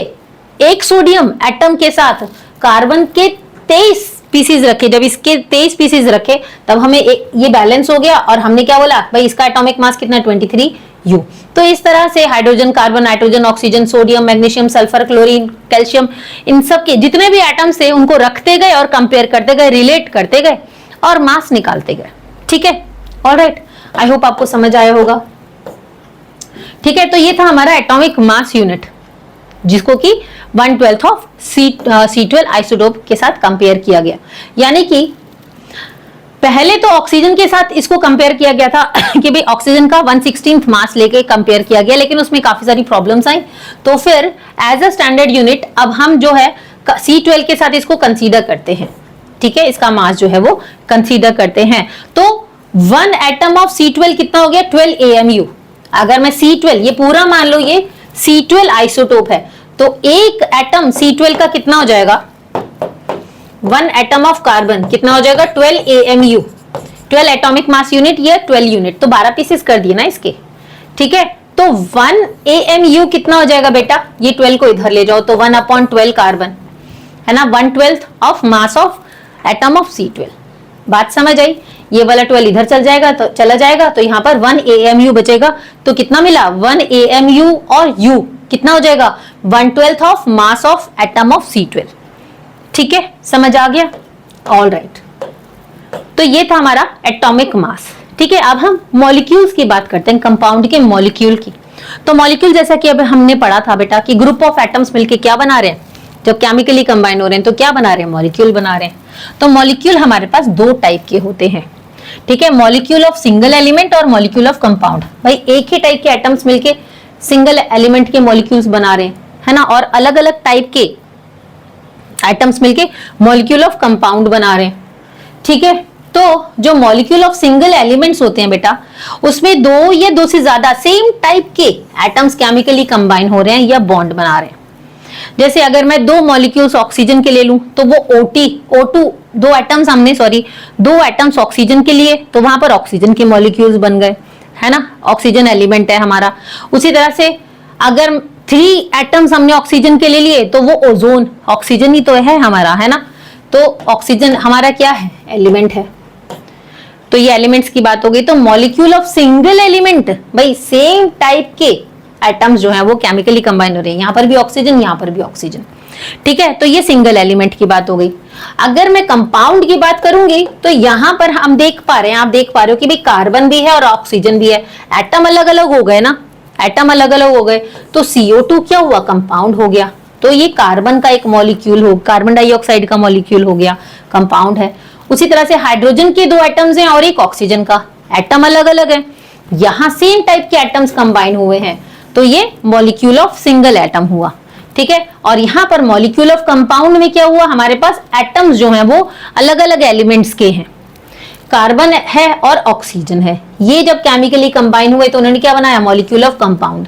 एक सोडियम एटम के साथ कार्बन के 23 पीसीज रखे, जब इसके 23 पीसीज रखे तब हमें ये बैलेंस हो गया। और हमने क्या बोला भाई? इसका एटॉमिक मास कितना? 23 U। तो इस तरह से hydrogen, carbon, nitrogen, oxygen, sodium, magnesium, sulphur, chlorine, calcium, इन सब के जितने भी एटम्स थे उनको रखते गए और कंपेयर करते गए, रिलेट करते गए और मास निकालते गए, ठीक है। ऑलराइट, आई होप आपको समझ आया होगा, ठीक है। तो ये था हमारा एटॉमिक मास यूनिट, जिसको कि 1/12 ऑफ C12 आइसोटोप के साथ कंपेयर किया गया। यानी कि पहले तो ऑक्सीजन के साथ इसको कंपेयर किया गया था कि भाई ऑक्सीजन का 1/16 मास लेके कंपेयर किया गया, लेकिन उसमें काफी सारी प्रॉब्लम्स आई। तो फिर एज अ स्टैंडर्ड यूनिट अब हम जो है C12 के साथ इसको कंसीडर करते हैं, ठीक है, इसका मास जो है वो कंसीडर करते हैं। तो 1 एटम ऑफ C12 कितना हो गया? 12 AMU। अगर मैं C12, ये पूरा मान लो ये C12 आइसोटोप है, तो एक एटम C12 का कितना हो जाएगा? 1 एटम ऑफ कार्बन कितना हो जाएगा? 12 AMU, 12 एटॉमिक मास यूनिट या 12 यूनिट, तो 12 पीसेस कर दिए ना इसके, ठीक है। तो 1 AMU कितना हो जाएगा बेटा? ये 12 को इधर ले जाओ, तो 1/12 कार्बन, है ना, 1/12 of mass of atom of C12। बात समझ आई? ये वाला 12 इधर चला जाएगा, तो यहाँ पर 1 AMU बचेगा। तो कितना मिला? 1 AMU और U कितना हो जाएगा? 1/12 of mass of atom of C12, ठीक है, समझ आ गया? ऑल राइट, तो ये था हमारा एटॉमिक मास, ठीक है। अब हम मॉलिक्यूल्स की बात करते हैं, कंपाउंड के मॉलिक्यूल की। तो मॉलिक्यूल जैसा कि अब हमने पढ़ा था बेटा कि ग्रुप ऑफ एटम्स मिलके क्या बना रहे हैं? जब केमिकली कंबाइन हो रहे हैं तो क्या बना रहे हैं? मॉलिक्यूल बना रहे हैं। तो मॉलिक्यूल हमारे पास 2 टाइप के होते हैं, ठीक है, मॉलिक्यूल ऑफ सिंगल एलिमेंट और मॉलिक्यूल ऑफ कंपाउंड। भाई एक ही टाइप के एटम्स मिलके सिंगल एलिमेंट के मॉलिक्यूल्स बना रहे हैं, है ना, और अलग अलग टाइप के एटम्स मिलके मॉलिक्यूल ऑफ कंपाउंड बना रहे हैं, ठीक है। तो जो मॉलिक्यूल ऑफ सिंगल एलिमेंट्स होते हैं बेटा, उसमें 2 या 2 से ज्यादा सेम टाइप के एटम्स केमिकली कंबाइन हो रहे हैं या बॉन्ड बना रहे हैं। जैसे अगर मैं 2 मॉलिक्यूल्स ऑक्सीजन के ले लूं तो वो O2 2 एटम्स ऑक्सीजन के लिए, तो वहां पर ऑक्सीजन के मॉलिक्यूल्स बन गए, है ना, ऑक्सीजन एलिमेंट है हमारा। उसी तरह से अगर 3 एटम्स हमने ऑक्सीजन के ले लिए, तो वो ओजोन, ऑक्सीजन ही तो है हमारा, है ना। तो ऑक्सीजन हमारा क्या है, एलिमेंट है। तो ये एलिमेंट्स की बात हो गई। तो मॉलिक्यूल ऑफ सिंगल एलिमेंट, भाई सेम टाइप के एटम्स जो है वो केमिकली कंबाइन हो रहे हैं, यहां पर भी ऑक्सीजन, यहां पर भी ऑक्सीजन, ठीक है। तो ये सिंगल एलिमेंट की बात हो गई। अगर मैं कंपाउंड की बात करूंगी तो यहां पर हम देख पा रहे हैं, आप देख पा रहे हो कि भाई कार्बन भी है और ऑक्सीजन भी है, एटम अलग अलग हो गए ना, एटम अलग अलग हो गए। तो CO2 क्या हुआ, कंपाउंड हो गया। तो ये कार्बन का एक मॉलिक्यूल हो, कार्बन डाइऑक्साइड का मॉलिक्यूल हो गया, कंपाउंड है। उसी तरह से हाइड्रोजन के 2 एटम्स हैं और एक ऑक्सीजन का, एटम अलग अलग है। यहां सेम टाइप के एटम्स कंबाइन हुए हैं, तो ये मॉलिक्यूल ऑफ सिंगल एटम हुआ, ठीक है। और यहां पर मॉलिक्यूल ऑफ कंपाउंड में क्या हुआ, हमारे पास एटम्स जो हैं वो अलग अलग एलिमेंट्स के हैं, कार्बन है और ऑक्सीजन है। ये जब केमिकली कंबाइन हुए तो उन्होंने क्या बनाया, मॉलिक्यूल ऑफ कंपाउंड।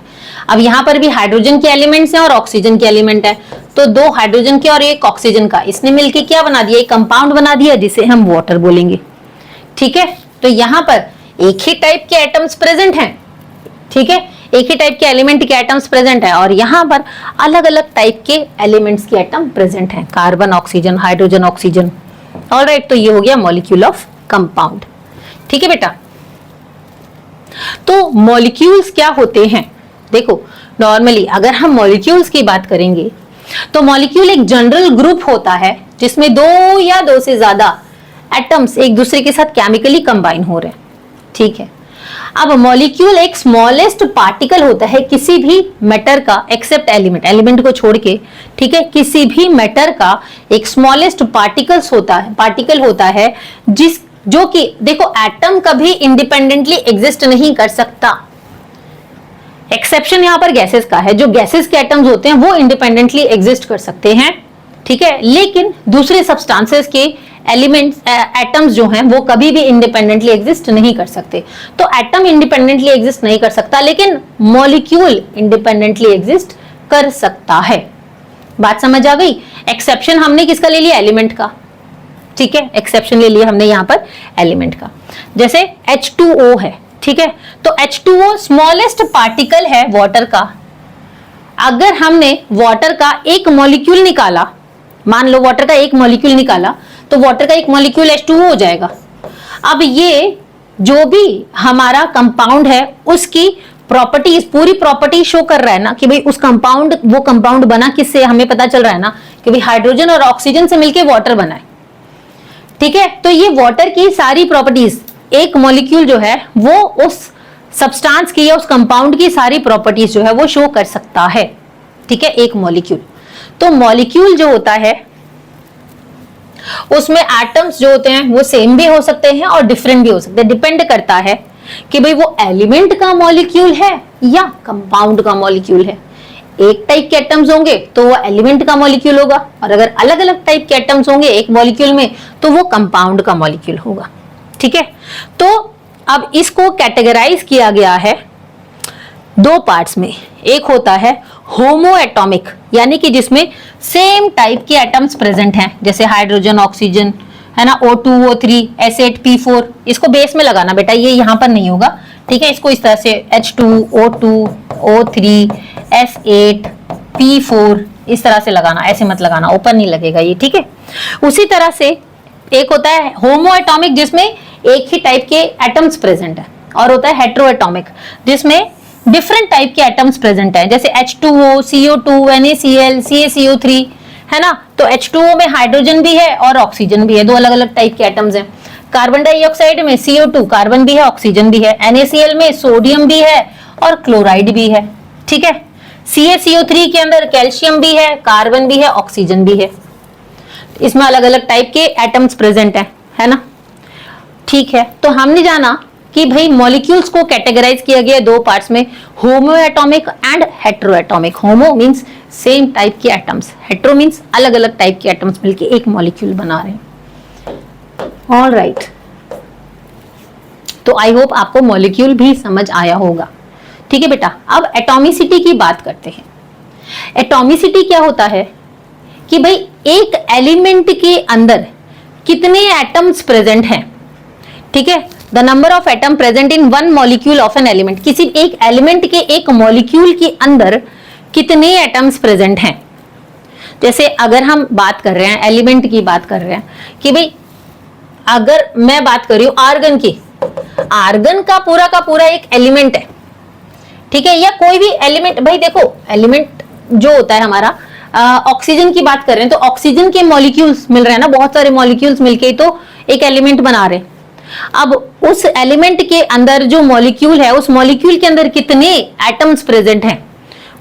अब यहां पर भी हाइड्रोजन के एलिमेंट्स हैं और ऑक्सीजन के एलिमेंट है, तो 2 हाइड्रोजन के और 1 ऑक्सीजन का, इसने मिलकर क्या बना दिया, एक कंपाउंड बना दिया जिसे हम वाटर बोलेंगे, ठीक है। तो यहां पर एक ही टाइप के एटम्स प्रेजेंट हैं, ठीक है, एक ही टाइप के एलिमेंट के एटम्स प्रेजेंट है, और यहां पर अलग अलग टाइप के एलिमेंट्स के एटम प्रेजेंट हैं, carbon oxygen, hydrogen oxygen. Alright, तो ये हो गया मॉलिक्यूल ऑफ कंपाउंड, ठीक है बेटा। तो मॉलिक्यूल्स क्या होते हैं, देखो नॉर्मली अगर हम मॉलिक्यूल्स की बात करेंगे तो मॉलिक्यूल एक जनरल ग्रुप होता है जिसमें 2 या 2 से ज्यादा एटम्स एक दूसरे के साथ केमिकली कंबाइन हो रहे हैं, ठीक है। अब मॉलिक्यूल एक स्मॉलेस्ट पार्टिकल होता है किसी भी मैटर का, एक्सेप्ट एलिमेंट, एलिमेंट को छोड़ के, ठीक है, किसी भी मैटर का एक स्मॉलेस्ट पार्टिकल होता है जो कि देखो एटम कभी इंडिपेंडेंटली एग्जिस्ट नहीं कर सकता। एक्सेप्शन यहां पर गैसेस का है, जो गैसेस के एटम्स होते हैं वो इंडिपेंडेंटली एग्जिस्ट कर सकते हैं, ठीक है, लेकिन दूसरे सब्सटेंसेस के एलिमेंट्स एटम्स जो हैं वो कभी भी इंडिपेंडेंटली एग्जिस्ट नहीं कर सकते। तो एटम इंडिपेंडेंटली एग्जिस्ट नहीं कर सकता, लेकिन मॉलिक्यूल इंडिपेंडेंटली एग्जिस्ट कर सकता है। बात समझ आ गई। एक्सेप्शन हमने किसका ले लिया, एलिमेंट का, ठीक है, एक्सेप्शन ले लिया हमने यहां पर एलिमेंट का। जैसे H2O है, ठीक है, तो H2O स्मॉलेस्ट पार्टिकल है वाटर का। अगर हमने वाटर का एक मॉलिक्यूल निकाला, मान लो वाटर का एक मॉलिक्यूल निकाला, तो वाटर का एक मॉलिक्यूल H2O हो जाएगा। अब ये जो भी हमारा कंपाउंड है उसकी प्रॉपर्टीज, पूरी प्रॉपर्टी शो कर रहा है ना कि भाई उस कंपाउंड, वो कंपाउंड बना किससे, हमें पता चल रहा है ना कि भाई हाइड्रोजन और ऑक्सीजन से मिलके वाटर बना है, ठीक है। तो ये वाटर की सारी प्रॉपर्टीज, एक मॉलिक्यूल जो है वो उस सब्सटेंस की या उस कंपाउंड की सारी प्रॉपर्टीज जो है वो शो कर सकता है, ठीक है, एक मॉलिक्यूल। तो मॉलिक्यूल जो होता है उसमें एटम्स जो होते हैं वो सेम भी हो सकते हैं और डिफरेंट भी हो सकते हैं, डिपेंड करता है कि भाई वो एलिमेंट का मॉलिक्यूल है या कंपाउंड का मॉलिक्यूल है। एक टाइप के एटम्स होंगे तो वो एलिमेंट का मॉलिक्यूल होगा, और अगर अलग अलग टाइप के एटम्स होंगे एक मॉलिक्यूल में तो वो कंपाउंड का मॉलिक्यूल होगा, ठीक है। तो अब इसको कैटेगराइज किया गया है 2 पार्ट्स में। एक होता है होमो एटॉमिक, यानी कि जिसमें सेम टाइप के एटम्स प्रेजेंट हैं, जैसे हाइड्रोजन, ऑक्सीजन, है ना, O2, O3, S8, P4। इसको बेस में लगाना बेटा, ये यहां पर नहीं होगा, ठीक है। इसको इस तरह से H2, O2, O3, S8, P4 इस तरह से लगाना, ऐसे मत लगाना, ऊपर नहीं लगेगा ये, ठीक है। उसी तरह से एक होता है होमो एटॉमिक जिसमें एक ही टाइप के एटम्स प्रेजेंट है, और होता है हेट्रो एटॉमिक जिसमें डिफरेंट टाइप के एटम्स प्रेजेंट है, जैसे H2O, CO2, NaCl, CaCO3, है ना। तो H2O में हाइड्रोजन भी है और ऑक्सीजन भी है, 2 अलग अलग टाइप के एटम्स हैं। कार्बन डाइऑक्साइड में CO2, कार्बन भी है ऑक्सीजन भी है। NaCl में सोडियम भी है और क्लोराइड भी है, ठीक है। CaCO3 के अंदर कैल्शियम भी है, कार्बन भी है, ऑक्सीजन भी है। इसमें अलग अलग टाइप के एटम्स प्रेजेंट है ना, ठीक है। तो हमने जाना कि भाई मॉलिक्यूल्स को कैटेगराइज किया गया 2 पार्ट्स में, होमो atomic and hetero atomic. Homo means same type के एटम्स, हेट्रो मींस अलग अलग टाइप के एटम्स मिलके एक मॉलिक्यूल बना रहे हैं। ऑल राइट, तो आई होप आपको मॉलिक्यूल भी समझ आया होगा, ठीक है बेटा। अब एटॉमिसिटी की बात करते हैं। एटॉमिसिटी क्या होता है कि भाई एक एलिमेंट के अंदर कितने एटम्स प्रेजेंट हैं, ठीक है। The number of atom present in one molecule of an element, किसी एक एलिमेंट के एक मॉलिक्यूल के अंदर कितने एटम्स प्रेजेंट हैं। जैसे अगर हम बात कर रहे हैं एलिमेंट की बात कर रहे हैं कि भाई अगर मैं बात कर रही हूं आर्गन की, आर्गन का पूरा एक एलिमेंट है, ठीक है, या कोई भी एलिमेंट। भाई देखो एलिमेंट जो होता है हमारा, ऑक्सीजन की बात कर रहे हैं तो ऑक्सीजन के मॉलिक्यूल्स मिल रहे हैं ना, बहुत सारे मॉलिक्यूल्स मिलके तो एक एलिमेंट बना रहे हैं। अब उस एलिमेंट के अंदर जो मॉलिक्यूल है, उस मॉलिक्यूल के अंदर कितने एटम्स प्रेजेंट हैं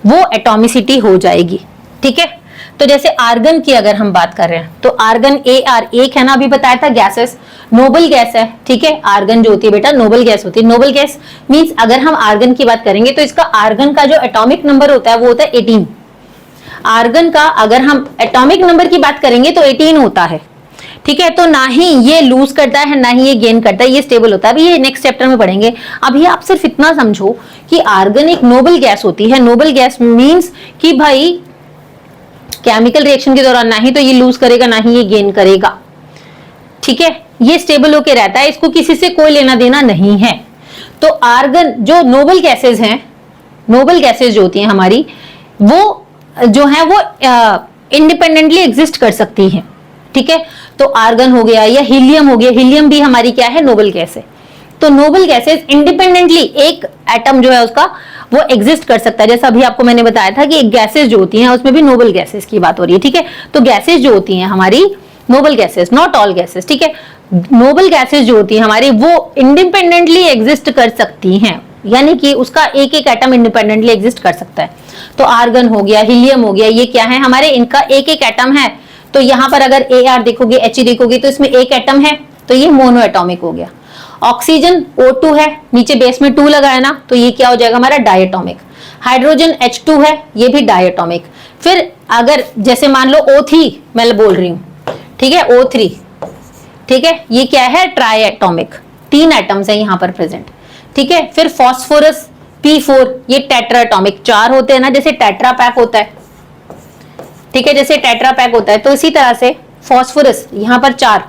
वो एटॉमिसिटी हो जाएगी, ठीक है। तो जैसे आर्गन की अगर हम बात कर रहे हैं तो आर्गन AR एक है ना, अभी बताया था गैसेस, नोबल गैस है, ठीक है। आर्गन जो होती है बेटा नोबल गैस होती है। नोबल गैस मींस अगर हम आर्गन की बात करेंगे तो इसका आर्गन का जो एटॉमिक नंबर होता है वो होता है 18। आर्गन का अगर हम एटॉमिक नंबर की बात करेंगे तो 18 होता है, ठीक है। तो ना ही ये लूज करता है ना ही ये गेन करता है, ये स्टेबल होता है। अभी ये नेक्स्ट चैप्टर में पढ़ेंगे। अभी आप सिर्फ इतना समझो कि आर्गन एक नोबल गैस होती है। नोबल गैस मींस कि भाई केमिकल रिएक्शन के दौरान ना ही तो ये लूज करेगा ना ही ये गेन करेगा, ठीक है। ये स्टेबल होके रहता है, इसको किसी से कोई लेना देना नहीं है। तो आर्गन जो नोबल गैसेस हैं, नोबल गैसेस जो होती हैं हमारी, वो जो है वो इंडिपेंडेंटली एग्जिस्ट कर सकती हैं, ठीक है। तो आर्गन हो गया या हीलियम हो गया, हीलियम भी हमारी क्या है, नोबल गैस है। तो नोबल गैसेस इंडिपेंडेंटली एक एटम जो है उसका वो एग्जिस्ट कर सकता है। जैसा अभी आपको मैंने बताया था कि गैसेस जो होती हैं उसमें भी नोबल गैसेस की बात हो रही है, ठीक है। तो गैसेस जो होती हैं हमारी noble gases, not all gases, ठीक है। नोबल गैसेस जो होती हैं हमारी वो इंडिपेंडेंटली एग्जिस्ट कर सकती हैं, यानी कि उसका एक एक एटम इंडिपेंडेंटली एग्जिस्ट कर सकता है। तो आर्गन हो गया, हीलियम हो गया, ये क्या है हमारे, इनका एक एक एटम है। तो यहां पर अगर AR देखोगे, He देखोगे तो इसमें एक एटम है, तो ये मोनो एटॉमिक हो गया। ऑक्सीजन O2 है, नीचे बेस में 2 लगा है ना, तो ये क्या हो जाएगा हमारा, डायटोमिक। हाइड्रोजन H2 है, ये भी डायटोमिक। फिर अगर जैसे मान लो O3 मैं बोल रही हूं, ठीक है, O3, ठीक है, ये क्या है, ट्राइएटोमिक, 3 एटम्स है यहां पर प्रेजेंट, ठीक है। फिर फास्फोरस P4, ये टेट्राएटॉमिक, 4 होते हैं ना, जैसे टेट्रा पैक होता है, ठीक है, जैसे टेट्रा पैक होता है। तो इसी तरह से फास्फोरस यहां पर 4,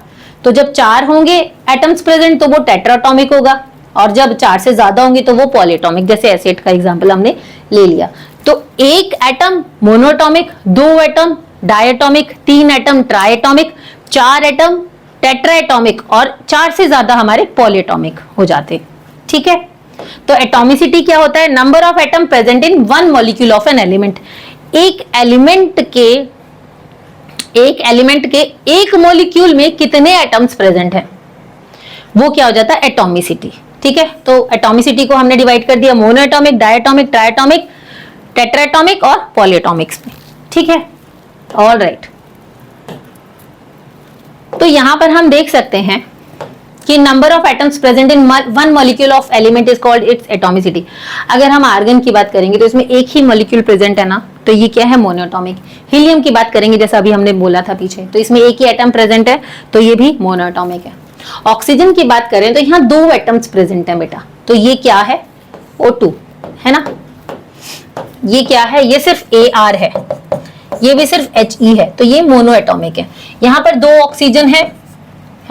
तो जब 4 होंगे एटम्स प्रेजेंट तो वो टेट्राटॉमिक होगा, और जब 4 से ज्यादा होंगे तो वो पॉलीएटॉमिक। जैसे एसिड का एग्जांपल हमने ले लिया। तो एक atom monoatomic, 2 atom diatomic, 3 atom triatomic, 4 atom tetratomic, और 4 से ज्यादा हमारे पॉलीएटॉमिक हो जाते, ठीक है। तो एटॉमिसिटी क्या होता है, number of atom present in one molecule of an element. एक एलिमेंट के एक मॉलिक्यूल में कितने एटम्स प्रेजेंट हैं, वो क्या हो जाता है, एटॉमिसिटी, ठीक है। तो एटॉमिसिटी को हमने डिवाइड कर दिया मोनोएटॉमिक, डायटोमिक, ट्राइएटॉमिक, टेट्राएटॉमिक और पॉलीएटॉमिक्स में, ठीक है। All right. तो यहां पर हम देख सकते हैं कि number of atoms present in one molecule of element is called its atomicity. अगर हम आर्गन की बात करेंगे तो इसमें एक ही मॉलिक्यूल प्रेजेंट है ना, तो ये क्या है, मोनोएटॉमिक। हीलियम की बात करेंगे जैसा अभी हमने बोला था पीछे, तो इसमें एक ही एटम प्रेजेंट है, तो ये भी मोनोएटॉमिक है। ऑक्सीजन की बात करें तो यहाँ 2 एटम्स प्रेजेंट है बेटा, तो ये क्या है, O2 है ना। ये क्या है, ये सिर्फ AR है, ये भी सिर्फ He है, तो ये मोनोएटॉमिक है। यहाँ पर 2 ऑक्सीजन है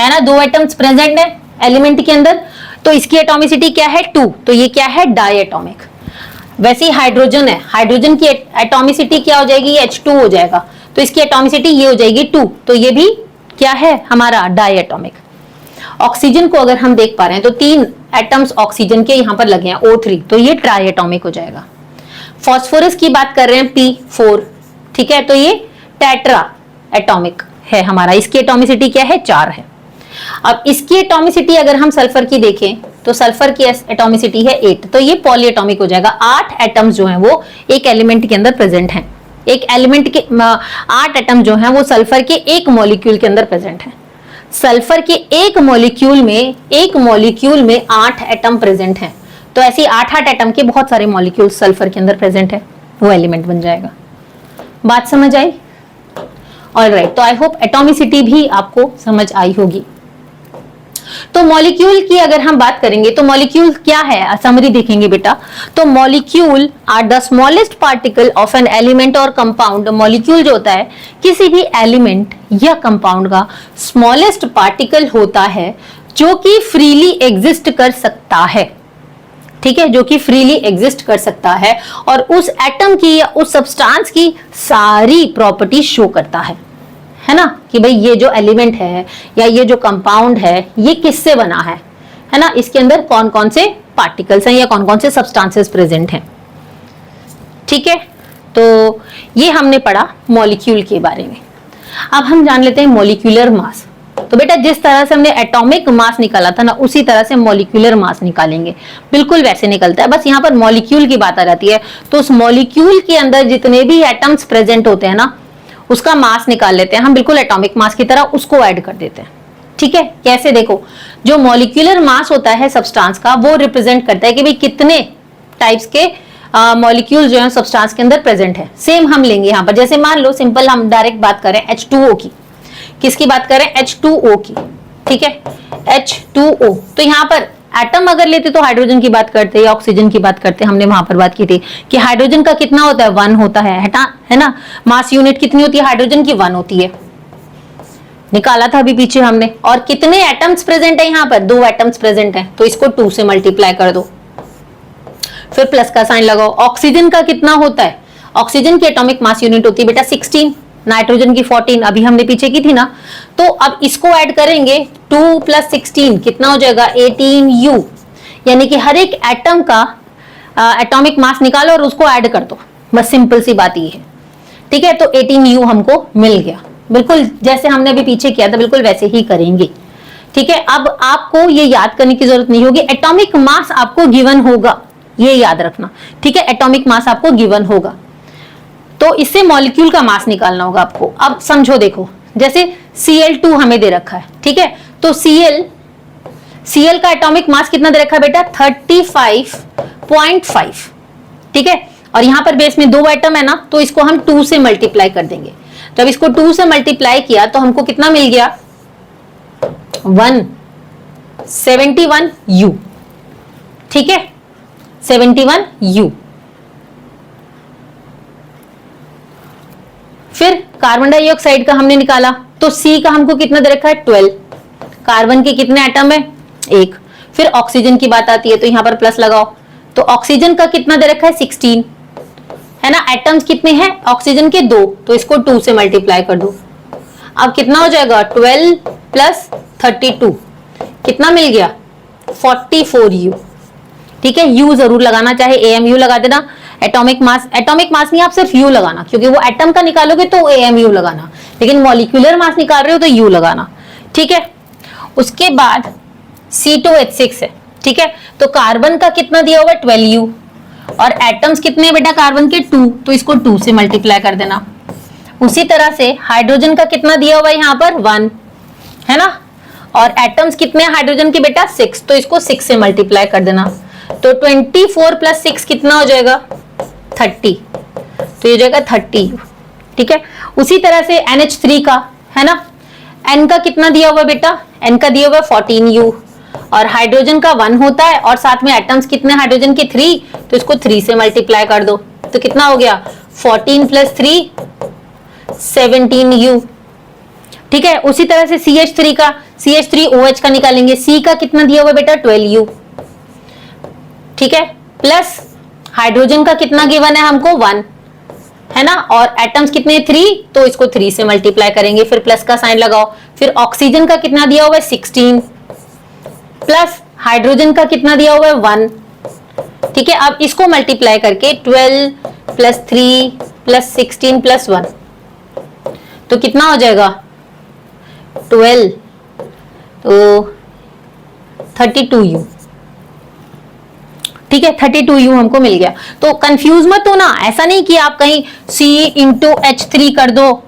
ना, 2 एटम्स प्रेजेंट है एलिमेंट के अंदर, तो इसकी एटॉमिसिटी क्या है, 2, तो ये क्या है, डायटोमिक। वैसे ही हाइड्रोजन है, हाइड्रोजन की एटॉमिसिटी क्या हो जाएगी, H2 हो जाएगा, तो इसकी एटॉमिसिटी ये हो जाएगी 2, तो ये भी क्या है हमारा, डायटोमिक। ऑक्सीजन को अगर हम देख पा रहे हैं तो 3 एटम्स ऑक्सीजन के यहाँ पर लगे हैं, O3, तो ये ट्राइएटोमिक हो जाएगा। फास्फोरस की बात कर रहे हैं P4, ठीक है, तो ये टेट्रा एटॉमिक है हमारा, इसकी एटॉमिसिटी क्या है, 4 है। अब इसकी एटॉमिसिटी अगर हम सल्फर की देखें तो सल्फर की एटॉमिसिटी है 8, तो ये पॉलीएटॉमिक हो जाएगा। 8 एटम्स जो हैं वो एक एलिमेंट के अंदर प्रेजेंट हैं, एक एलिमेंट के 8 एटम जो हैं वो सल्फर के एक मॉलिक्यूल के अंदर प्रेजेंट हैं। सल्फर के एक मॉलिक्यूल में 8 एटम प्रेजेंट हैं, तो ऐसी 8 एटम के बहुत सारे मॉलिक्यूल सल्फर के अंदर प्रेजेंट है, वो एलिमेंट बन जाएगा। बात समझ आई? ऑलराइट, तो आई होप एटॉमिसिटी भी आपको समझ आई होगी। तो मॉलिक्यूल की अगर हम बात करेंगे तो मॉलिक्यूल क्या है, समरी देखेंगे बेटा। तो molecule are the smallest particle of an element और कंपाउंड। मॉलिक्यूल जो होता है किसी भी एलिमेंट या कंपाउंड का स्मॉलेस्ट पार्टिकल होता है जो कि फ्रीली एग्जिस्ट कर सकता है। ठीक है, जो कि फ्रीली एग्जिस्ट कर सकता है और उस एटम की या उस सब्सटेंस की सारी प्रॉपर्टी शो करता है ना, कि भाई ये जो एलिमेंट है या ये जो कंपाउंड है ये किससे बना है ना, इसके अंदर कौन कौन से पार्टिकल्स हैं या कौन कौन से सब्सटेंसेस प्रेजेंट हैं। ठीक है, तो ये हमने पढ़ा मॉलिक्यूल के बारे में। अब हम जान लेते हैं मॉलिक्यूलर मास। तो बेटा जिस तरह से हमने एटॉमिक मास निकाला था ना, उसी तरह से मॉलिक्यूलर मास निकालेंगे, बिल्कुल वैसे निकलता है, बस यहाँ पर मॉलिक्यूल की बात आ जाती है। तो उस मॉलिक्यूल के अंदर जितने भी एटम्स प्रेजेंट होते हैं ना, उसका मास निकाल लेते हैं हम, बिल्कुल एटॉमिक मास की तरह उसको ऐड कर देते हैं। ठीक है, कैसे? देखो, जो मॉलिक्यूलर मास होता है सब्सटेंस का, वो रिप्रेजेंट करता है कि भाई कितने टाइप्स के मॉलिक्यूल जो है सब्सटेंस के अंदर प्रेजेंट है। सेम हम लेंगे यहाँ पर, जैसे मान लो सिंपल हम डायरेक्ट बात करें H2O की, किसकी बात करें? H2O की। ठीक है, H2O, तो यहाँ पर एटम अगर लेते तो हाइड्रोजन की बात करते या ऑक्सीजन की बात करते। हमने वहां पर बात की थी कि हाइड्रोजन का कितना होता है? 1 होता है ना। मास यूनिट कितनी होती है हाइड्रोजन की? 1 होती है, निकाला था अभी पीछे हमने। और कितने एटम्स प्रेजेंट है यहाँ पर? 2 एटम्स प्रेजेंट है, तो इसको 2 से मल्टीप्लाई कर दो, फिर प्लस का साइन लगाओ। ऑक्सीजन का कितना होता है? ऑक्सीजन की एटॉमिक मास यूनिट होती है बेटा 16, नाइट्रोजन की 14, अभी हमने पीछे की थी ना। तो अब इसको ऐड करेंगे, 2 + 16 कितना हो जाएगा? 18U, यानी कि हर एक एटम का एटॉमिक मास निकालो और उसको ऐड कर दो, बस सिंपल सी बात ये है। ठीक है, तो 18U हमको मिल गया, बिल्कुल जैसे हमने अभी पीछे किया था बिल्कुल वैसे ही करेंगे। ठीक है, अब आपको ये याद करने की जरूरत नहीं होगी, एटॉमिक मास आपको गिवन होगा, ये याद रखना। ठीक है, एटॉमिक मास आपको गिवन होगा, तो इससे मॉलिक्यूल का मास निकालना होगा आपको। अब समझो, देखो जैसे Cl2 हमें दे रखा है, ठीक है, तो Cl का एटॉमिक मास कितना दे रखा है बेटा? 35.5। ठीक है, और यहां पर बेस में 2 एटम है ना, तो इसको हम 2 से मल्टीप्लाई कर देंगे। जब इसको 2 से मल्टीप्लाई किया तो हमको कितना मिल गया? 171U। ठीक है, 71U। फिर कार्बन डाइऑक्साइड का हमने निकाला, तो C का हमको कितना दे रखा है? 12। कार्बन के कितने एटम है? 1। फिर ऑक्सीजन की बात आती है, तो यहां पर प्लस लगाओ, तो ऑक्सीजन का कितना दे रखा है? 16, है ना। एटम्स कितने हैं ऑक्सीजन के? 2, तो इसको 2 से मल्टीप्लाई कर दो। अब कितना हो जाएगा? 12 + 32 कितना मिल गया? 44U। ठीक है, U जरूर लगाना, चाहे AMU लगा देना। एटॉमिक मास नहीं, आप सिर्फ U लगाना, क्योंकि वो एटम का निकालोगे तो AMU लगाना, लेकिन मॉलिक्यूलर मास निकाल रहे हो तो U लगाना। ठीक है, उसके बाद C2H6 है। ठीक है, तो कार्बन का कितना दिया हुआ? 12U, और एटम्स कितने बेटा कार्बन के? 2, तो इसको 2 से मल्टीप्लाई कर देना। उसी तरह से हाइड्रोजन का कितना दिया हुआ है यहाँ पर? 1, है ना, और एटम्स कितने हाइड्रोजन के बेटा? 6, तो इसको 6 से मल्टीप्लाई कर देना। तो 24 + 6 कितना हो जाएगा? 30, तो ये जाएगा 30U। ठीक है, उसी तरह से NH3 का, है ना, N का कितना दिया हुआ बेटा? N का दिया हुआ 14U, और हाइड्रोजन का 1 होता है, और साथ में एटम्स कितने हाइड्रोजन के? 3, तो इसको 3 से मल्टीप्लाई कर दो, तो कितना हो गया? 14 + 3 17U। ठीक है, उसी तरह से CH3 का, CH3OH का निकालेंगे। C का कितना दिया हुआ बेटा? 12U। ठीक है, प्लस हाइड्रोजन का कितना गिवन है हमको? 1, है ना, और एटम्स कितने? 3, तो इसको 3 से मल्टीप्लाई करेंगे, फिर प्लस का साइन लगाओ। फिर ऑक्सीजन का कितना दिया हुआ है? 16, प्लस हाइड्रोजन का कितना दिया हुआ है? 1। ठीक है, अब इसको मल्टीप्लाई करके 12 + 3 + 16 + 1, तो कितना हो जाएगा? 12, तो 32U। ठीक है, 32U हमको मिल गया। तो कंफ्यूज मत हो ना, ऐसा नहीं कि आप कहीं C × H3 कर दो,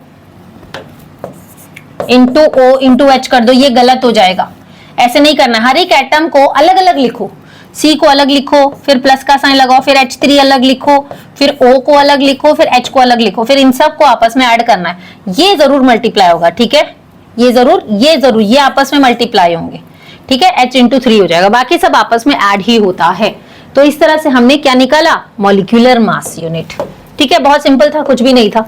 × O × H कर दो, ये गलत हो जाएगा। ऐसे नहीं करना, हर एक एटम को अलग अलग लिखो। C को अलग लिखो, फिर प्लस का साइन लगाओ, फिर H3 अलग लिखो, फिर O को अलग लिखो, फिर H को अलग लिखो, फिर इन सब को आपस में ऐड करना है। ये जरूर मल्टीप्लाई होगा। ठीक है, ये जरूर ये आपस में मल्टीप्लाई होंगे। ठीक है, H × 3 हो जाएगा, बाकी सब आपस में ऐड ही होता है। तो इस तरह से हमने क्या निकाला? Molecular mass unit. ठीक है, बहुत सिंपल था, कुछ भी नहीं था।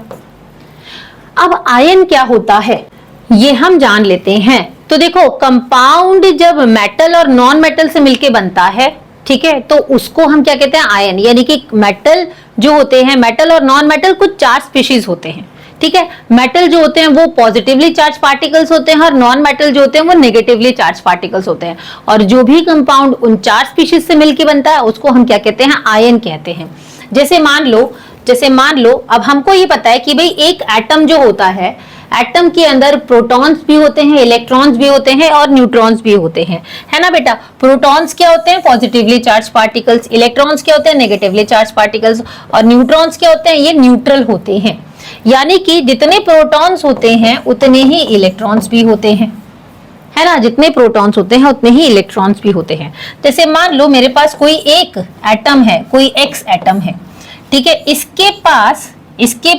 अब आयन क्या होता है ये हम जान लेते हैं। तो देखो, कंपाउंड जब मेटल और नॉन मेटल से मिलके बनता है ठीक है, तो उसको हम क्या कहते हैं, आयन। यानी कि मेटल जो होते हैं, मेटल और नॉन मेटल कुछ चार स्पीशीज होते हैं। ठीक है, मेटल जो होते हैं वो पॉजिटिवली चार्ज पार्टिकल्स होते हैं और नॉन मेटल जो होते हैं वो नेगेटिवली चार्ज पार्टिकल्स होते हैं। और जो भी कंपाउंड उन चार स्पीशीज से मिलकर बनता है उसको हम क्या कहते हैं, आयन कहते हैं। जैसे मान लो अब हमको ये पता है कि भाई एक एटम जो होता है, एटम के अंदर प्रोटॉन्स भी होते हैं, इलेक्ट्रॉन्स भी होते हैं और न्यूट्रॉन्स भी होते हैं, है ना बेटा। प्रोटॉन्स क्या होते हैं, पॉजिटिवली चार्ज पार्टिकल्स, इलेक्ट्रॉन्स क्या होते हैं, नेगेटिवली चार्ज पार्टिकल्स, और न्यूट्रॉन्स क्या होते हैं, ये न्यूट्रल होते हैं। यानी कि जितने प्रोटॉन्स होते हैं उतने ही इलेक्ट्रॉन्स भी होते हैं, है ना। जितने प्रोटॉन्स होते हैं उतने ही इलेक्ट्रॉन्स भी होते हैं। जैसे मान लो मेरे पास कोई एक एटम है, कोई एक्स एटम है, ठीक है, इसके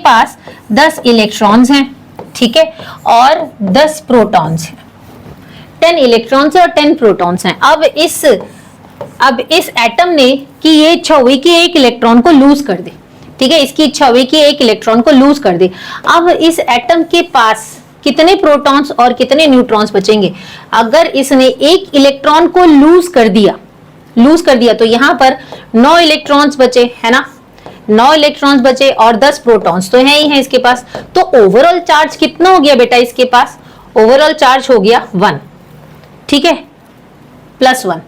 पास 10 इलेक्ट्रॉन्स हैं, ठीक है, और 10 प्रोटॉन्स हैं। 10 इलेक्ट्रॉन्स और 10 प्रोटॉन्स हैं। अब इस एटम ने कि ये इच्छा हुई कि एक इलेक्ट्रॉन को लूज कर दे, ठीक है, इसकी इच्छा हुई कि एक इलेक्ट्रॉन को लूज कर दे। अब इस एटम के पास कितने प्रोटॉन्स और कितने न्यूट्रॉन्स बचेंगे। अगर इसने एक इलेक्ट्रॉन को लूज कर दिया तो यहां पर 9 इलेक्ट्रॉन्स बचे, है ना, 9 इलेक्ट्रॉन्स बचे और 10 प्रोटॉन्स तो है ही है इसके पास। तो ओवरऑल चार्ज कितना हो गया बेटा इसके पास, ओवरऑल चार्ज हो गया 1, ठीक है, +1,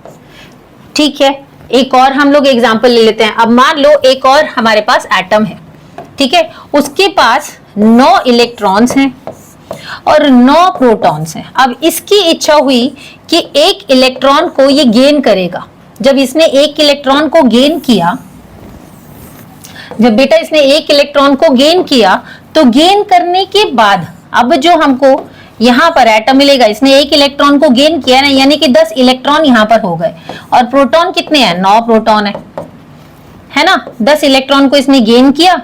ठीक है। एक और हम लोग एग्जांपल ले लेते हैं। अब मान लो एक और हमारे पास एटम है, ठीक है, उसके पास 9 इलेक्ट्रॉन्स हैं और 9 प्रोटॉन्स हैं। अब इसकी इच्छा हुई कि एक इलेक्ट्रॉन को ये गेन करेगा। जब इसने एक इलेक्ट्रॉन को गेन किया, जब बेटा इसने एक इलेक्ट्रॉन को गेन किया, तो गेन करने के बाद अब जो हमको यहां पर एटम मिलेगा, इसने एक इलेक्ट्रॉन को गेन किया ना, यानी कि 10 इलेक्ट्रॉन यहां पर हो गए। और प्रोटॉन कितने हैं, 9 प्रोटॉन है ना। 10 इलेक्ट्रॉन को इसने गेन किया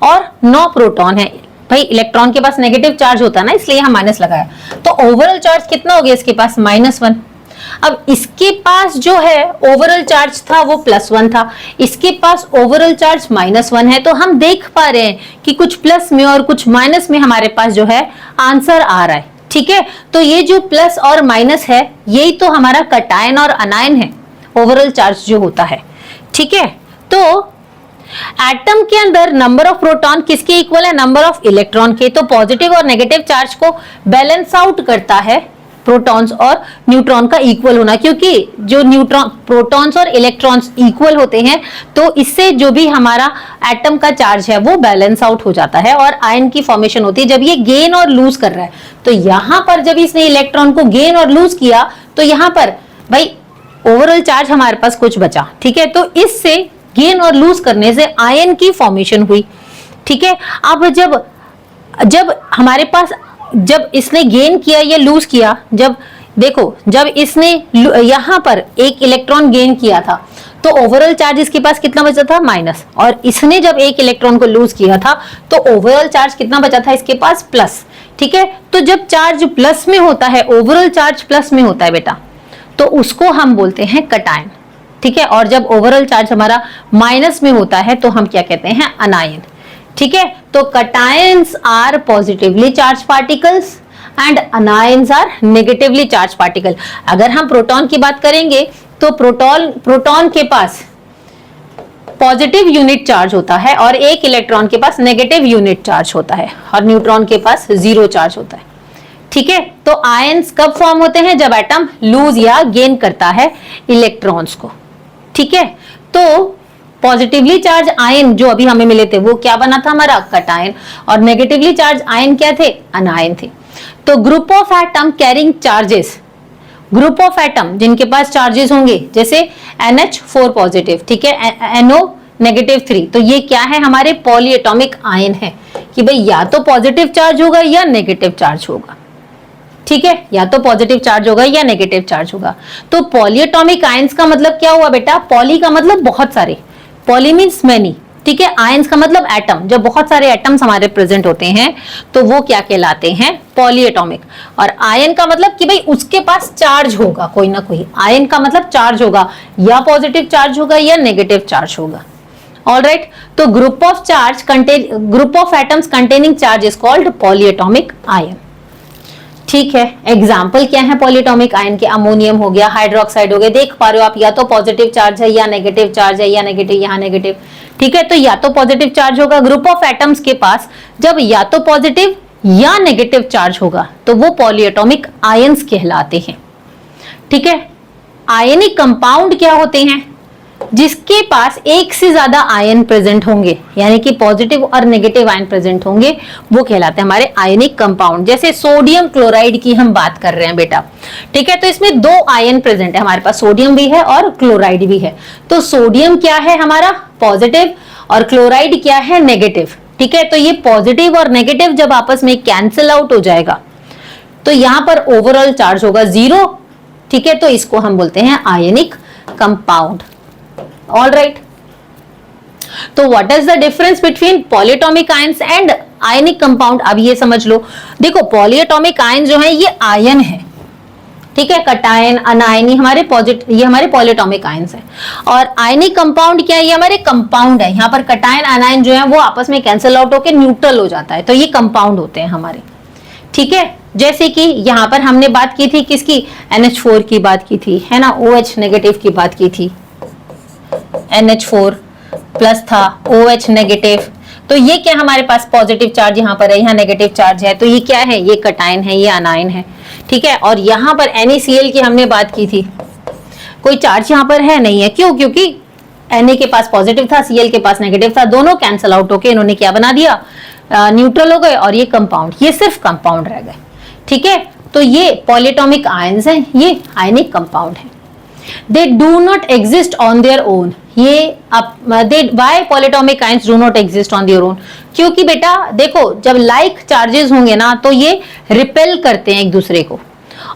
और 9 प्रोटॉन है। भाई इलेक्ट्रॉन के पास नेगेटिव चार्ज होता है ना, इसलिए हम माइनस लगाया। तो ओवरऑल चार्ज कितना हो गया इसके पास, -1। अब इसके पास जो है ओवरऑल चार्ज था वो +1 था, इसके पास ओवरऑल चार्ज -1 है। तो हम देख पा रहे हैं कि कुछ प्लस में और कुछ माइनस में हमारे पास जो है आंसर आ रहा है, ठीक है। तो ये जो प्लस और माइनस है यही तो हमारा कटायन और अनायन है, ओवरऑल चार्ज जो होता है, ठीक है। तो एटम के अंदर नंबर ऑफ प्रोटॉन किसके इक्वल है, नंबर ऑफ इलेक्ट्रॉन के। तो पॉजिटिव और नेगेटिव चार्ज को बैलेंस आउट करता है प्रोटॉन्स और न्यूट्रॉन का इक्वल होना, क्योंकि जो न्यूट्रॉन, प्रोटॉन्स और इलेक्ट्रॉन्स इक्वल होते हैं तो इससे जो भी हमारा एटम का चार्ज है वो बैलेंस आउट हो जाता है और आयन की फॉर्मेशन होती है। जब ये गेन और लूज कर रहा है, तो यहां पर जब इसने इलेक्ट्रॉन को गेन और लूज किया तो यहां पर भाई ओवरऑल चार्ज हमारे पास कुछ बचा, ठीक है। तो इससे गेन और लूज करने से आयन की फॉर्मेशन हुई, ठीक है। अब जब हमारे पास, जब इसने गेन किया या लूज किया, जब देखो जब इसने यहां पर एक इलेक्ट्रॉन गेन किया था तो ओवरऑल चार्ज इसके पास कितना बचा था, माइनस। और इसने जब एक इलेक्ट्रॉन को लूज किया था तो ओवरऑल चार्ज कितना बचा था इसके पास, प्लस, ठीक है। तो जब चार्ज प्लस में होता है, ओवरऑल चार्ज प्लस में होता है बेटा, तो उसको हम बोलते हैं कटायन, ठीक है। और जब ओवरऑल चार्ज हमारा माइनस में होता है तो हम क्या कहते हैं, अनायन, ठीक है। तो cations are positively charge particles and anions are negatively charge particle. अगर हम प्रोटॉन की बात करेंगे तो प्रोटॉन के पास पॉजिटिव यूनिट चार्ज होता है और एक इलेक्ट्रॉन के पास नेगेटिव यूनिट चार्ज होता है और न्यूट्रॉन के पास 0 चार्ज होता है, ठीक है। तो आयंस कब फॉर्म होते हैं, जब एटम लूज या गेन करता है इलेक्ट्रॉन्स को, ठीक है। तो पॉजिटिवली चार्ज आयन जो अभी हमें मिले थे वो क्या बना था हमारा, कटायन, और नेगेटिवली चार्ज आयन क्या थे, अनायन थे। तो group of atom carrying charges, group of atom जिनके पास चार्जेस होंगे, जैसे NH4 पॉजिटिव, ठीक है, NO -3, तो ये क्या है, हमारे पॉली एटॉमिक आयन है कि भाई या तो पॉजिटिव चार्ज होगा या नेगेटिव चार्ज होगा, ठीक है, या तो पॉजिटिव चार्ज होगा या नेगेटिव चार्ज होगा। तो पॉली एटॉमिक आयंस का मतलब क्या हुआ बेटा, पॉली का मतलब बहुत सारे, पॉली मीन्स मैनी, ठीक है। आयंस का मतलब एटम, जब बहुत सारे एटम्स हमारे प्रेजेंट होते हैं तो वो क्या कहलाते हैं, पॉली एटॉमिक। और आयन का मतलब कि भाई उसके पास चार्ज होगा कोई ना कोई, आयन का मतलब चार्ज होगा, या पॉजिटिव चार्ज होगा या नेगेटिव चार्ज होगा, ऑलराइट। तो group of atoms containing charge is called poly atomic ion, ठीक है, एग्जाम्पल क्या है पॉलीएटॉमिक आयन के? अमोनियम हो गया, हाइड्रोक्साइड हो गया। देख पा रहे हो आप, या तो पॉजिटिव चार्ज है या नेगेटिव चार्ज है, या नेगेटिव यहाँ नेगेटिव। ठीक है, तो या तो पॉजिटिव चार्ज होगा ग्रुप ऑफ एटम्स के पास, जब या तो पॉजिटिव या नेगेटिव चार्ज होगा तो वो पॉलीएटॉमिक आयंस कहलाते हैं। ठीक है, आयनिक कंपाउंड क्या होते हैं? जिसके पास एक से ज्यादा आयन प्रेजेंट होंगे, यानी कि पॉजिटिव और नेगेटिव आयन प्रेजेंट होंगे, वो कहलाते हैं हमारे आयनिक कंपाउंड। जैसे सोडियम क्लोराइड की हम बात कर रहे हैं बेटा। ठीक है, तो इसमें दो आयन प्रेजेंट है हमारे पास, सोडियम भी है और क्लोराइड भी है। तो सोडियम क्या है हमारा? पॉजिटिव, और क्लोराइड क्या है? नेगेटिव। ठीक है, तो ये पॉजिटिव और नेगेटिव जब आपस में कैंसिल आउट हो जाएगा तो यहां पर ओवरऑल चार्ज होगा 0। ठीक है, तो इसको हम बोलते हैं आयनिक कंपाउंड। ऑल राइट, तो what is the difference between polyatomic ions and ionic compound? अब ये समझ लो। देखो, पॉलीएटॉमिक आयन जो है ये आयन है। ठीक है, कटायन, अनायन, ये हमारे पॉलीएटॉमिक आयंस है। और आयनिक कंपाउंड क्या है? ये हमारे कंपाउंड है। यहाँ पर कटायन अनायन जो है वो आपस में कैंसिल आउट होकर न्यूट्रल हो जाता है, तो ये कंपाउंड होते हैं हमारे। ठीक है, जैसे कि यहाँ पर हमने बात की थी किसकी? NH4 की बात की थी, है ना। OH नेगेटिव की बात की थी, NH4 प्लस था, OH नेगेटिव। तो ये क्या हमारे पास पॉजिटिव चार्ज यहाँ पर है, यहाँ नेगेटिव चार्ज है, तो ये क्या है? ये कटायन है, ये अनायन है। ठीक है, और यहाँ पर NaCl की हमने बात की थी, कोई चार्ज यहाँ पर है नहीं है। क्यों? क्योंकि Na के पास पॉजिटिव था, Cl के पास नेगेटिव था, दोनों कैंसिल आउट होके इन्होंने क्या बना दिया? न्यूट्रल हो गए, और ये कंपाउंड, ये सिर्फ कंपाउंड रह गए। ठीक है, तो ये पॉलीएटॉमिक आयंस हैं, ये आयनिक कंपाउंड है। They do not exist on their own. why polyatomic ions do not exist on their own? क्योंकि बेटा देखो, जब लाइक चार्जेस होंगे ना तो ये रिपेल करते हैं एक दूसरे को,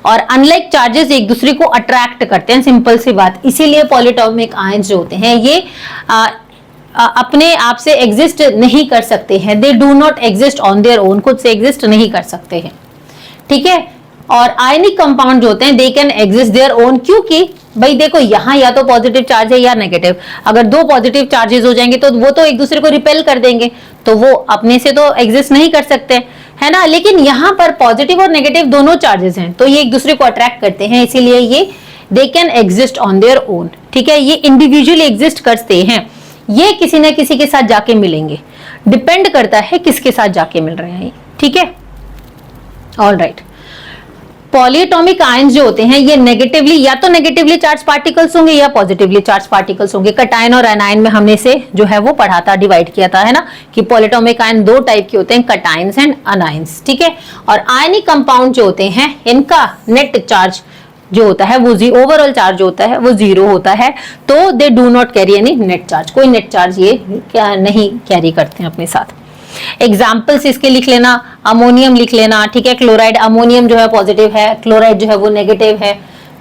और अनलाइक चार्जेस एक दूसरे को अट्रैक्ट करते हैं। सिंपल सी बात। इसीलिए पॉलीएटॉमिक आयंस जो होते हैं ये अपने आप से एग्जिस्ट नहीं कर सकते हैं। They do not exist on their own, खुद से एग्जिस्ट नहीं कर सकते हैं। ठीक है, और आयनिक कंपाउंड जो होते हैं they can exist their own, क्योंकि भाई देखो यहाँ या तो पॉजिटिव चार्ज है या नेगेटिव। अगर दो पॉजिटिव चार्जेस हो जाएंगे तो वो तो एक दूसरे को रिपेल कर देंगे, तो वो अपने से तो एग्जिस्ट नहीं कर सकते, है ना। लेकिन यहाँ पर पॉजिटिव और नेगेटिव दोनों चार्जेस हैं, तो ये एक दूसरे को अट्रैक्ट करते हैं, इसीलिए ये they can exist on their own. ठीक है, ये इंडिविजुअली एग्जिस्ट करते हैं, ये किसी न किसी के साथ जाके मिलेंगे, डिपेंड करता है किसके साथ जाके मिल रहे हैं। ठीक है, ऑल राइट। पॉलीएटॉमिक आयंस जो होते हैं ये नेगेटिवली, या तो नेगेटिवली चार्ज पार्टिकल्स होंगे या पॉजिटिवली चार्ज पार्टिकल्स होंगे। कटायन और एनायन में हमने से जो है वो पढ़ा था, डिवाइड किया था, है ना, कि पॉलीएटॉमिक आयन दो टाइप के होते हैं, कटायंस एंड अनायंस। ठीक है, और आयनिक कंपाउंड जो होते हैं इनका नेट चार्ज जो होता है वो ओवरऑल चार्ज होता है वो 0 होता है, तो they do not carry any net charge, कोई नेट चार्ज ये क्या नहीं कैरी करते हैं अपने साथ। एग्जाम्पल्स इसके लिख लेना, अमोनियम लिख लेना। ठीक है, क्लोराइड, अमोनियम जो है पॉजिटिव है, क्लोराइड जो है वो नेगेटिव है,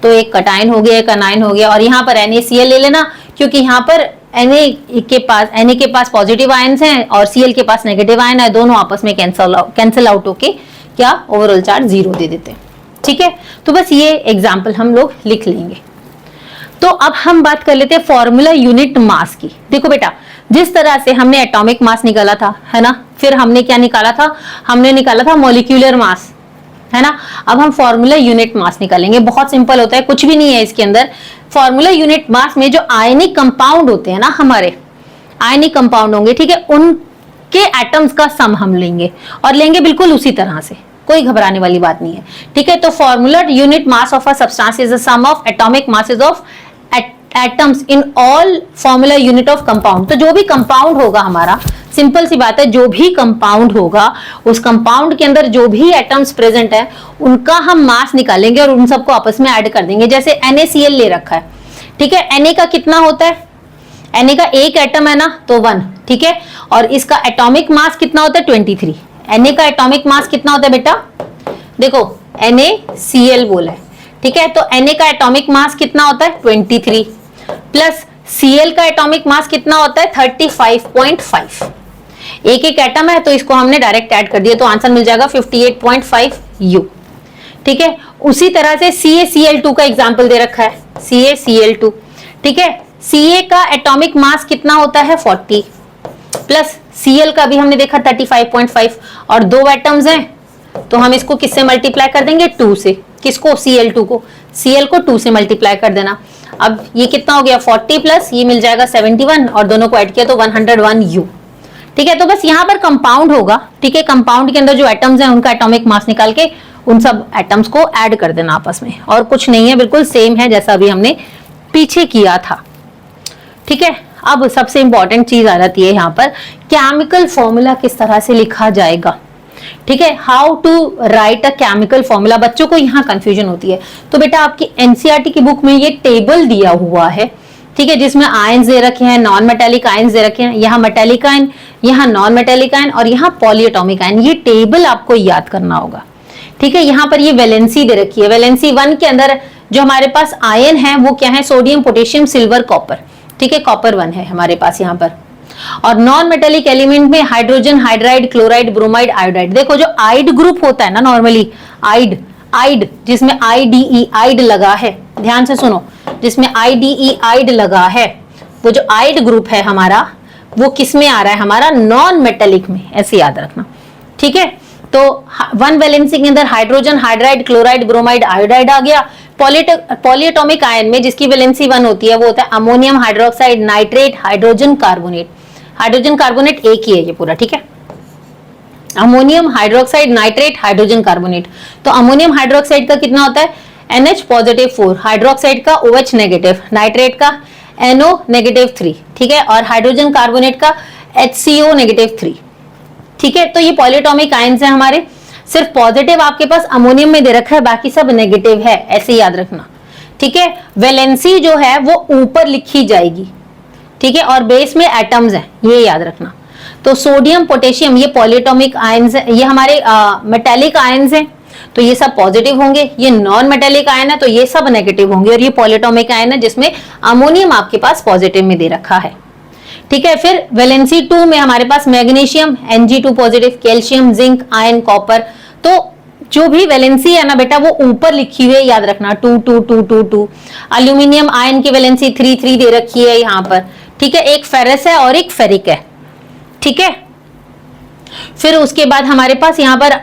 तो एक कटायन हो गया, एक अनायन हो गया। और यहाँ पर NaCl ले लेना, क्योंकि यहाँ पर Na के पास पॉजिटिव आयंस हैं और Cl के पास नेगेटिव आयन है, दोनों आपस में कैंसिल आउट होके क्या ओवरऑल चार्ज 0 दे देते हैं। ठीक है, तो बस ये एग्जाम्पल हम लोग लिख लेंगे। तो अब हम बात कर लेते हैं फॉर्मूला यूनिट मास की। देखो बेटा, जिस तरह से हमने एटॉमिक मास निकाला था, है ना, फिर हमने क्या निकाला था? हमने निकाला था मॉलिक्यूलर मास, है ना। अब हम फॉर्मूला यूनिट मास निकालेंगे, बहुत सिंपल होता है, कुछ भी नहीं है इसके अंदर। फॉर्मूला यूनिट मास में जो आयनिक कंपाउंड होते हैं ना, हमारे आयनिक कंपाउंड होंगे, ठीक है, उनके एटम्स का सम हम लेंगे, और लेंगे बिल्कुल उसी तरह से, कोई घबराने वाली बात नहीं है। ठीक है, तो formula unit mass of a substance is the sum of atomic masses of atoms in all formula unit of compound. तो जो भी कंपाउंड होगा हमारा, सिंपल सी बात है, जो भी कंपाउंड होगा उस कंपाउंड के अंदर जो भी एटम्स प्रेजेंट है उनका हम मास निकालेंगे और उन सबको आपस में ऐड कर देंगे। जैसे NaCl ले रखा है, ठीक है, Na का कितना होता है? Na का एक एटम है ना, तो 1, ठीक है, और इसका एटॉमिक मास कितना होता है? 23। Na का एटॉमिक मास कितना होता है बेटा? देखो NaCl बोला है, ठीक है, तो Na का एटॉमिक मास कितना होता है? 23 प्लस Cl का एटॉमिक मास कितना होता है? 35.5। एक एक एटम है तो इसको हमने डायरेक्ट ऐड कर दिया, तो आंसर मिल जाएगा 58.5 U। ठीक है, उसी तरह से CaCl2 का एग्जांपल दे रखा है, CaCl2, ठीक है, Ca का एटॉमिक मास कितना होता है? 40 प्लस Cl का भी हमने देखा 35.5, और दो एटम्स हैं तो हम इसको किससे मल्टीप्लाई कर देंगे, 2 से। किसको, Cl2 को, Cl को 2 से मल्टीप्लाई कर देना। अब ये कितना हो गया 40 प्लस ये मिल जाएगा 71 और दोनों को ऐड किया तो 101 U। ठीक है, तो बस यहाँ पर कंपाउंड होगा। ठीक है, कंपाउंड के अंदर जो एटम्स हैं उनका एटॉमिक मास निकाल के उन सब एटम्स को ऐड कर देना आपस में, और कुछ नहीं है, बिल्कुल सेम है जैसा अभी हमने पीछे किया था। ठीक है, अब सबसे इंपॉर्टेंट चीज आ जाती है यहाँ पर, केमिकल फॉर्मूला किस तरह से लिखा जाएगा। ठीक है, how to write a chemical formula. बच्चों को यहाँ कंफ्यूजन होती है, तो बेटा आपकी एनसीईआरटी की बुक में ये टेबल दिया हुआ है। ठीक है, जिसमें आयंस दे रखे हैं, नॉन मेटेलिक आयंस दे रखे हैं, यहाँ मेटेलिक आयन, यहाँ नॉन मेटेलिक आयन और यहाँ पॉलीएटॉमिक आयन। ये टेबल आपको याद करना होगा। ठीक है, यहाँ पर ये वैलेंसी दे रखी है। वैलेंसी 1 के अंदर जो हमारे पास आयन है वो क्या है, सोडियम, पोटेशियम, सिल्वर, कॉपर। ठीक है, कॉपर 1 है हमारे पास यहाँ पर। और नॉन मेटेलिक एलिमेंट में hydrogen, hydride, chloride, bromide, iodide. देखो जो आइड ग्रुप होता है ना नॉर्मली, आइड जिसमें IDE आइड लगा है, ध्यान से सुनो, जिसमें IDE आइड लगा है, वो जो आइड ग्रुप है हमारा वो किस में आ रहा है, हमारा नॉन मेटेलिक में, ऐसे याद रखना। ठीक है, तो 1 वैलेंसी के अंदर hydrogen, hydride, chloride, bromide, iodide आ गया। पॉलीएटॉमिक आयन में जिसकी वैलेंसी 1 होती है वो होता है ammonium hydroxide, nitrate, hydrogen carbonate. Hydrogen carbonate एक ही है ये पूरा। ठीक है, ammonium hydroxide, nitrate, hydrogen carbonate. तो अमोनियम हाइड्रोक्साइड का कितना होता है, NH पॉजिटिव 4, हाइड्रोक्साइड का OH नेगेटिव, नाइट्रेट का NO नेगेटिव 3। ठीक है, और हाइड्रोजन कार्बोनेट का HCO नेगेटिव 3। ठीक है, तो ये पॉलीएटॉमिक आयंस है हमारे। सिर्फ पॉजिटिव आपके पास अमोनियम में दे रखा है, बाकी सब नेगेटिव है, ऐसे याद रखना। ठीक है, वैलेंसी जो है वो ऊपर लिखी जाएगी। ठीक है, और बेस में एटम्स हैं, ये याद रखना। तो सोडियम, पोटेशियम ये पॉलीएटॉमिक आयंस है, ये हमारे मेटेलिक आयंस हैं, तो ये सब पॉजिटिव होंगे। ये नॉन मेटेलिक आयन है तो ये सब नेगेटिव होंगे, और ये पॉलीएटॉमिक आयन है जिसमें अमोनियम आपके पास पॉजिटिव में दे रखा है। ठीक है, फिर वैलेंसी 2 में हमारे पास magnesium Mg2 positive, calcium, zinc, ion, copper. तो जो भी वैलेंसी है ना बेटा वो ऊपर लिखी हुई है, याद रखना 2 2 2 2 2। एल्यूमिनियम आयन की वैलेंसी 3 3 दे रखी है यहाँ पर। ठीक है, एक फेरस है और एक फेरिक है। ठीक है, फिर उसके बाद हमारे पास यहाँ पर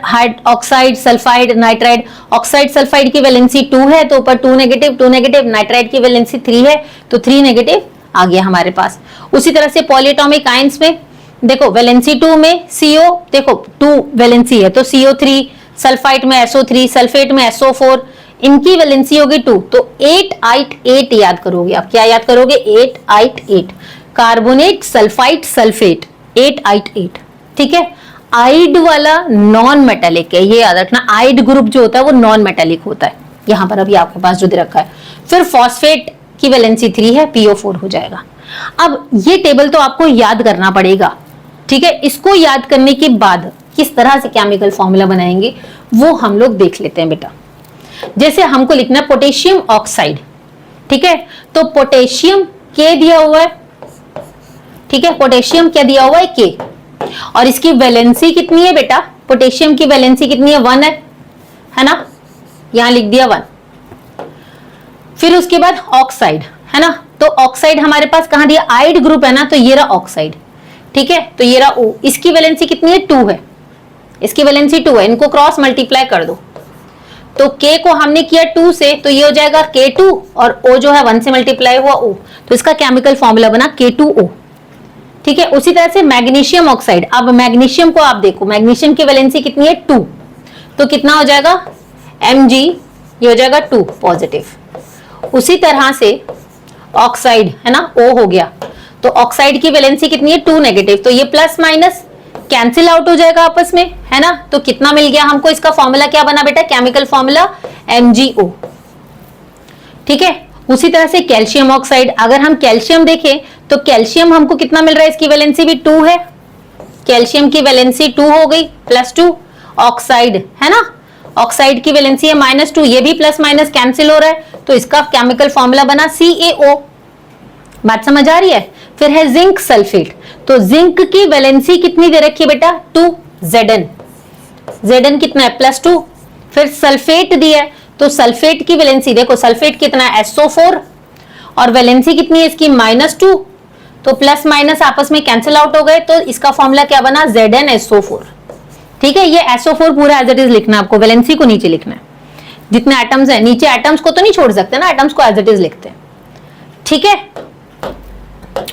oxide, sulphide, nitride. Oxide sulphide की वैलेंसी 2 है तो ऊपर 2 नेगेटिव, नाइट्राइड की वैलेंसी 3 है तो 3 नेगेटिव आ गया हमारे पास। उसी तरह से पॉलीएटॉमिक आयंस में देखो वैलेंसी 2 में CO, देखो 2 वैलेंसी है तो CO3, सल्फाइड में SO3, सल्फेट में SO4, इनकी वैलेंसी होगी 2 तो 8 8 8 याद करोगे आप। क्या याद करोगे, 8 8 8। Carbonate, sulphide, sulphate, 8 8 8। ठीक है, आइड वाला नॉन मेटेलिक है, ये याद रखना। आइड ग्रुप जो होता है वो नॉन मेटेलिक होता है, यहां पर अभी आपके पास जो दे रखा है। फिर फॉस्फेट की वैलेंसी 3 है, PO4 हो जाएगा। अब ये टेबल तो आपको याद करना पड़ेगा। ठीक है, इसको याद करने के बाद किस तरह से केमिकल फॉर्मूला बनाएंगे वो हम लोग देख लेते हैं बेटा। जैसे हमको लिखना है पोटेशियम ऑक्साइड। ठीक है, तो पोटेशियम K दिया हुआ है। ठीक है, पोटेशियम क्या दिया हुआ है, K, और इसकी वैलेंसी कितनी है बेटा, पोटेशियम की वैलेंसी कितनी है, 1 है ना, यहां लिख दिया 1। फिर उसके बाद ऑक्साइड है ना, तो ऑक्साइड हमारे पास कहां दिया, आइड ग्रुप है ना, तो ये रहा ऑक्साइड। ठीक है, तो ये रहा O, इसकी वैलेंसी कितनी है, 2 है, इसकी वैलेंसी 2 है। इनको क्रॉस मल्टीप्लाई कर दो तो K को हमने किया 2 से तो ये हो जाएगा K2 और O जो है 1 से मल्टीप्लाई हुआ O, तो इसका केमिकल फॉर्मूला बना K2O। ठीक है, उसी तरह से मैग्नीशियम ऑक्साइड। अब मैग्नीशियम को आप देखो, मैग्नीशियम की वैलेंसी कितनी है, 2, तो कितना हो जाएगा Mg, ये हो जाएगा 2 पॉजिटिव। उसी तरह से ऑक्साइड है ना, O हो गया, तो ऑक्साइड की वैलेंसी कितनी है, 2 नेगेटिव, तो ये प्लस माइनस कैंसिल आउट हो जाएगा आपस में, है ना। तो कितना मिल गया हमको, इसका फॉर्मूला क्या बना बेटा, केमिकल फॉर्मूला MgO। ठीक है, उसी तरह से कैल्शियम ऑक्साइड, अगर हम कैल्शियम देखें तो कैल्शियम हमको कितना मिल रहा है, इसकी वैलेंसी भी 2 है, कैल्शियम की वैलेंसी 2 हो गई, +2। ऑक्साइड है ना, ऑक्साइड की वैलेंसी है -2, ये भी प्लस माइनस कैंसिल हो रहा है, तो इसका केमिकल फॉर्मूला बना CaO। बात समझ आ रही है। फिर है जिंक सल्फेट, तो जिंक की वैलेंसी कितनी दे रखी है बेटा, 2, Zn कितना है, +2। फिर सल्फेट दिया है, तो सल्फेट की वैलेंसी देखो, सल्फेट कितना है, SO4, और वैलेंसी कितनी है इसकी, -2, तो प्लस माइनस आपस में कैंसिल आउट हो गए, तो इसका फॉर्मूला क्या बना, ZnSO4। ठीक है, ये SO4 पूरा एज इट इज लिखना है आपको, वैलेंसी को नीचे लिखना है। जितने एटम्स हैं नीचे, एटम्स को तो नहीं छोड़ सकते ना, एटम्स को एज इट इज लिखते हैं। ठीक है,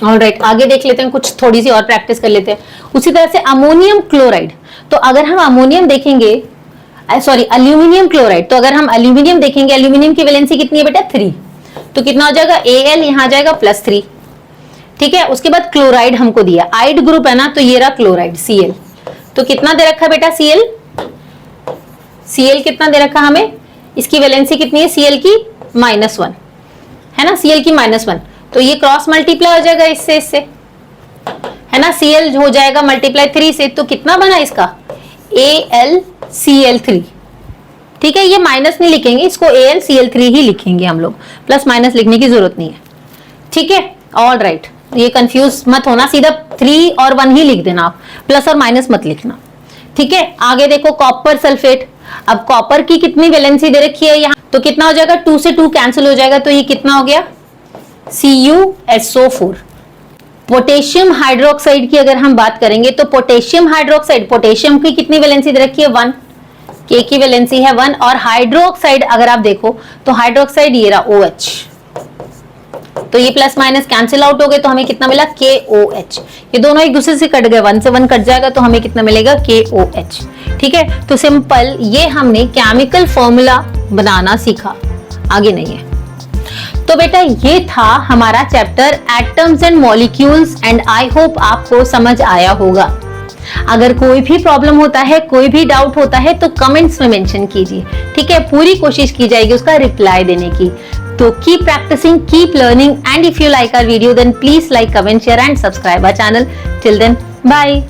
ऑलराइट, आगे देख लेते हैं, कुछ थोड़ी सी और प्रैक्टिस कर लेते हैं। उसी तरह से अमोनियम क्लोराइड, तो अगर हम अमोनियम देखेंगे, सॉरी अल्यूमिनियम क्लोराइड, तो अगर हम अल्यूमिनियम देखेंगे, अल्यूमिनियम की वैलेंसी कितनी है बेटा 3, तो कितना हो जाएगा Al, यहां आ जाएगा +3। ठीक है, उसके बाद क्लोराइड हमको दिया, आइड ग्रुप है ना, तो ये रहा क्लोराइड Cl, तो कितना दे रखा है बेटा Cl कितना दे रखा हमें, इसकी वैलेंसी कितनी है Cl की -1 है ना, Cl की -1, तो ये क्रॉस मल्टीप्लाई हो जाएगा इससे है ना, Cl हो जाएगा मल्टीप्लाई 3 से, तो कितना बना इसका AlCl3। ठीक है, ये माइनस नहीं लिखेंगे, इसको AlCl3 ही लिखेंगे हम लोग, प्लस माइनस लिखने की जरूरत नहीं है। ठीक है, ऑल राइट, ये कंफ्यूज मत होना, सीधा 3 और 1 ही लिख देना आप, प्लस और माइनस मत लिखना। ठीक है, आगे देखो कॉपर सल्फेट, अब कॉपर की कितनी वैलेंसी दे रखी है यहाँ, तो कितना हो जाएगा, 2 से 2 कैंसिल हो जाएगा, तो ये कितना हो गया CuSO4। पोटेशियम हाइड्रोक्साइड की अगर हम बात करेंगे, तो पोटेशियम हाइड्रोक्साइड, पोटेशियम की कितनी वैलेंसी दे रखी है 1, K की वैलेंसी है 1, और हाइड्रोक्साइड अगर आप देखो तो हाइड्रोक्साइड ये रहा OH, तो ये प्लस माइनस कैंसिल आउट हो गए, तो हमें कितना मिला KOH, ये दोनों एक दूसरे से कट गए, 1 से 1 कट जाएगा, तो हमें कितना मिलेगा KOH। ठीक है, तो सिंपल ये हमने केमिकल फॉर्मूला बनाना सीखा, आगे नहीं है। तो बेटा ये था हमारा chapter atoms and molecules, and I hope आपको समझ आया होगा। अगर कोई भी प्रॉब्लम होता है, कोई भी डाउट होता है, तो कमेंट्स में मेंशन कीजिए। ठीक है, पूरी कोशिश की जाएगी उसका रिप्लाई देने की। तो keep practicing, keep learning, and if you like our video then please like, comment, share and subscribe our channel. Till then bye.